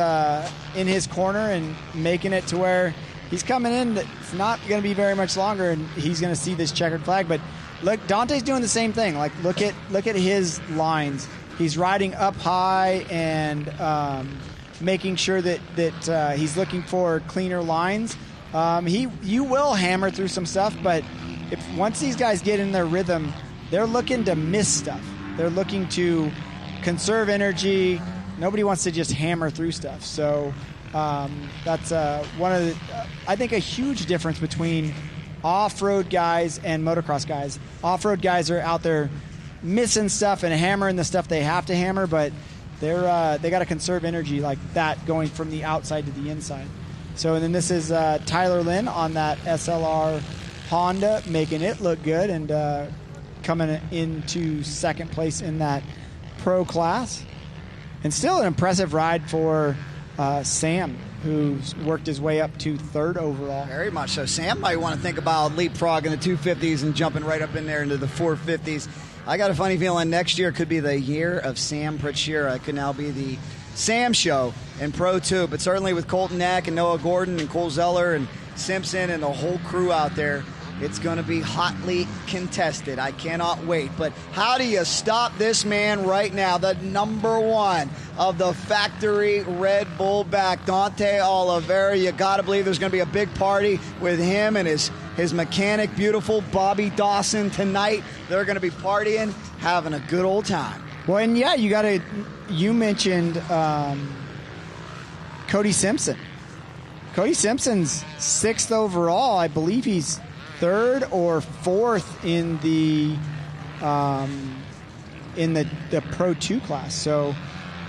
corner and making it to where he's coming in. It's not going to be very much longer, and he's going to see this checkered flag. But look, Dante's doing the same thing. Like look at his lines. He's riding up high and making sure that he's looking for cleaner lines. You will hammer through some stuff, but once these guys get in their rhythm, they're looking to miss stuff. They're looking to conserve energy. Nobody wants to just hammer through stuff. So that's one of the, I think, a huge difference between off-road guys and motocross guys. Off-road guys are out there missing stuff and hammering the stuff they have to hammer, but they got to conserve energy like that going from the outside to the inside. So, and then this is Tyler Lynn on that SLR Honda, making it look good and coming into second place in that pro class. And still an impressive ride for Sam, who's worked his way up to third overall. Very much so. Sam might want to think about leapfrogging the 250s and jumping right up in there into the 450s. I got a funny feeling next year could be the year of Sam Pritchera. It could now be the Sam Show in Pro 2, but certainly with Colton Neck and Noah Gordon and Cole Zeller and Simpson and the whole crew out there, it's going to be hotly contested. I cannot wait. But how do you stop this man right now, the number one of the factory Red Bull back, Dante Oliveira? You got to believe there's going to be a big party with him and his mechanic, beautiful Bobby Dawson tonight. They're going to be partying, having a good old time. Well, and yeah, you mentioned Cody Simpson. Cody Simpson's 6th overall. I believe he's 3rd or 4th in the Pro 2 class. So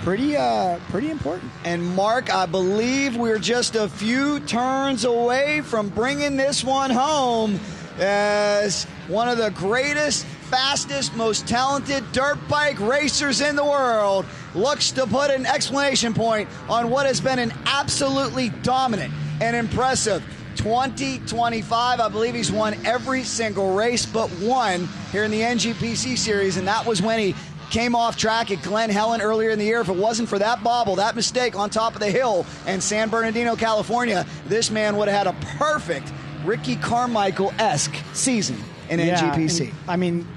pretty important. And Mark, I believe we're just a few turns away from bringing this one home as one of the greatest, fastest, most talented dirt bike racers in the world looks to put an exclamation point on what has been an absolutely dominant and impressive 2025. I believe he's won every single race but one here in the NGPC series, and that was when he came off track at Glen Helen earlier in the year. If it wasn't for that bobble, that mistake on top of the hill in San Bernardino, California, this man would have had a perfect Ricky Carmichael-esque season in NGPC. I mean,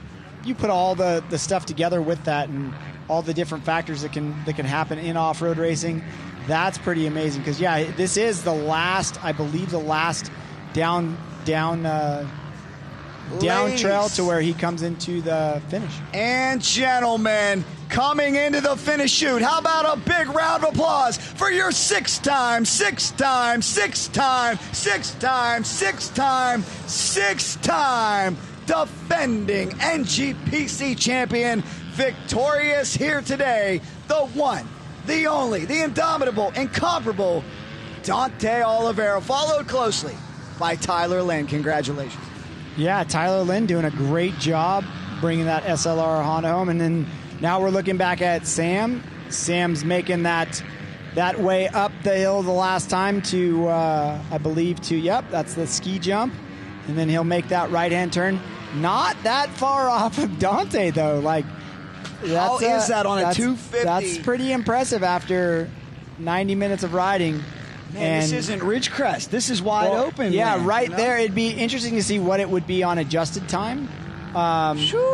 you put all the stuff together with that and all the different factors that can happen in off-road racing, that's pretty amazing. Because this is the last, I believe, down trail to where he comes into the finish. And gentlemen, coming into the finish chute, how about a big round of applause for your six-time defending NGPC champion, victorious here today, the one, the only, the indomitable, incomparable Dante Oliveira, followed closely by Tyler Lynn. Congratulations. Yeah, Tyler Lynn doing a great job bringing that SLR Honda home. And then now we're looking back at Sam. Sam's making that way up the hill the last time to, I believe, that's the ski jump. And then he'll make that right-hand turn. Not that far off of Dante, though. How is that on a 250? That's pretty impressive after 90 minutes of riding. Man, this isn't Ridgecrest. This is wide open. Yeah, man, right there. It'd be interesting to see what it would be on adjusted time,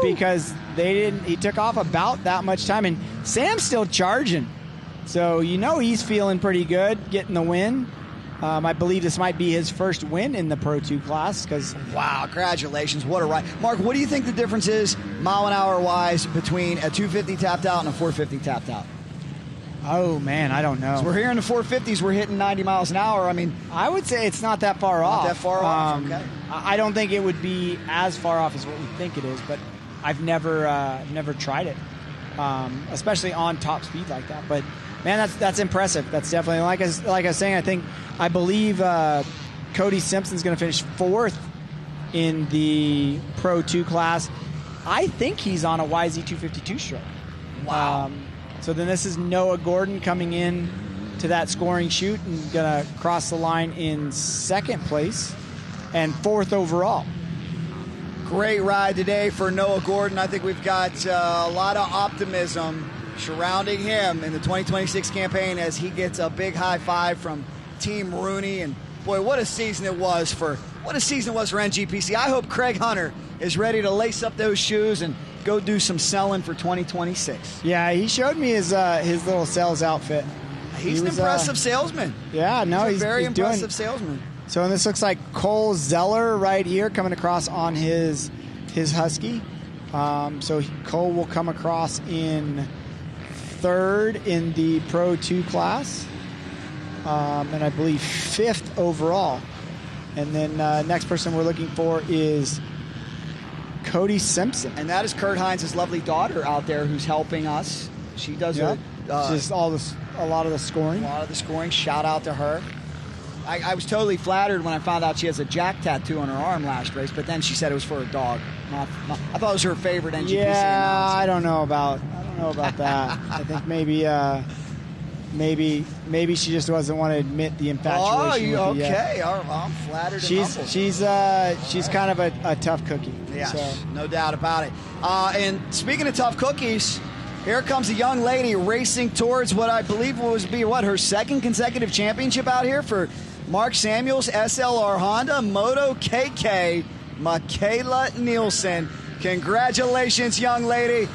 because he took off about that much time, and Sam's still charging. So he's feeling pretty good, getting the win. I believe this might be his first win in the Pro 2 class. Wow, congratulations. What a ride. Mark, what do you think the difference is, mile-an-hour-wise, between a 250 tapped out and a 450 tapped out? Oh, man, I don't know. So we're here in the 450s. We're hitting 90 miles an hour. I mean, I would say it's not that far off. Not that far off, okay. I don't think it would be as far off as what we think it is, but I've never tried it, especially on top speed like that. But, man, that's impressive. That's definitely, like I was saying, I believe Cody Simpson's going to finish 4th in the Pro 2 class. I think he's on a YZ252 stroke. Wow. So then this is Noah Gordon coming in to that scoring chute and going to cross the line in 2nd place and 4th overall. Great ride today for Noah Gordon. I think we've got a lot of optimism surrounding him in the 2026 campaign as he gets a big high five from Team Rooney. And boy, what a season it was for NGPC. I hope Craig Hunter is ready to lace up those shoes and go do some selling for 2026. Yeah, he showed me his little sales outfit. He's an impressive salesman. Yeah, no, he's a very impressive salesman. So this looks like Cole Zeller right here coming across on his Husky. So Cole will come across in 3rd in the Pro 2 class, and I believe 5th overall. And then next person we're looking for is Cody Simpson. And that is Kurt Hines' lovely daughter out there who's helping us. She does just a lot of the scoring. Shout out to her. I was totally flattered when I found out she has a Jack tattoo on her arm last race, but then she said it was for her dog. I thought it was her favorite NGPC announcer. I don't know about that. I think maybe she just doesn't want to admit the infatuation. Oh, okay. I'm flattered. She's kind of a tough cookie. Yes, so. No doubt about it. And speaking of tough cookies, here comes a young lady racing towards what I believe her 2nd consecutive championship out here for Mark Samuels, SLR Honda, Moto KK, Michaela Nielsen. Congratulations, young lady.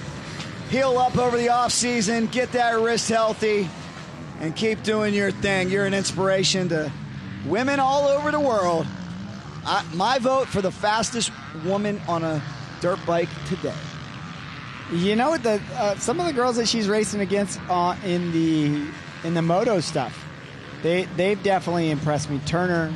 Heal up over the offseason, get that wrist healthy, and keep doing your thing. You're an inspiration to women all over the world. My vote for the fastest woman on a dirt bike today. You know, some of the girls that she's racing against in the moto stuff, they've definitely impressed me. Turner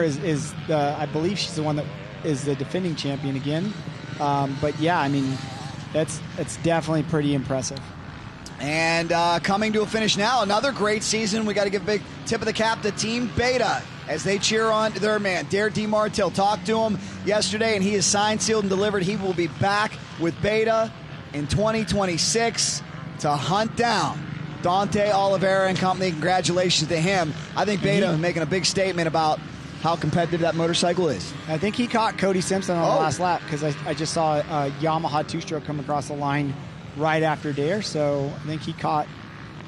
is I believe she's the one that is the defending champion again. But yeah, I mean, it's definitely pretty impressive. And coming to a finish now, another great season. We got to give a big tip of the cap to Team Beta as they cheer on their man, Dare DeMartell. Talked to him yesterday, and he is signed, sealed, and delivered. He will be back with Beta in 2026 to hunt down Dante Oliveira and company. Congratulations to him. I think Beta is making a big statement about how competitive that motorcycle is. I think he caught Cody Simpson on the last lap because I just saw a Yamaha two-stroke come across the line right after Dare, so I think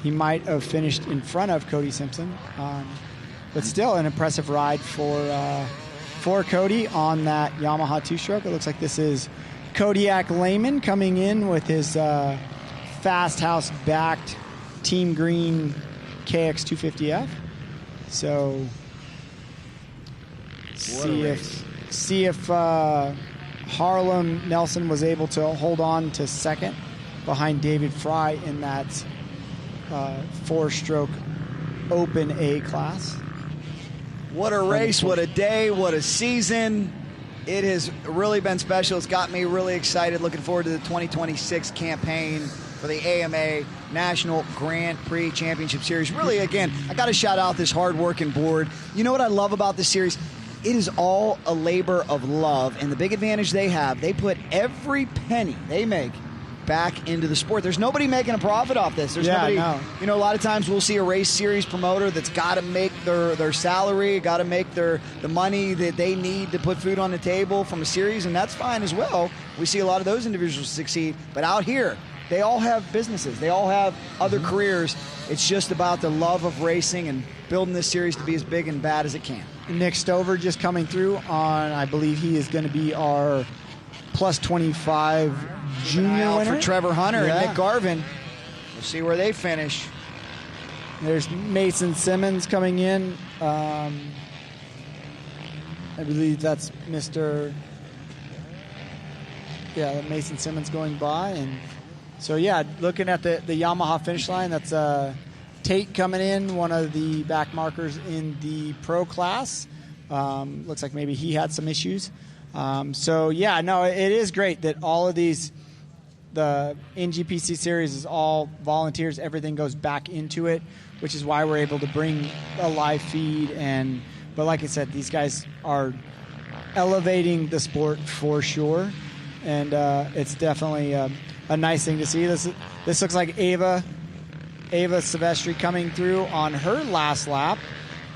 he might have finished in front of Cody Simpson. But still an impressive ride for for Cody on that Yamaha two-stroke. It looks like this is Kodiak Lehman coming in with his Fast House-backed Team Green KX250F. So see if Harlem Nelson was able to hold on to second behind David Fry in that 4-stroke Open A class. What a race, what a day, what a season. It has really been special. It's got me really excited, looking forward to the 2026 campaign for the AMA National Grand Prix Championship Series. Really, again, I got to shout out this hard-working board. You know what I love about this series? It is all a labor of love, and the big advantage they have, they put every penny they make back into the sport. There's nobody making a profit off this. There's nobody. No. You know, a lot of times we'll see a race series promoter that's got to make their salary, got to make the money that they need to put food on the table from a series, and that's fine as well. We see a lot of those individuals succeed, but out here, they all have businesses. They all have other careers. It's just about the love of racing and building this series to be as big and bad as it can. Nick Stover just coming through on, I believe he is going to be our plus 25 junior winner. For Trevor Hunter and Nick Garvin. We'll see where they finish. There's Mason Simmons coming in. I believe that's Mr. Yeah, Mason Simmons going by. And so, yeah, looking at the Yamaha finish line, that's Tate coming in, one of the back markers in the pro class. Looks like maybe he had some issues. So, yeah, no, it is great that all of these, the NGPC series is all volunteers. Everything goes back into it, which is why we're able to bring a live feed. But like I said, these guys are elevating the sport for sure. And it's definitely a nice thing to see. This looks like Ava Silvestri coming through on her last lap,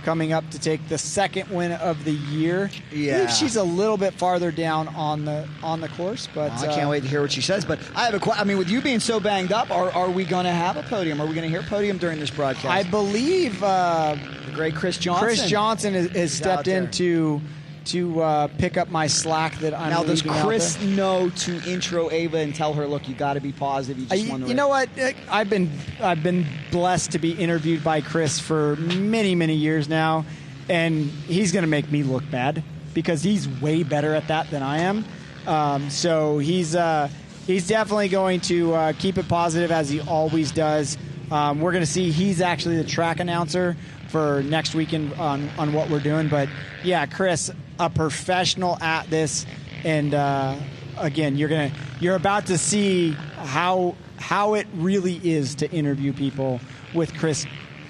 coming up to take the second win of the year. Yeah, I believe she's a little bit farther down on the course, but I can't wait to hear what she says. But I have I mean, with you being so banged up, are we going to have a podium? Are we going to hear Podium during this broadcast? I believe the great Chris Johnson. Chris Johnson has stepped in to pick up my slack that I'm now. Does Chris out there. know to intro Ava and tell her, look, you got to be positive. You just won the race. You know what? I've been blessed to be interviewed by Chris for many years now, and he's going to make me look bad because he's way better at that than I am. So he's definitely going to keep it positive as he always does. We're going to see he's actually the track announcer for next weekend on what we're doing. But yeah, Chris, a professional at this, and again, you're about to see how it really is to interview people with Chris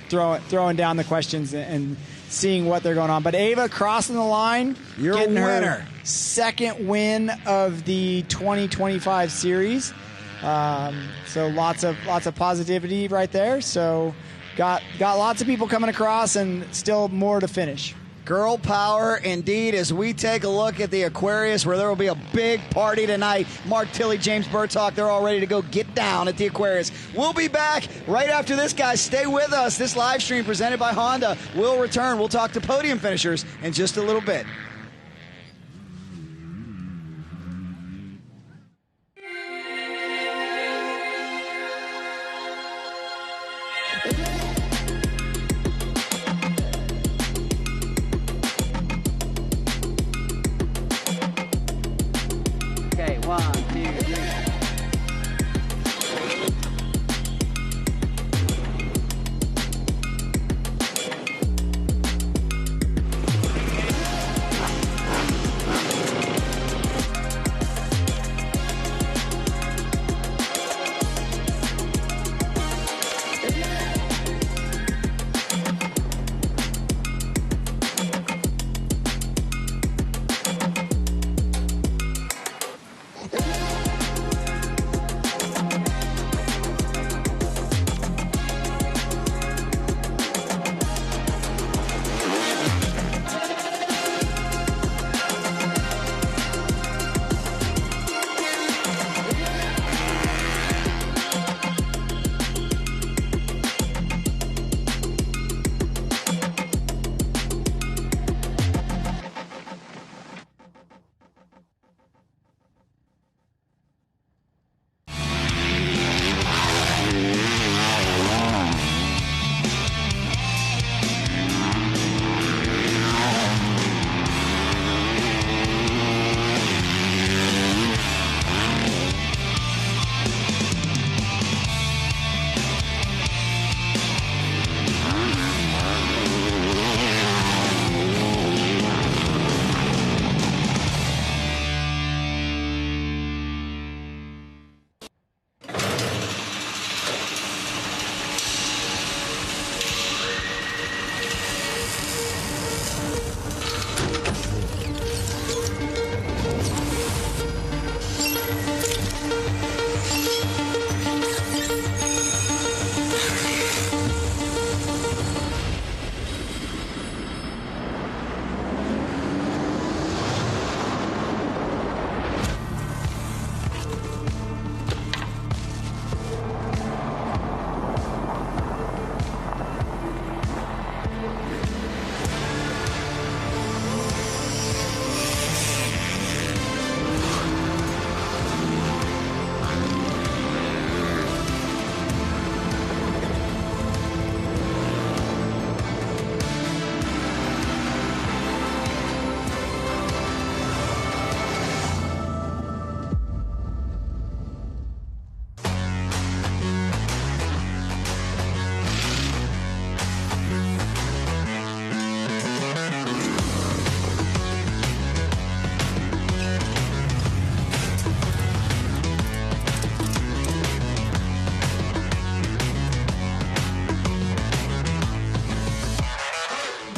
throwing down the questions and seeing what they're going on. But Ava crossing the line, getting her second win of the 2025 series. So lots of positivity right there. So got lots of people coming across and still more to finish. Girl power indeed, as we take a look at the Aquarius, where there will be a big party tonight. Mark Tilley, James Burtock, they're all ready to go get down at the Aquarius. We'll be back right after this, guys. Stay with us. This live stream presented by Honda will return. We'll talk to podium finishers in just a little bit. Okay, 1, 2, 3.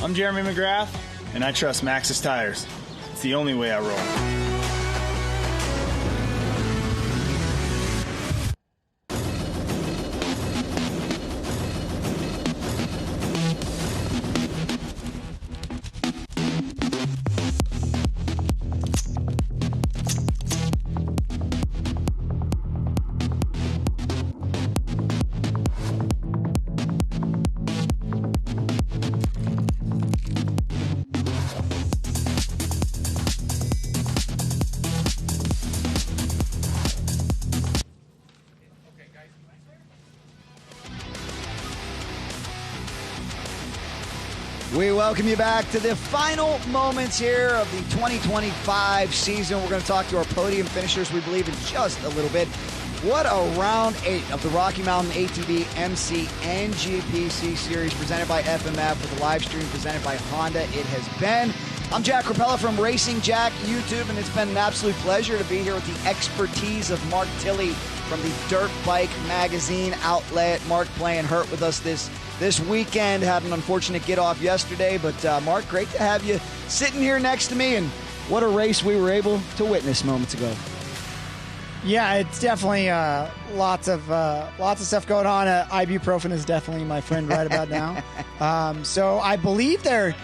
I'm Jeremy McGrath, and I trust Maxxis tires. It's the only way I roll. We welcome you back to the final moments here of the 2025 season. We're going to talk to our podium finishers, we believe, in just a little bit. What a round 8 of the Rocky Mountain ATV MC NGPC series presented by FMF with a live stream presented by Honda. It has been. I'm Jack Rapella from Racing Jack YouTube, and it's been an absolute pleasure to be here with the expertise of Mark Tilley from the Dirt Bike Magazine outlet. Mark playing hurt with us this weekend. Had an unfortunate get off yesterday, but Mark, great to have you sitting here next to me, and what a race we were able to witness moments ago. Yeah, it's definitely lots of stuff going on. Ibuprofen is definitely my friend right about now. So I believe they're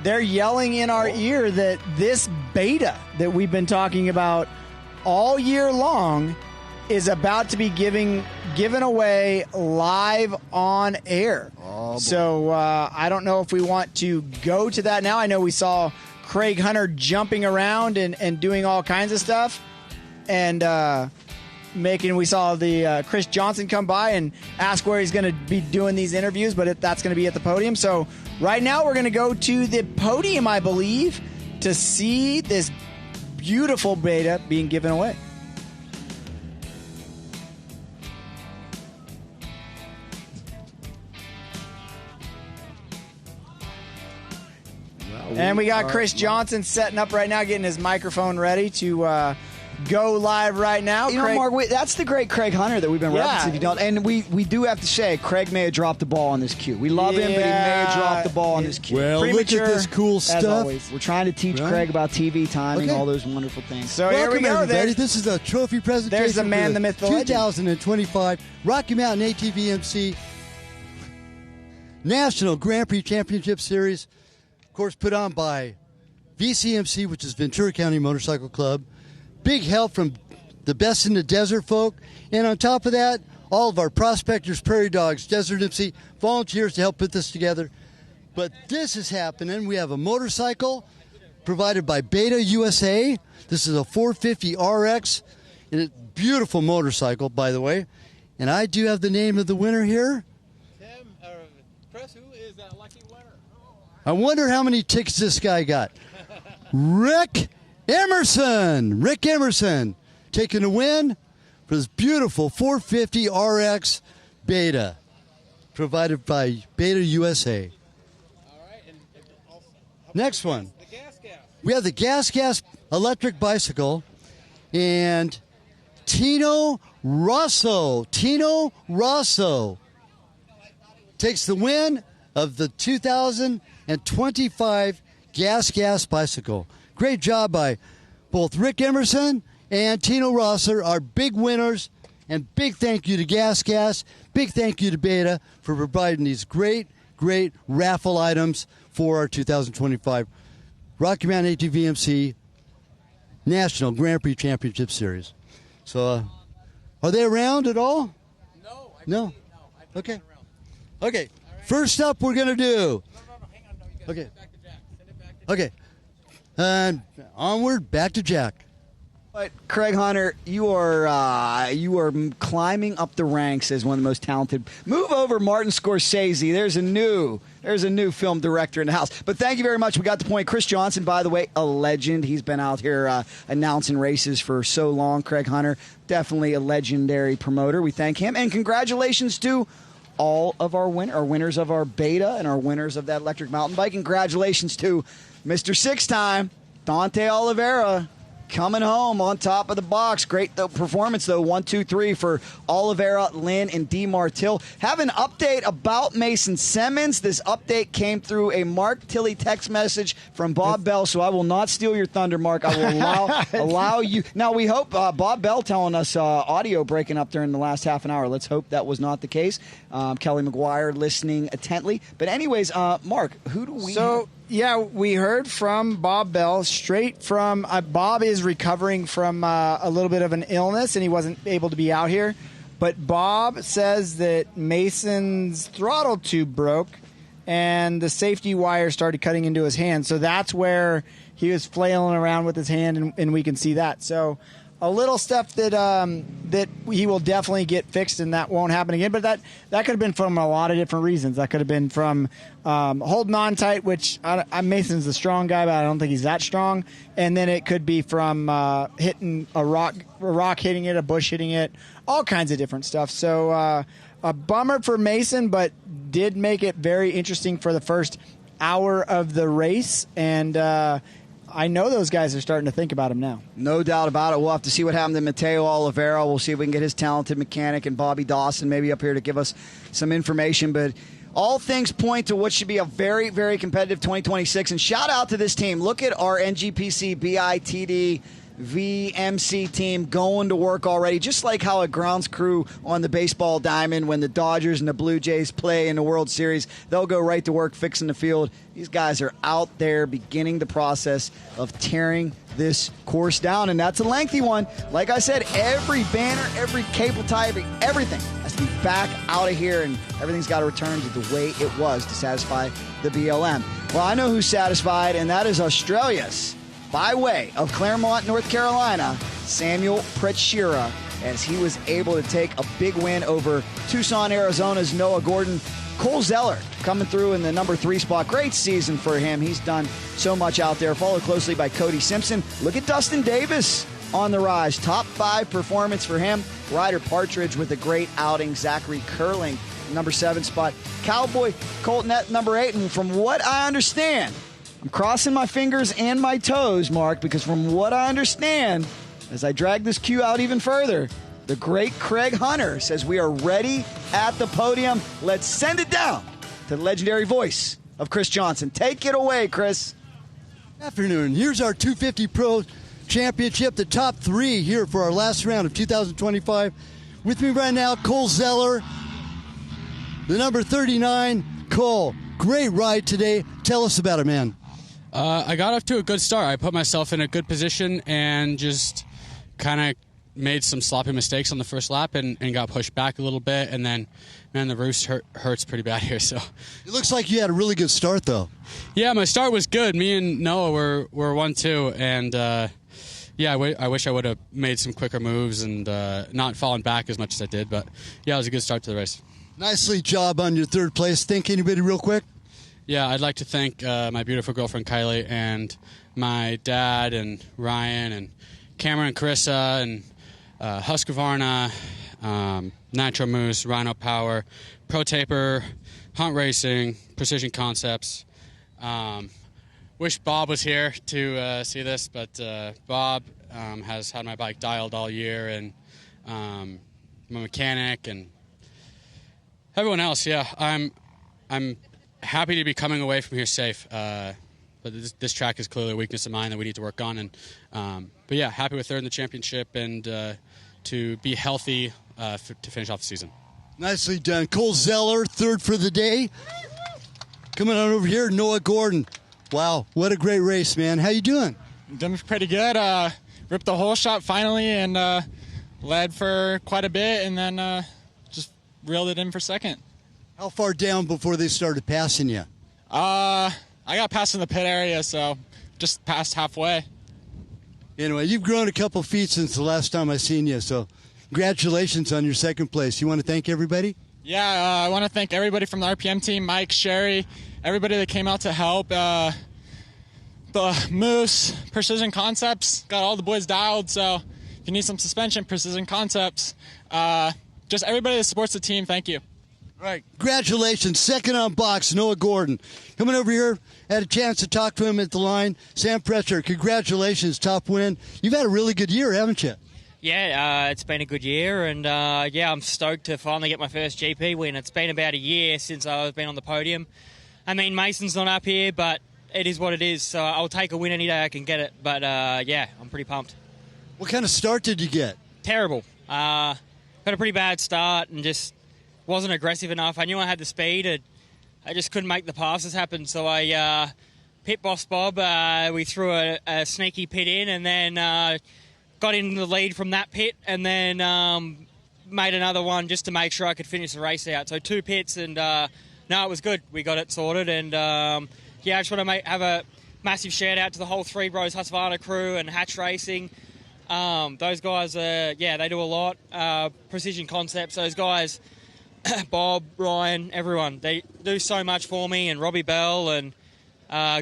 yelling in our ear that this beta that we've been talking about all year long is about to be given away live on air. Oh, so I don't know if we want to go to that now. I know we saw Craig Hunter jumping around and doing all kinds of stuff. And we saw the Chris Johnson come by and ask where he's going to be doing these interviews, but that's going to be at the podium. So right now we're going to go to the podium, I believe, to see this beautiful beta being given away. And we got Chris Johnson setting up right now, getting his microphone ready to go live right now. You know, Mark, that's the great Craig Hunter that we've been referencing. If you don't, and we do have to say, Craig may have dropped the ball on this cue. We love him, but he may have dropped the ball on this cue. Well, Premature, look at this cool stuff. Always. We're trying to teach Craig about TV timing, all those wonderful things. So welcome, here we go. Everybody. This is a trophy presentation. There's the man, the myth, the legend. 2025 Rocky Mountain ATV MC National Grand Prix Championship Series. Of course, put on by VCMC, which is Ventura County Motorcycle Club. Big help from the Best in the Desert folk. And on top of that, all of our prospectors, prairie dogs, Desert MC, volunteers to help put this together. But this is happening. We have a motorcycle provided by Beta USA. This is a 450 RX. And it's a beautiful motorcycle, by the way. And I do have the name of the winner here. Chris, who is that lucky winner? I wonder how many tickets this guy got. Rick Emerson. Rick Emerson taking a win for this beautiful 450 RX Beta provided by Beta USA. All right, and also, next one. The gas. We have the gas electric bicycle and Tino Rosso. Tino Rosso takes the win of the 2025 gas bicycle. Great job by both Rick Emerson and Tino Rosser, our big winners. And big thank you to Gas. Big thank you to Beta for providing these great raffle items for our 2025 Rocky Mountain ATV MC National Grand Prix Championship Series. So, are they around at all? No. Okay. Okay. First up, we're going to do. Okay. Okay. And onward, back to Jack. But Craig Hunter, you are climbing up the ranks as one of the most talented. Move over, Martin Scorsese. There's a new film director in the house. But thank you very much. We got the point. Chris Johnson, by the way, a legend. He's been out here announcing races for so long. Craig Hunter, definitely a legendary promoter. We thank him, and congratulations to all of our winners of our beta and our winners of that electric mountain bike. Congratulations to Mr. 6-time Dante Oliveira. coming home on top of the box. Great performance, though. 1, 2, 3 for Oliveira, Lynn, and D. Martil. Have an update about Mason Simmons. This update came through a Mark Tilley text message from Bob Bell, so I will not steal your thunder, Mark. I will allow you. Now, we hope Bob Bell telling us audio breaking up during the last half an hour. Let's hope that was not the case. Kelly McGuire listening intently. But anyways, Mark, who do we... Yeah, we heard from Bob Bell straight from Bob is recovering from a little bit of an illness, and he wasn't able to be out here. But Bob says that Mason's throttle tube broke, and the safety wire started cutting into his hand. So that's where he was flailing around with his hand, and we can see that. So a little stuff that that he will definitely get fixed, and that won't happen again. But that could have been from a lot of different reasons. That could have been from holding on tight, which Mason's a strong guy, but I don't think he's that strong. And then it could be from hitting a rock hitting it, a bush hitting it, all kinds of different stuff. So a bummer for Mason, but did make it very interesting for the first hour of the race. And I know those guys are starting to think about him now. No doubt about it. We'll have to see what happened to Mateo Oliveira. We'll see if we can get his talented mechanic and Bobby Dawson maybe up here to give us some information. But all things point to what should be a very, very competitive 2026. And shout out to this team. Look at our NGPC BITD VMC team going to work already, just like how a grounds crew on the baseball diamond when the Dodgers and the Blue Jays play in the World Series, they'll go right to work fixing the field. These guys are out there beginning the process of tearing this course down, and that's a lengthy one. Like I said, every banner, every cable tie, everything has to be back out of here, and everything's got to return to the way it was to satisfy the BLM. Well, I know who's satisfied, and that is Australia's, by way of Claremont, North Carolina, Samuel Pritchira, as he was able to take a big win over Tucson, Arizona's Noah Gordon. Cole Zeller coming through in the number 3 spot. Great season for him. He's done so much out there. Followed closely by Cody Simpson. Look at Dustin Davis on the rise. Top 5 performance for him. Ryder Partridge with a great outing. Zachary Curling, number 7 spot. Cowboy Colton at number 8. And from what I understand, I'm crossing my fingers and my toes, Mark, because from what I understand, as I drag this cue out even further, the great Craig Hunter says we are ready at the podium. Let's send it down to the legendary voice of Chris Johnson. Take it away, Chris. Afternoon. Here's our 250 Pro Championship, the top 3 here for our last round of 2025. With me right now, Cole Zeller, the number 39. Cole, great ride today. Tell us about it, man. I got off to a good start. I put myself in a good position and just kind of made some sloppy mistakes on the first lap and got pushed back a little bit. And then, man, the roost hurts pretty bad here. So it looks like you had a really good start, though. Yeah, my start was good. Me and Noah were 1-2. And, yeah, I wish I would have made some quicker moves and not fallen back as much as I did. But, yeah, it was a good start to the race. Nicely job on your 3rd place. Thank anybody real quick? Yeah, I'd like to thank my beautiful girlfriend Kylie and my dad and Ryan and Cameron, Carissa, and Husqvarna, Nitro Moose, Rhino Power, Pro Taper, Hunt Racing, Precision Concepts. Wish Bob was here to see this, but Bob has had my bike dialed all year, and my mechanic and everyone else. Yeah, I'm happy to be coming away from here safe, but this track is clearly a weakness of mine that we need to work on. And but yeah, happy with 3rd in the championship and to be healthy to finish off the season. Nicely done. Cole Zeller, 3rd for the day. Coming on over here, Noah Gordon. Wow, what a great race, man. How you doing? Doing pretty good. Ripped the whole shot finally and led for quite a bit and then just reeled it in for 2nd. How far down before they started passing you? I got past in the pit area, so just past halfway. Anyway, you've grown a couple feet since the last time I seen you, so congratulations on your 2nd place. You want to thank everybody? Yeah, I want to thank everybody from the RPM team, Mike, Sherry, everybody that came out to help. The Moose, Precision Concepts, got all the boys dialed, so if you need some suspension, Precision Concepts. Just everybody that supports the team, thank you. Right. Congratulations. Second on box, Noah Gordon. Coming over here, had a chance to talk to him at the line. Sam Pritchard, congratulations, top win. You've had a really good year, haven't you? Yeah, it's been a good year, and I'm stoked to finally get my first GP win. It's been about a year since I've been on the podium. I mean, Mason's not up here, but it is what it is, so I'll take a win any day I can get it. But, I'm pretty pumped. What kind of start did you get? Terrible. Got a pretty bad start and just wasn't aggressive enough. I knew I had the speed. I just couldn't make the passes happen, so I pit boss Bob. We threw a sneaky pit in and then got into the lead from that pit and then made another one just to make sure I could finish the race out. So 2 pits and, no, it was good. We got it sorted and, I just want to have a massive shout-out to the whole Three Bros Husqvarna crew and Hatch Racing. Those guys, they do a lot. Precision Concepts, those guys, Bob, Ryan, everyone, they do so much for me, and Robbie Bell and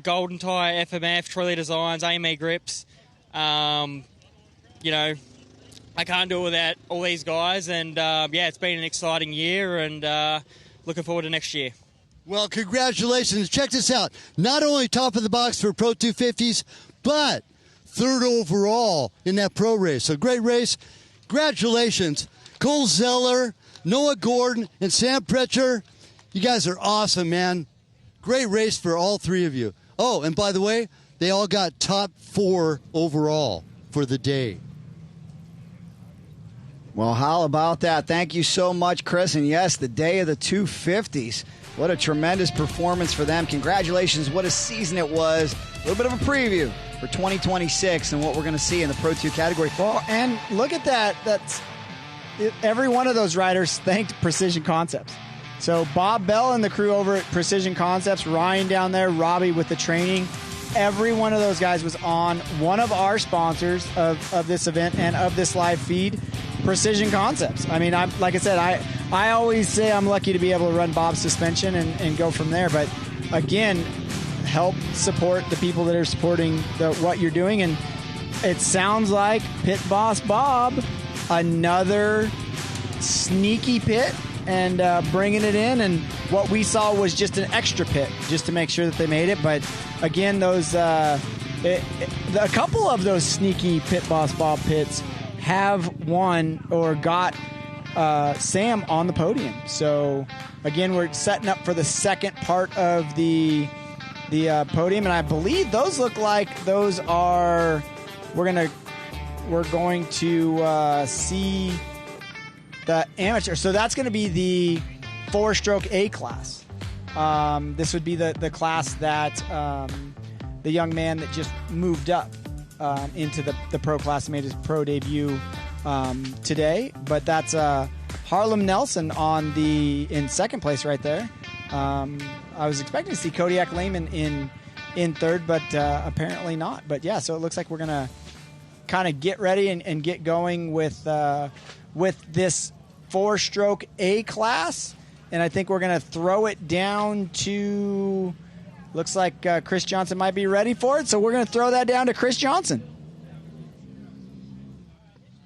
Golden Tie, FMF, Trolley Designs, AME Grips. I can't do it without all these guys, and it's been an exciting year, and looking forward to next year. Well, congratulations. Check this out. Not only top of the box for Pro 250s, but third overall in that pro race. So great race. Congratulations. Cole Zeller, Noah Gordon, and Sam Pritchard. You guys are awesome, man. Great race for all 3 of you. Oh, and by the way, they all got top 4 overall for the day. Well, how about that? Thank you so much, Chris. And yes, the day of the 250s. What a tremendous performance for them. Congratulations. What a season it was. A little bit of a preview for 2026 and what we're going to see in the Pro 2 category. Well, and look at that. Every one of those riders thanked Precision Concepts. So Bob Bell and the crew over at Precision Concepts, Ryan down there, Robbie with the training. Every one of those guys was on one of our sponsors of this event and of this live feed, Precision Concepts. I mean, like I said, I always say I'm lucky to be able to run Bob's suspension and go from there. But again, help support the people that are supporting what you're doing. And it sounds like Pit Boss Bob, another sneaky pit and bringing it in. And what we saw was just an extra pit just to make sure that they made it. But again, those a couple of those sneaky Pit Boss Bob pits have won or got Sam on the podium. So again, we're setting up for the second part of the podium, and I believe those look like those are we're going to see the amateur. So that's going to be the 4-stroke A class. This would be the class that the young man that just moved up into the pro class, made his pro debut today. But that's Harlem Nelson in second place right there. I was expecting to see Kodiak Lehman in third, but apparently not. But yeah, so it looks like we're gonna kind of get ready and get going with this 4-stroke A class, and I think we're gonna throw it down to. Looks like Chris Johnson might be ready for it, so we're going to throw that down to Chris Johnson.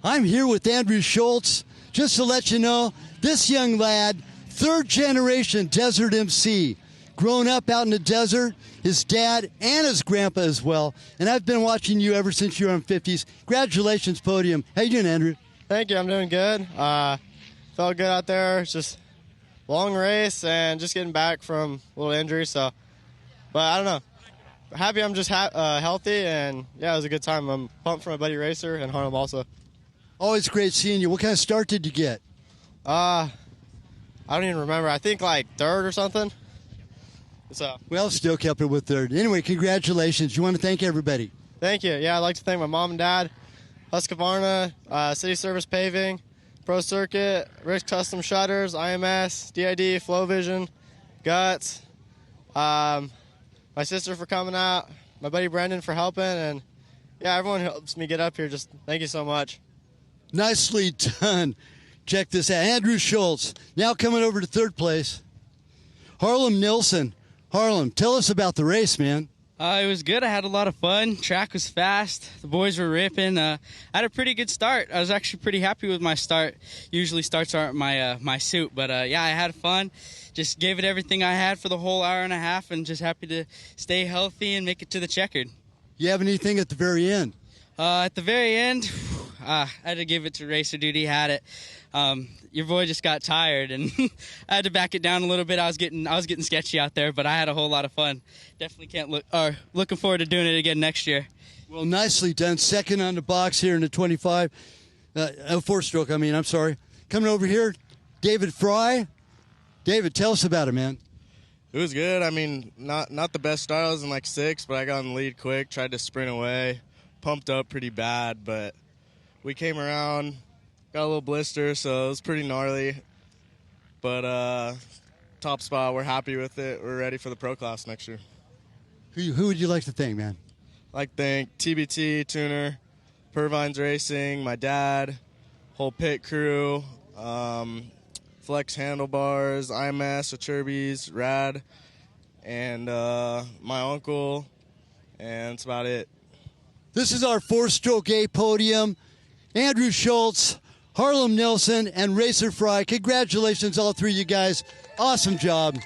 I'm here with Andrew Schultz. Just to let you know, this young lad, 3rd-generation Desert MC, grown up out in the desert, his dad and his grandpa as well, and I've been watching you ever since you were on 50s. Congratulations, Podium. How you doing, Andrew? Thank you. I'm doing good. Felt good out there. It's just long race and just getting back from a little injury, so... But I don't know. Happy I'm just healthy, and yeah, it was a good time. I'm pumped for my buddy Racer and Harlem also. Always great seeing you. What kind of start did you get? I don't even remember. I think like 3rd or something. So. Well, still kept it with 3rd. Anyway, congratulations. You want to thank everybody? Thank you. Yeah, I'd like to thank my mom and dad, Husqvarna, City Service Paving, Pro Circuit, Rick's Custom Shutters, IMS, DID, Flow Vision, Guts, my sister for coming out, my buddy Brendan for helping, and yeah, everyone helps me get up here. Just thank you so much. Nicely done. Check this out. Andrew Schultz, now coming over to 3rd place. Harlem Nilsson. Harlem, tell us about the race, man. It was good. I had a lot of fun. Track was fast. The boys were ripping. I had a pretty good start. I was actually pretty happy with my start. Usually starts aren't my suit, but yeah, I had fun. Just gave it everything I had for the whole hour and a half, and just happy to stay healthy and make it to the checkered. You have anything at the very end? At the very end, I had to give it to Racer Dude. He had it. Your boy just got tired, and I had to back it down a little bit. I was getting sketchy out there, but I had a whole lot of fun. Definitely looking forward to doing it again next year. Well, nicely done. Second on the box here in the 25, 4-stroke. I'm sorry. Coming over here, David Fry. David, tell us about it, man. It was good. I mean, not the best start. I was in like 6th, but I got in the lead quick, tried to sprint away. Pumped up pretty bad, but we came around, got a little blister, so it was pretty gnarly. But top spot, we're happy with it. We're ready for the pro class next year. Who would you like to thank, man? I'd like to thank TBT, Tuner, Purvines Racing, my dad, whole pit crew, Flex Handlebars, IMS, Achirby's, Rad, and my uncle, and that's about it. This is our 4-stroke A podium. Andrew Schultz, Harlem Nelson, and Racer Fry. Congratulations, all three of you guys. Awesome job.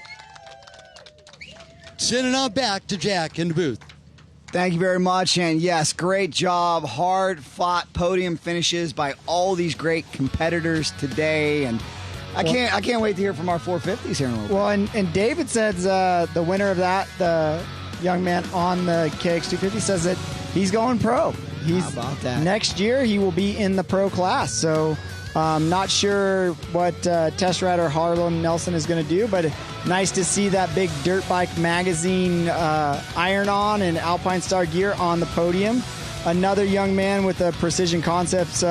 Sending on back to Jack in the booth. Thank you very much, and yes, great job. Hard-fought podium finishes by all these great competitors today, and I can't wait to hear from our 450s here in a little bit. Well, and David says the winner of that, the young man on the KX250, says that he's going pro. How about that? Next year, he will be in the pro class. So, not sure what test rider Harlem Nelson is going to do, but nice to see that big Dirt Bike Magazine iron-on and Alpine Star gear on the podium. Another young man with a Precision Concepts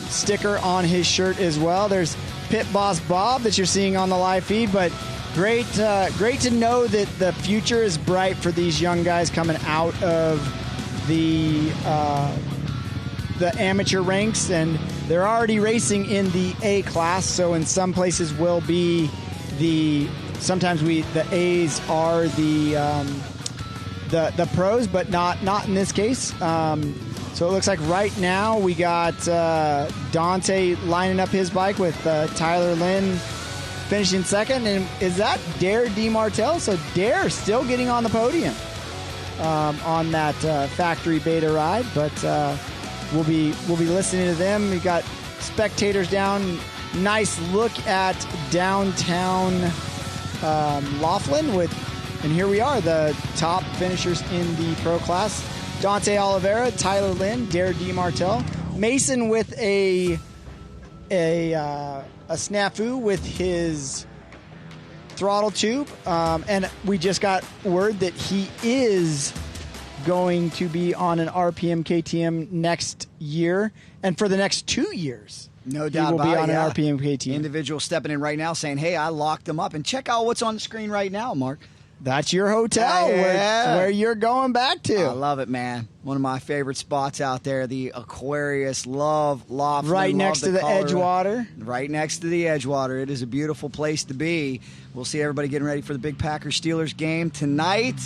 sticker on his shirt as well. There's Pit Boss Bob that you're seeing on the live feed, but great to know that the future is bright for these young guys coming out of the amateur ranks, and they're already racing in the A class. So in some places will be the A's are the pros, but not in this case. So it looks like right now we got Dante lining up his bike with Tyler Lynn finishing second. And is that Dare DeMartel? So Dare still getting on the podium on that factory beta ride. But we'll be listening to them. We've got spectators down. Nice look at downtown Laughlin and here we are, the top finishers in the pro class. Dante Oliveira, Tyler Lynn, Dare DeMartel. Mason with a snafu with his throttle tube. And we just got word that he is going to be on an RPM KTM next year and for the next 2 years. No doubt about it. He will be on an RPM KTM. Individual stepping in right now saying, hey, I locked him up. And check out what's on the screen right now, Mark. That's your hotel where you're going back to. I love it, man. One of my favorite spots out there, the Aquarius. Love Laughlin. Right next to the Edgewater. Right next to the Edgewater. It is a beautiful place to be. We'll see everybody getting ready for the big Packers-Steelers game tonight.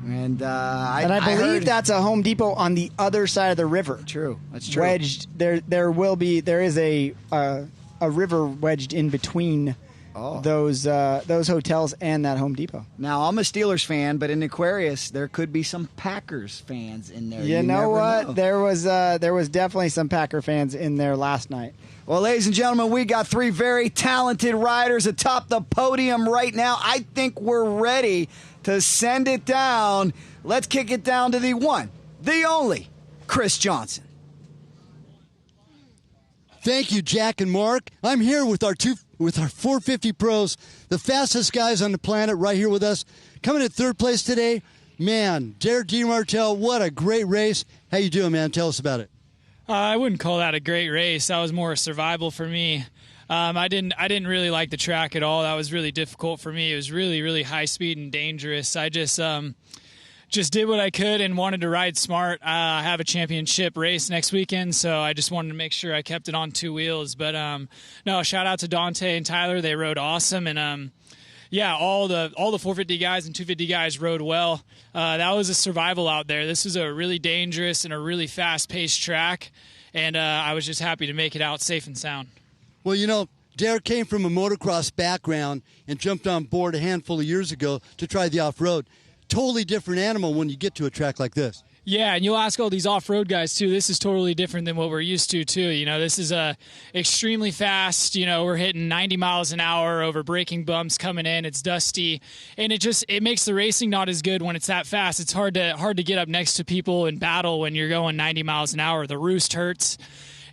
And I believe that's a Home Depot on the other side of the river. True. That's true. Wedged. There is a river wedged in between those hotels and that Home Depot. Now, I'm a Steelers fan, but in Aquarius, there could be some Packers fans in there. You know what? There was definitely some Packer fans in there last night. Well, ladies and gentlemen, we got three very talented riders atop the podium right now. I think we're ready to send it down. Let's kick it down to the one, the only, Chris Johnson. Thank you, Jack and Mark. I'm here with our 450 pros, the fastest guys on the planet, right here with us. Coming in third place today, man, Dare DeMartel, what a great race. How you doing, man? Tell us about it. I wouldn't call that a great race. That was more survival for me. I didn't really like the track at all. That was really difficult for me. It was really, really high speed and dangerous. I just did what I could and wanted to ride smart. I have a championship race next weekend, so I just wanted to make sure I kept it on two wheels. But no, shout out to Dante and Tyler. They rode awesome, and yeah, all the 450 guys and 250 guys rode well. That was a survival out there. This was a really dangerous and a really fast-paced track, and I was just happy to make it out safe and sound. Well, you know, Derek came from a motocross background and jumped on board a handful of years ago to try the off-road. Totally different animal when you get to a track like this. Yeah, and you'll ask all these off-road guys, too. This is totally different than what we're used to, too. You know, this is extremely fast. You know, we're hitting 90 miles an hour over braking bumps coming in. It's dusty. And it makes the racing not as good when it's that fast. It's hard to get up next to people in battle when you're going 90 miles an hour. The roost hurts.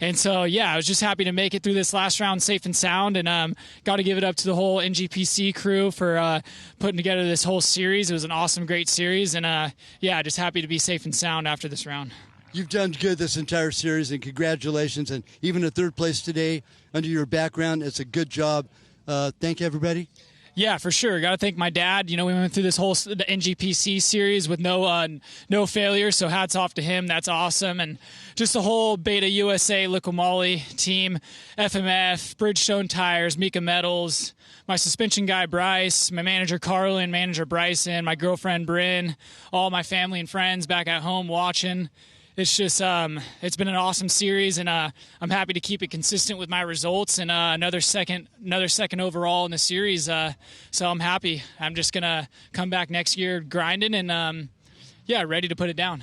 And so, yeah, I was just happy to make it through this last round safe and sound, and got to give it up to the whole NGPC crew for putting together this whole series. It was an awesome, great series, and, yeah, just happy to be safe and sound after this round. You've done good this entire series, and congratulations, and even a third place today under your background. It's a good job. Thank you, everybody. Yeah, for sure. Got to thank my dad. You know, we went through this whole the NGPC series with no failure, so hats off to him. That's awesome. And just the whole Beta USA Liqui team, FMF, Bridgestone Tires, Mika Metals, my suspension guy Bryce, my manager Carlin, manager Bryson, my girlfriend Bryn, all my family and friends back at home watching. It's just it's been an awesome series, and I'm happy to keep it consistent with my results, and another second overall in the series. So I'm happy. I'm just gonna come back next year grinding and yeah, ready to put it down.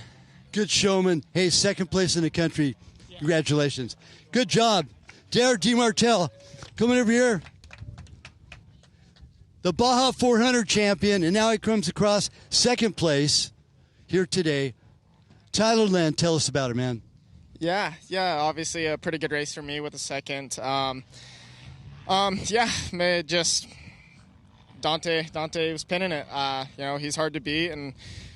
Good showman. Hey, second place in the country. Yeah. Congratulations. Good job, Derek DeMartell. Coming over here. The Baja 400 champion, and now he comes across second place here today. Tyler Land, tell us about it, man. Yeah, obviously a pretty good race for me with a second. Just Dante was pinning it. You know, he's hard to beat, and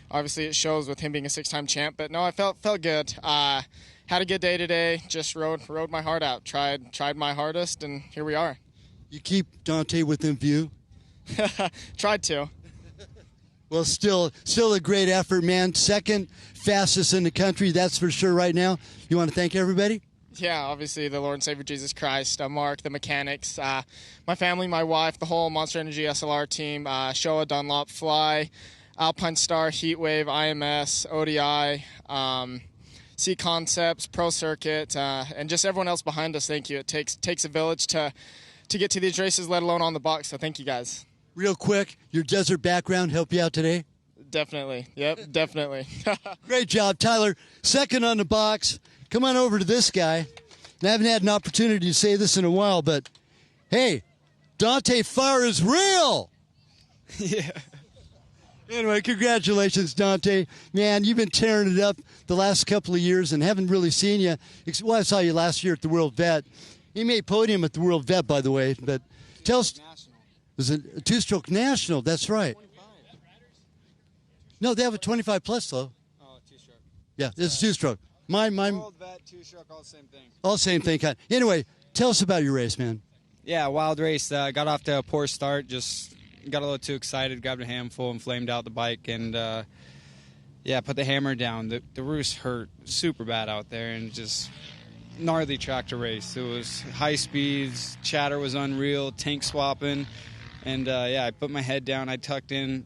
obviously it shows with him being a six-time champ. But no, I felt good. Had a good day today. Just rode my heart out. Tried my hardest, and here we are. You keep Dante within view? Tried to. Well, still a great effort, man. Second fastest in the country, that's for sure right now. You want to thank everybody? Yeah, obviously the Lord and Savior Jesus Christ, Mark, the mechanics, my family, my wife, the whole Monster Energy SLR team, Showa, Dunlop, Fly, Alpine Star, Heatwave, IMS, ODI, C Concepts, Pro Circuit, and just everyone else behind us. Thank you. It takes a village to get to these races, let alone on the box. So thank you guys. Real quick, your desert background help you out today? Definitely. Yep, definitely. Great job, Tyler. Second on the box. Come on over to this guy. And I haven't had an opportunity to say this in a while, but hey, Dante Fire is real. Yeah. Anyway, congratulations, Dante. Man, you've been tearing it up the last couple of years and haven't really seen you. Well, I saw you last year at the World Vet. You made podium at the World Vet, by the way. But tell us, it was a two-stroke national. That's right. No, they have a 25 plus though. Oh, two-stroke. Yeah, it's a two-stroke. Mine. World Vet, two-stroke, all the same thing. All the same thing. Anyway, tell us about your race, man. Yeah, wild race. Got off to a poor start. Just got a little too excited, grabbed a handful, and flamed out the bike. And put the hammer down. The roost hurt super bad out there, and just gnarly track to race. It was high speeds, chatter was unreal, tank swapping, and I put my head down. I tucked in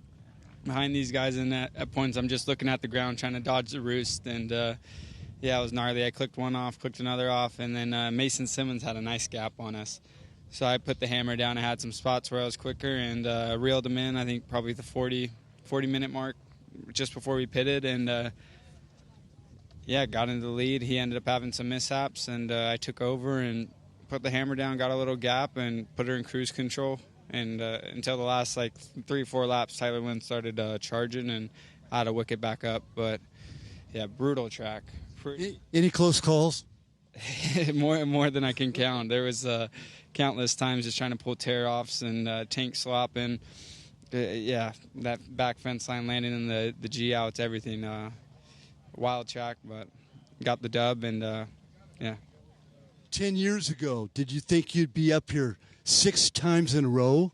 behind these guys, and at points I'm just looking at the ground trying to dodge the roost, and it was gnarly. I clicked one off, clicked another off, and then Mason Simmons had a nice gap on us. So I put the hammer down. I had some spots where I was quicker, and reeled him in, I think probably the 40-minute mark just before we pitted, and got into the lead. He ended up having some mishaps, and I took over and put the hammer down, got a little gap, and put her in cruise control. And until the last 3-4 laps, Tyler Lynn started charging, and I had to wick it back up. But yeah, brutal track. Any close calls? more than I can count. There was countless times just trying to pull tear-offs and tank swapping. That back fence line landing in the G outs, everything. Wild track, but got the dub, and 10 years ago, did you think you'd be up here 6 times in a row?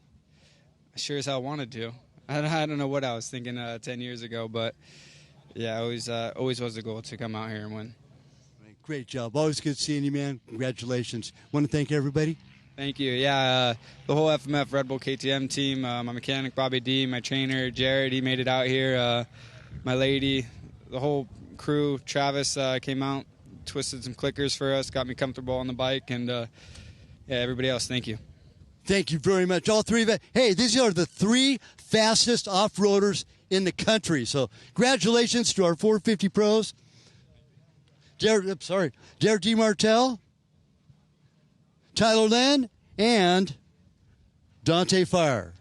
I sure as hell wanted to. I don't know what I was thinking 10 years ago, but always was the goal to come out here and win. Great job. Always good seeing you, man. Congratulations. Want to thank everybody? Thank you. Yeah, the whole FMF Red Bull KTM team, my mechanic Bobby D, my trainer Jared, he made it out here. My lady, the whole crew, Travis came out, twisted some clickers for us, got me comfortable on the bike, and yeah, everybody else, thank you. Thank you very much. All three of you. Hey, these are the 3 fastest off-roaders in the country. So congratulations to our 450 pros. Jared D. Martel, Tyler Lynn, and Dante Fire.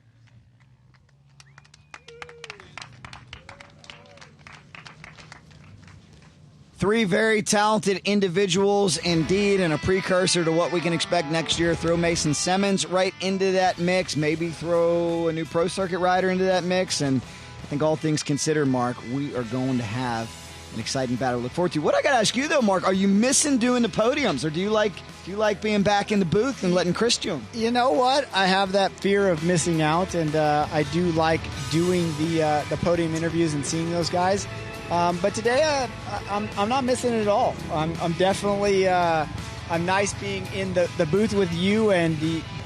Three very talented individuals indeed, and a precursor to what we can expect next year. Throw Mason Simmons right into that mix, maybe throw a new Pro Circuit rider into that mix, and I think all things considered, Mark, we are going to have an exciting battle to look forward to. What I got to ask you, though, Mark, are you missing doing the podiums, or do you like being back in the booth and letting Chris do them? You know what? I have that fear of missing out, and I do like doing the podium interviews and seeing those guys. But today, I'm not missing it at all. I'm definitely I'm nice being in the booth with you and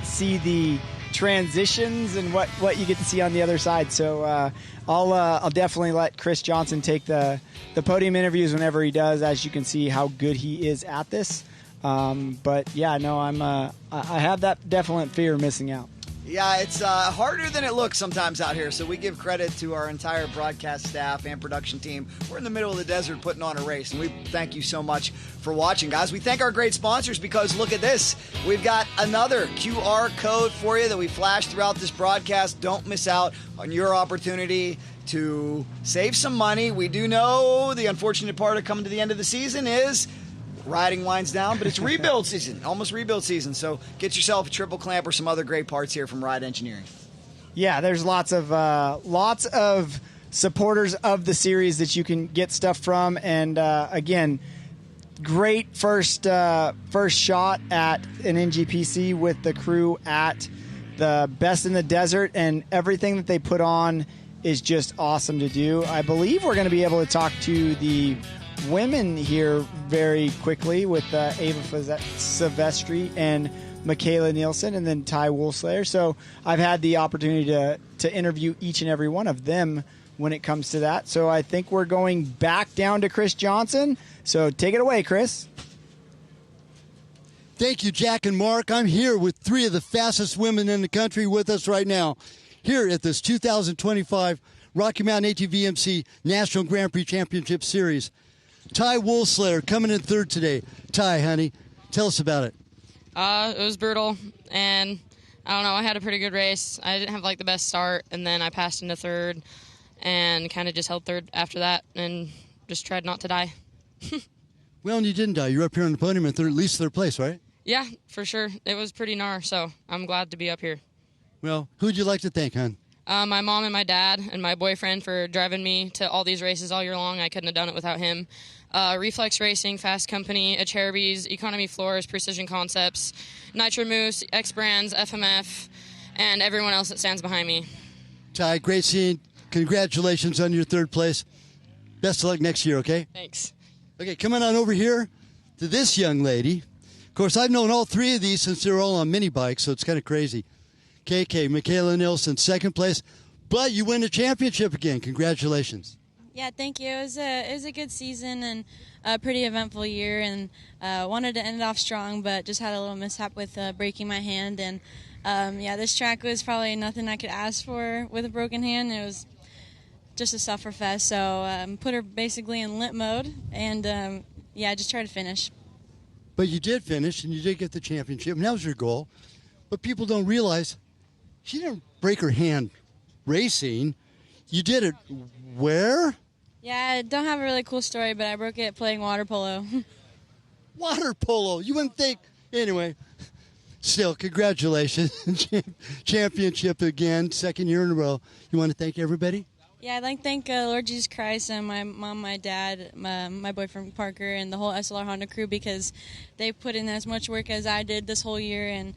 see the transitions and what you get to see on the other side. So I'll definitely let Chris Johnson take the podium interviews whenever he does, as you can see how good he is at this. But yeah, no, I have that definite fear of missing out. Yeah, it's harder than it looks sometimes out here, so we give credit to our entire broadcast staff and production team. We're in the middle of the desert putting on a race, and we thank you so much for watching, guys. We thank our great sponsors because, look at this. We've got another QR code for you that we flashed throughout this broadcast. Don't miss out on your opportunity to save some money. We do know the unfortunate part of coming to the end of the season is riding winds down, but it's rebuild season, almost rebuild season. So get yourself a triple clamp or some other great parts here from Ride Engineering. Yeah, there's lots of supporters of the series that you can get stuff from, and again, great first shot at an NGPC with the crew at the Best in the Desert, and everything that they put on is just awesome to do. I believe we're going to be able to talk to the women here very quickly with Ava Silvestri and Michaela Nielsen, and then Ty Woolslayer. So I've had the opportunity to interview each and every one of them when it comes to that. So I think we're going back down to Chris Johnson. So take it away, Chris. Thank you, Jack and Mark. I'm here with 3 of the fastest women in the country with us right now here at this 2025 Rocky Mountain ATV-MC National Grand Prix Championship Series. Ty Woolslayer coming in 3rd today. Ty, honey, tell us about it. It was brutal, and I don't know, I had a pretty good race. I didn't have like the best start, and then I passed into 3rd and kind of just held 3rd after that and just tried not to die. Well, and you didn't die. You're up here on the podium at at least 3rd place, right? Yeah, for sure. It was pretty gnar, so I'm glad to be up here. Well, who'd you like to thank, hon? My mom and my dad and my boyfriend for driving me to all these races all year long. I couldn't have done it without him. Reflex Racing, Fast Company, Acherbys, Economy Floors, Precision Concepts, Nitro Moose, X Brands, FMF, and everyone else that stands behind me. Ty, great seeing. Congratulations on your 3rd place. Best of luck next year, okay? Thanks. Okay, coming on over here to this young lady. Of course, I've known all 3 of these since they were all on mini bikes, so it's kind of crazy. KK, Michaela Nielsen, 2nd place, but you win the championship again. Congratulations. Yeah, thank you. It was a good season and a pretty eventful year, and wanted to end it off strong, but just had a little mishap with breaking my hand. And yeah, this track was probably nothing I could ask for with a broken hand. It was just a sufferfest. So put her basically in limp mode, and yeah, just try to finish. But you did finish, and you did get the championship, and that was your goal. But people don't realize she didn't break her hand racing. You did it where? Yeah, I don't have a really cool story, but I broke it playing water polo. Water polo? You wouldn't think. Anyway, still, congratulations. Championship again, 2nd year in a row. You want to thank everybody? Yeah, I'd like to thank Lord Jesus Christ and my mom, my dad, my boyfriend Parker, and the whole SLR Honda crew, because they put in as much work as I did this whole year, and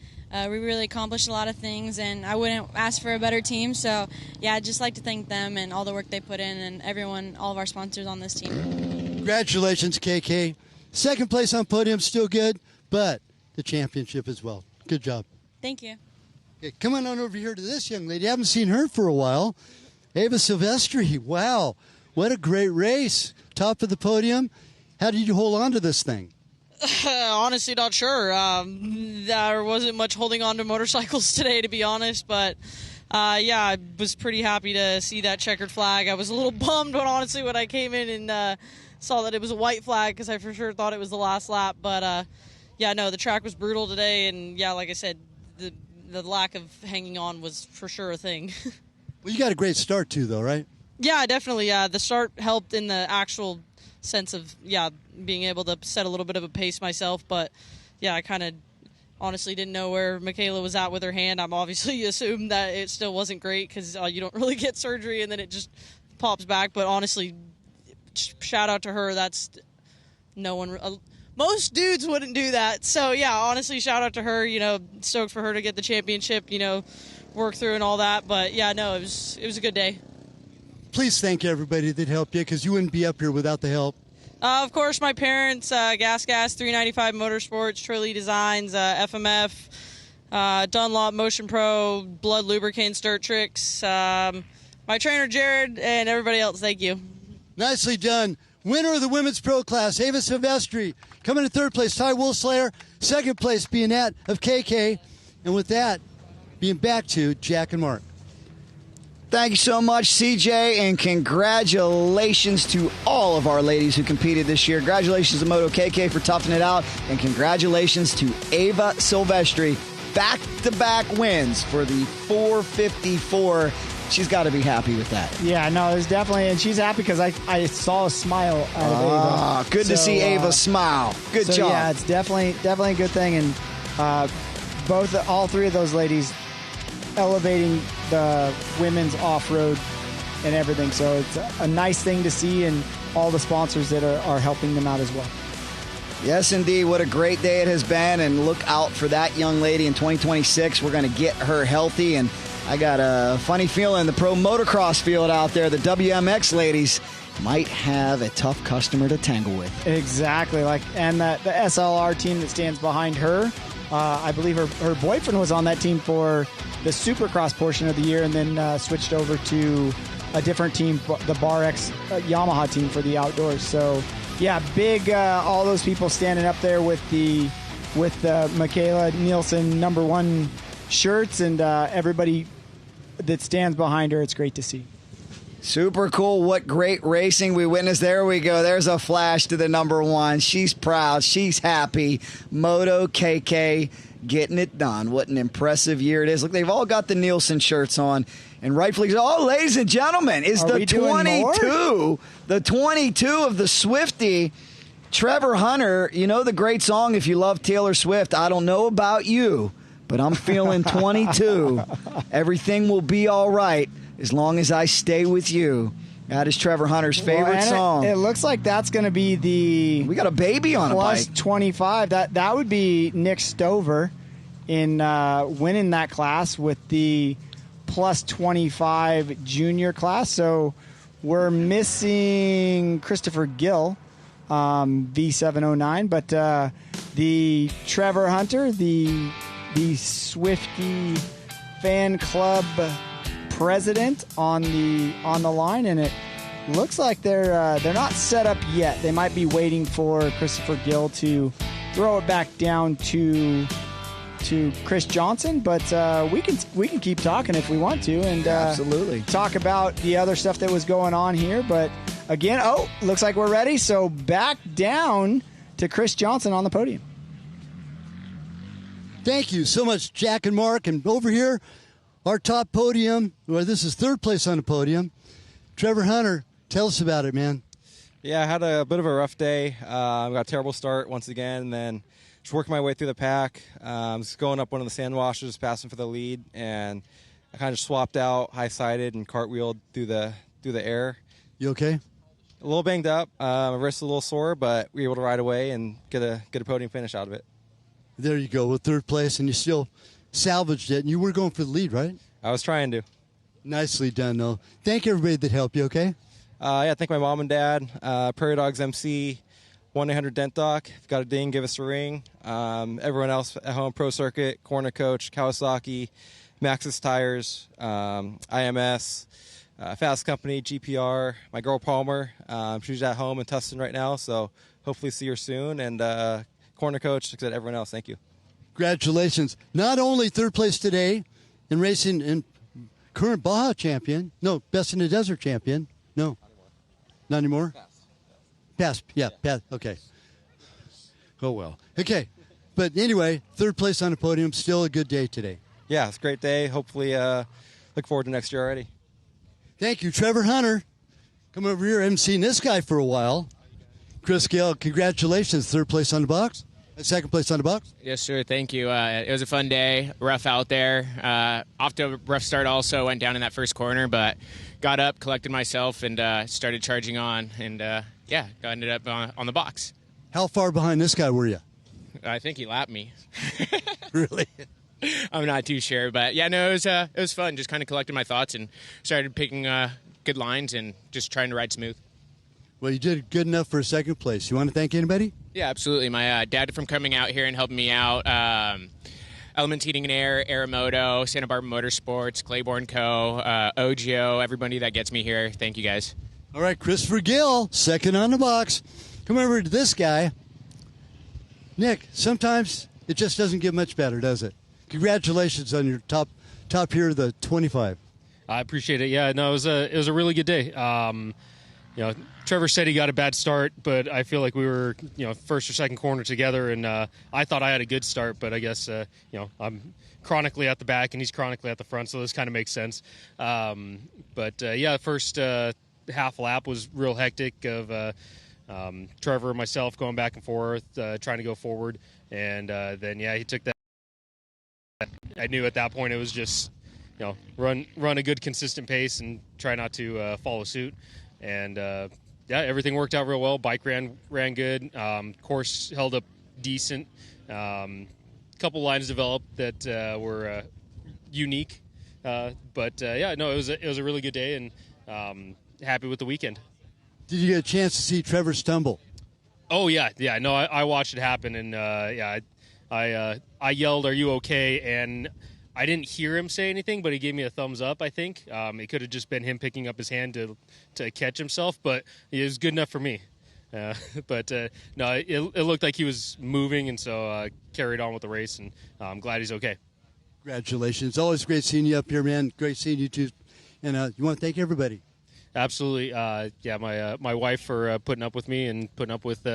we really accomplished a lot of things, and I wouldn't ask for a better team. So, yeah, I'd just like to thank them and all the work they put in, and everyone, all of our sponsors on this team. Congratulations, KK. 2nd place on Podium, still good, but the championship as well. Good job. Thank you. Okay, come on over here to this young lady. I haven't seen her for a while. Ava Silvestri. Wow. What a great race. Top of the podium. How did you hold on to this thing? Honestly, not sure. There wasn't much holding on to motorcycles today, to be honest, but yeah, I was pretty happy to see that checkered flag. I was a little bummed when I came in and saw that it was a white flag because I for sure thought it was the last lap, but yeah, no, the track was brutal today, and yeah, like I said, the lack of hanging on was for sure a thing. Well, you got a great start too, though, right? Yeah, definitely. The start helped in the actual sense of, being able to set a little bit of a pace myself. But, yeah, I kind of honestly didn't know where Michaela was at with her hand. I'm obviously assumed that it still wasn't great because you don't really get surgery and then it just pops back. But honestly, shout out to her. That's no one... most dudes wouldn't do that. So, yeah, honestly, shout out to her. Stoked for her to get the championship, work through and all that. But, yeah, no, it was a good day. Please thank everybody that helped you because you wouldn't be up here without the help. Of course, my parents, Gas 395 Motorsports, Trilly Designs, FMF, Dunlop Motion Pro, Blood Lubricants, Dirt Tricks, my trainer Jared, and everybody else. Thank you. Nicely done. Winner of the Women's Pro Class, Ava Silvestri. Coming in third place, Ty Woolslayer. Second place, being that of KK. And with that, being back to Jack and Mark. Thank you so much, CJ, and congratulations to all of our ladies who competed this year. Congratulations to Moto KK for toughing it out, and congratulations to Ava Silvestri. Back-to-back wins for the 454. She's got to be happy with that. Yeah, no, it was definitely, and she's happy because I saw a smile out of Ava. Good to see Ava smile. Good job. Yeah, it's definitely a good thing, and all three of those ladies elevating the women's off-road and everything. So it's a nice thing to see, and all the sponsors that are helping them out as well. Yes, indeed. What a great day it has been, and look out for that young lady in 2026. We're going to get her healthy, and I got a funny feeling the pro motocross field out there, the WMX ladies, might have a tough customer to tangle with. Exactly. And the SLR team that stands behind her, I believe her boyfriend was on that team for the Supercross portion of the year and then switched over to a different team, the Bar X Yamaha team for the outdoors. So, yeah, big all those people standing up there with the Michaela Nielsen #1 shirts and everybody that stands behind her. It's great to see. Super cool. What great racing we witnessed. There we go. There's a flash to the #1. She's proud. She's happy. Moto KK getting it done. What an impressive year it is. Look, they've all got the Nielsen shirts on. And rightfully so. Oh, ladies and gentlemen, is the 22 of the Swifty, Trevor Hunter. You know the great song, If You Love Taylor Swift. I don't know about you, but I'm feeling 22. Everything will be all right as long as I stay with you. That is Trevor Hunter's favorite song. It looks like that's going to be we got a baby on a bike. Plus 25. That would be Nick Stover in winning that class with the plus 25 junior class. So we're missing Christopher Gill, V709, but the Trevor Hunter, the Swifty fan club president on the line, and it looks like they're not set up yet. They might be waiting for Christopher Gill to throw it back down to Chris Johnson, but we can keep talking if we want to, and absolutely talk about the other stuff that was going on here. But again, looks like we're ready. So back down to Chris Johnson on the podium. Thank you so much, Jack and Mark, and over here, our top podium. Well, this is third place on the podium. Trevor Hunter, tell us about it, man. Yeah, I had a bit of a rough day. I got a terrible start once again, and then just working my way through the pack. Just going up one of the sand washers, passing for the lead, and I kind of just swapped out, high-sided, and cartwheeled through the air. You okay? A little banged up. My wrist a little sore, but we were able to ride away and get a podium finish out of it. There you go, with third place, and you still salvaged it, and you were going for the lead, right? I was trying to. Nicely done, though. Thank everybody that helped you, okay? Yeah, thank my mom and dad, Prairie Dogs MC, 1-800-DENT-DOC. If you've got a ding, give us a ring. Everyone else at home, Pro Circuit, Corner Coach, Kawasaki, Maxxis Tires, IMS, Fast Company, GPR, my girl Palmer. She's at home in Tustin right now, so hopefully see her soon. And Corner Coach, like I said, everyone else, thank you. Congratulations. Not only third place today in racing and current Baja champion. No, Best in the Desert champion. No. Not anymore? Pass. Yeah, pass. Okay. Oh, well. Okay. But anyway, third place on the podium. Still a good day today. Yeah, it's a great day. Hopefully look forward to next year already. Thank you, Trevor Hunter. Come over here. I haven't seen this guy for a while. Chris Gale, congratulations. Third place on the box. Second place on the box. Yes, sir. Thank you. It was a fun day. Rough out there. Off to a rough start also. Went down in that first corner, but got up, collected myself, and started charging on. And, ended up on the box. How far behind this guy were you? I think he lapped me. Really? I'm not too sure. But, yeah, no, it was fun. Just kind of collected my thoughts and started picking good lines and just trying to ride smooth. Well, you did good enough for a second place. You want to thank anybody? Yeah, absolutely. My dad from coming out here and helping me out. Element Heating and Air, Aeromoto, Santa Barbara Motorsports, Claiborne Co., OGO, everybody that gets me here. Thank you, guys. All right, Christopher Gill, second on the box. Come over to this guy. Nick, sometimes it just doesn't get much better, does it? Congratulations on your top here of the 25. I appreciate it. Yeah, no, it was a really good day. Trevor said he got a bad start, but I feel like we were, first or second corner together, and I thought I had a good start, but I guess, I'm chronically at the back and he's chronically at the front, so this kind of makes sense. The first half lap was real hectic of Trevor and myself going back and forth, trying to go forward, and then he took that. I knew at that point it was just, run a good consistent pace and try not to follow suit, and everything worked out real well. Bike ran good. Course held up decent. Couple lines developed that were unique. It was a really good day, and happy with the weekend. Did you get a chance to see Trevor stumble? Oh yeah. No, I watched it happen, and I yelled, "Are you okay?" And I didn't hear him say anything, but he gave me a thumbs up, I think. It could have just been him picking up his hand to catch himself, but it was good enough for me. It looked like he was moving, and so carried on with the race, and I'm glad he's okay. Congratulations. Always great seeing you up here, man. Great seeing you, too. And you want to thank everybody. Absolutely. My wife for putting up with me and putting up with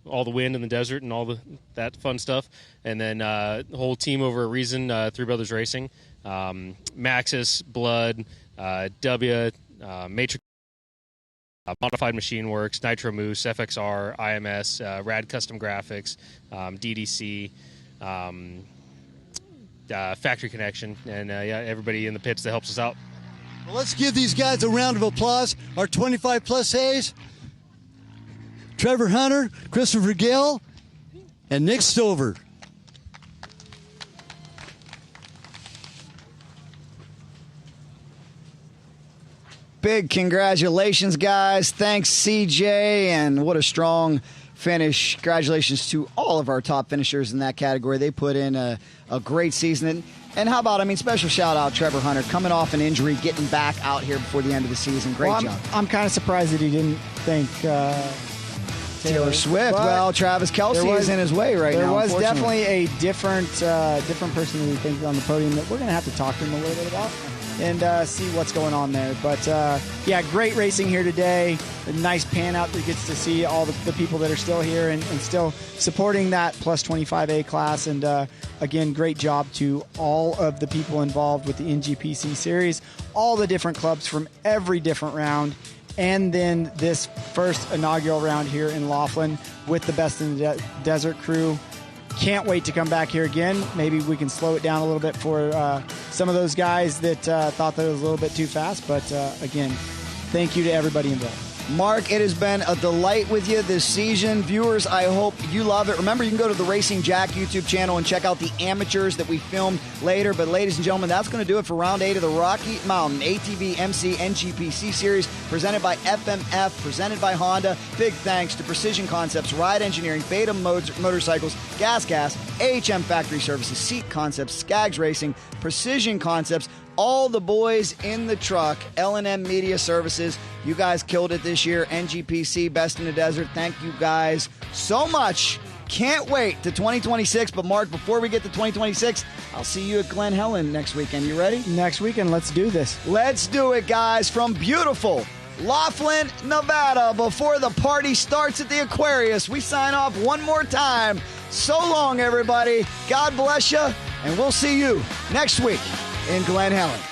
all the wind in the desert and all that fun stuff. And then the whole team over at Reason, Three Brothers Racing, Maxxis, Blood, W, Matrix, Modified Machine Works, Nitro Moose, FXR, IMS, Rad Custom Graphics, DDC, Factory Connection, and everybody in the pits that helps us out. Well, let's give these guys a round of applause. Our 25-plus A's, Trevor Hunter, Christopher Gill, and Nick Stover. Big congratulations, guys. Thanks, CJ, and what a strong finish. Congratulations to all of our top finishers in that category. They put in a great season. And how about, special shout-out Trevor Hunter, coming off an injury, getting back out here before the end of the season. Great job. I'm kind of surprised that he didn't thank Taylor Swift. Well, Travis Kelce is in his way right now. There was definitely a different person that we think on the podium that we're going to have to talk to him a little bit about and see what's going on there. But, great racing here today. A nice pan out that gets to see all the people that are still here and still supporting that plus 25A class. And, again, great job to all of the people involved with the NGPC series, all the different clubs from every different round. And then this first inaugural round here in Laughlin with the Best in the Desert crew. Can't wait to come back here again. Maybe we can slow it down a little bit for some of those guys that thought that it was a little bit too fast. But again, thank you to everybody involved. Mark, it has been a delight with you this season. Viewers, I hope you love it. Remember, you can go to the Racing Jack YouTube channel and check out the amateurs that we filmed later. But ladies and gentlemen, that's going to do it for Round 8 of the Rocky Mountain ATV MC NGPC Series, presented by FMF, presented by Honda. Big thanks to Precision Concepts, Ride Engineering, Beta Motorcycles, Gas, AHM Factory Services, Seat Concepts, Skaggs Racing, Precision Concepts, all the boys in the truck, L&M Media Services. You guys killed it this year. NGPC, Best in the Desert. Thank you guys so much. Can't wait to 2026. But, Mark, before we get to 2026, I'll see you at Glen Helen next weekend. You ready? Next weekend, let's do this. Let's do it, guys. From beautiful Laughlin, Nevada, before the party starts at the Aquarius, we sign off one more time. So long, everybody. God bless you, and we'll see you next week in Glen Helen.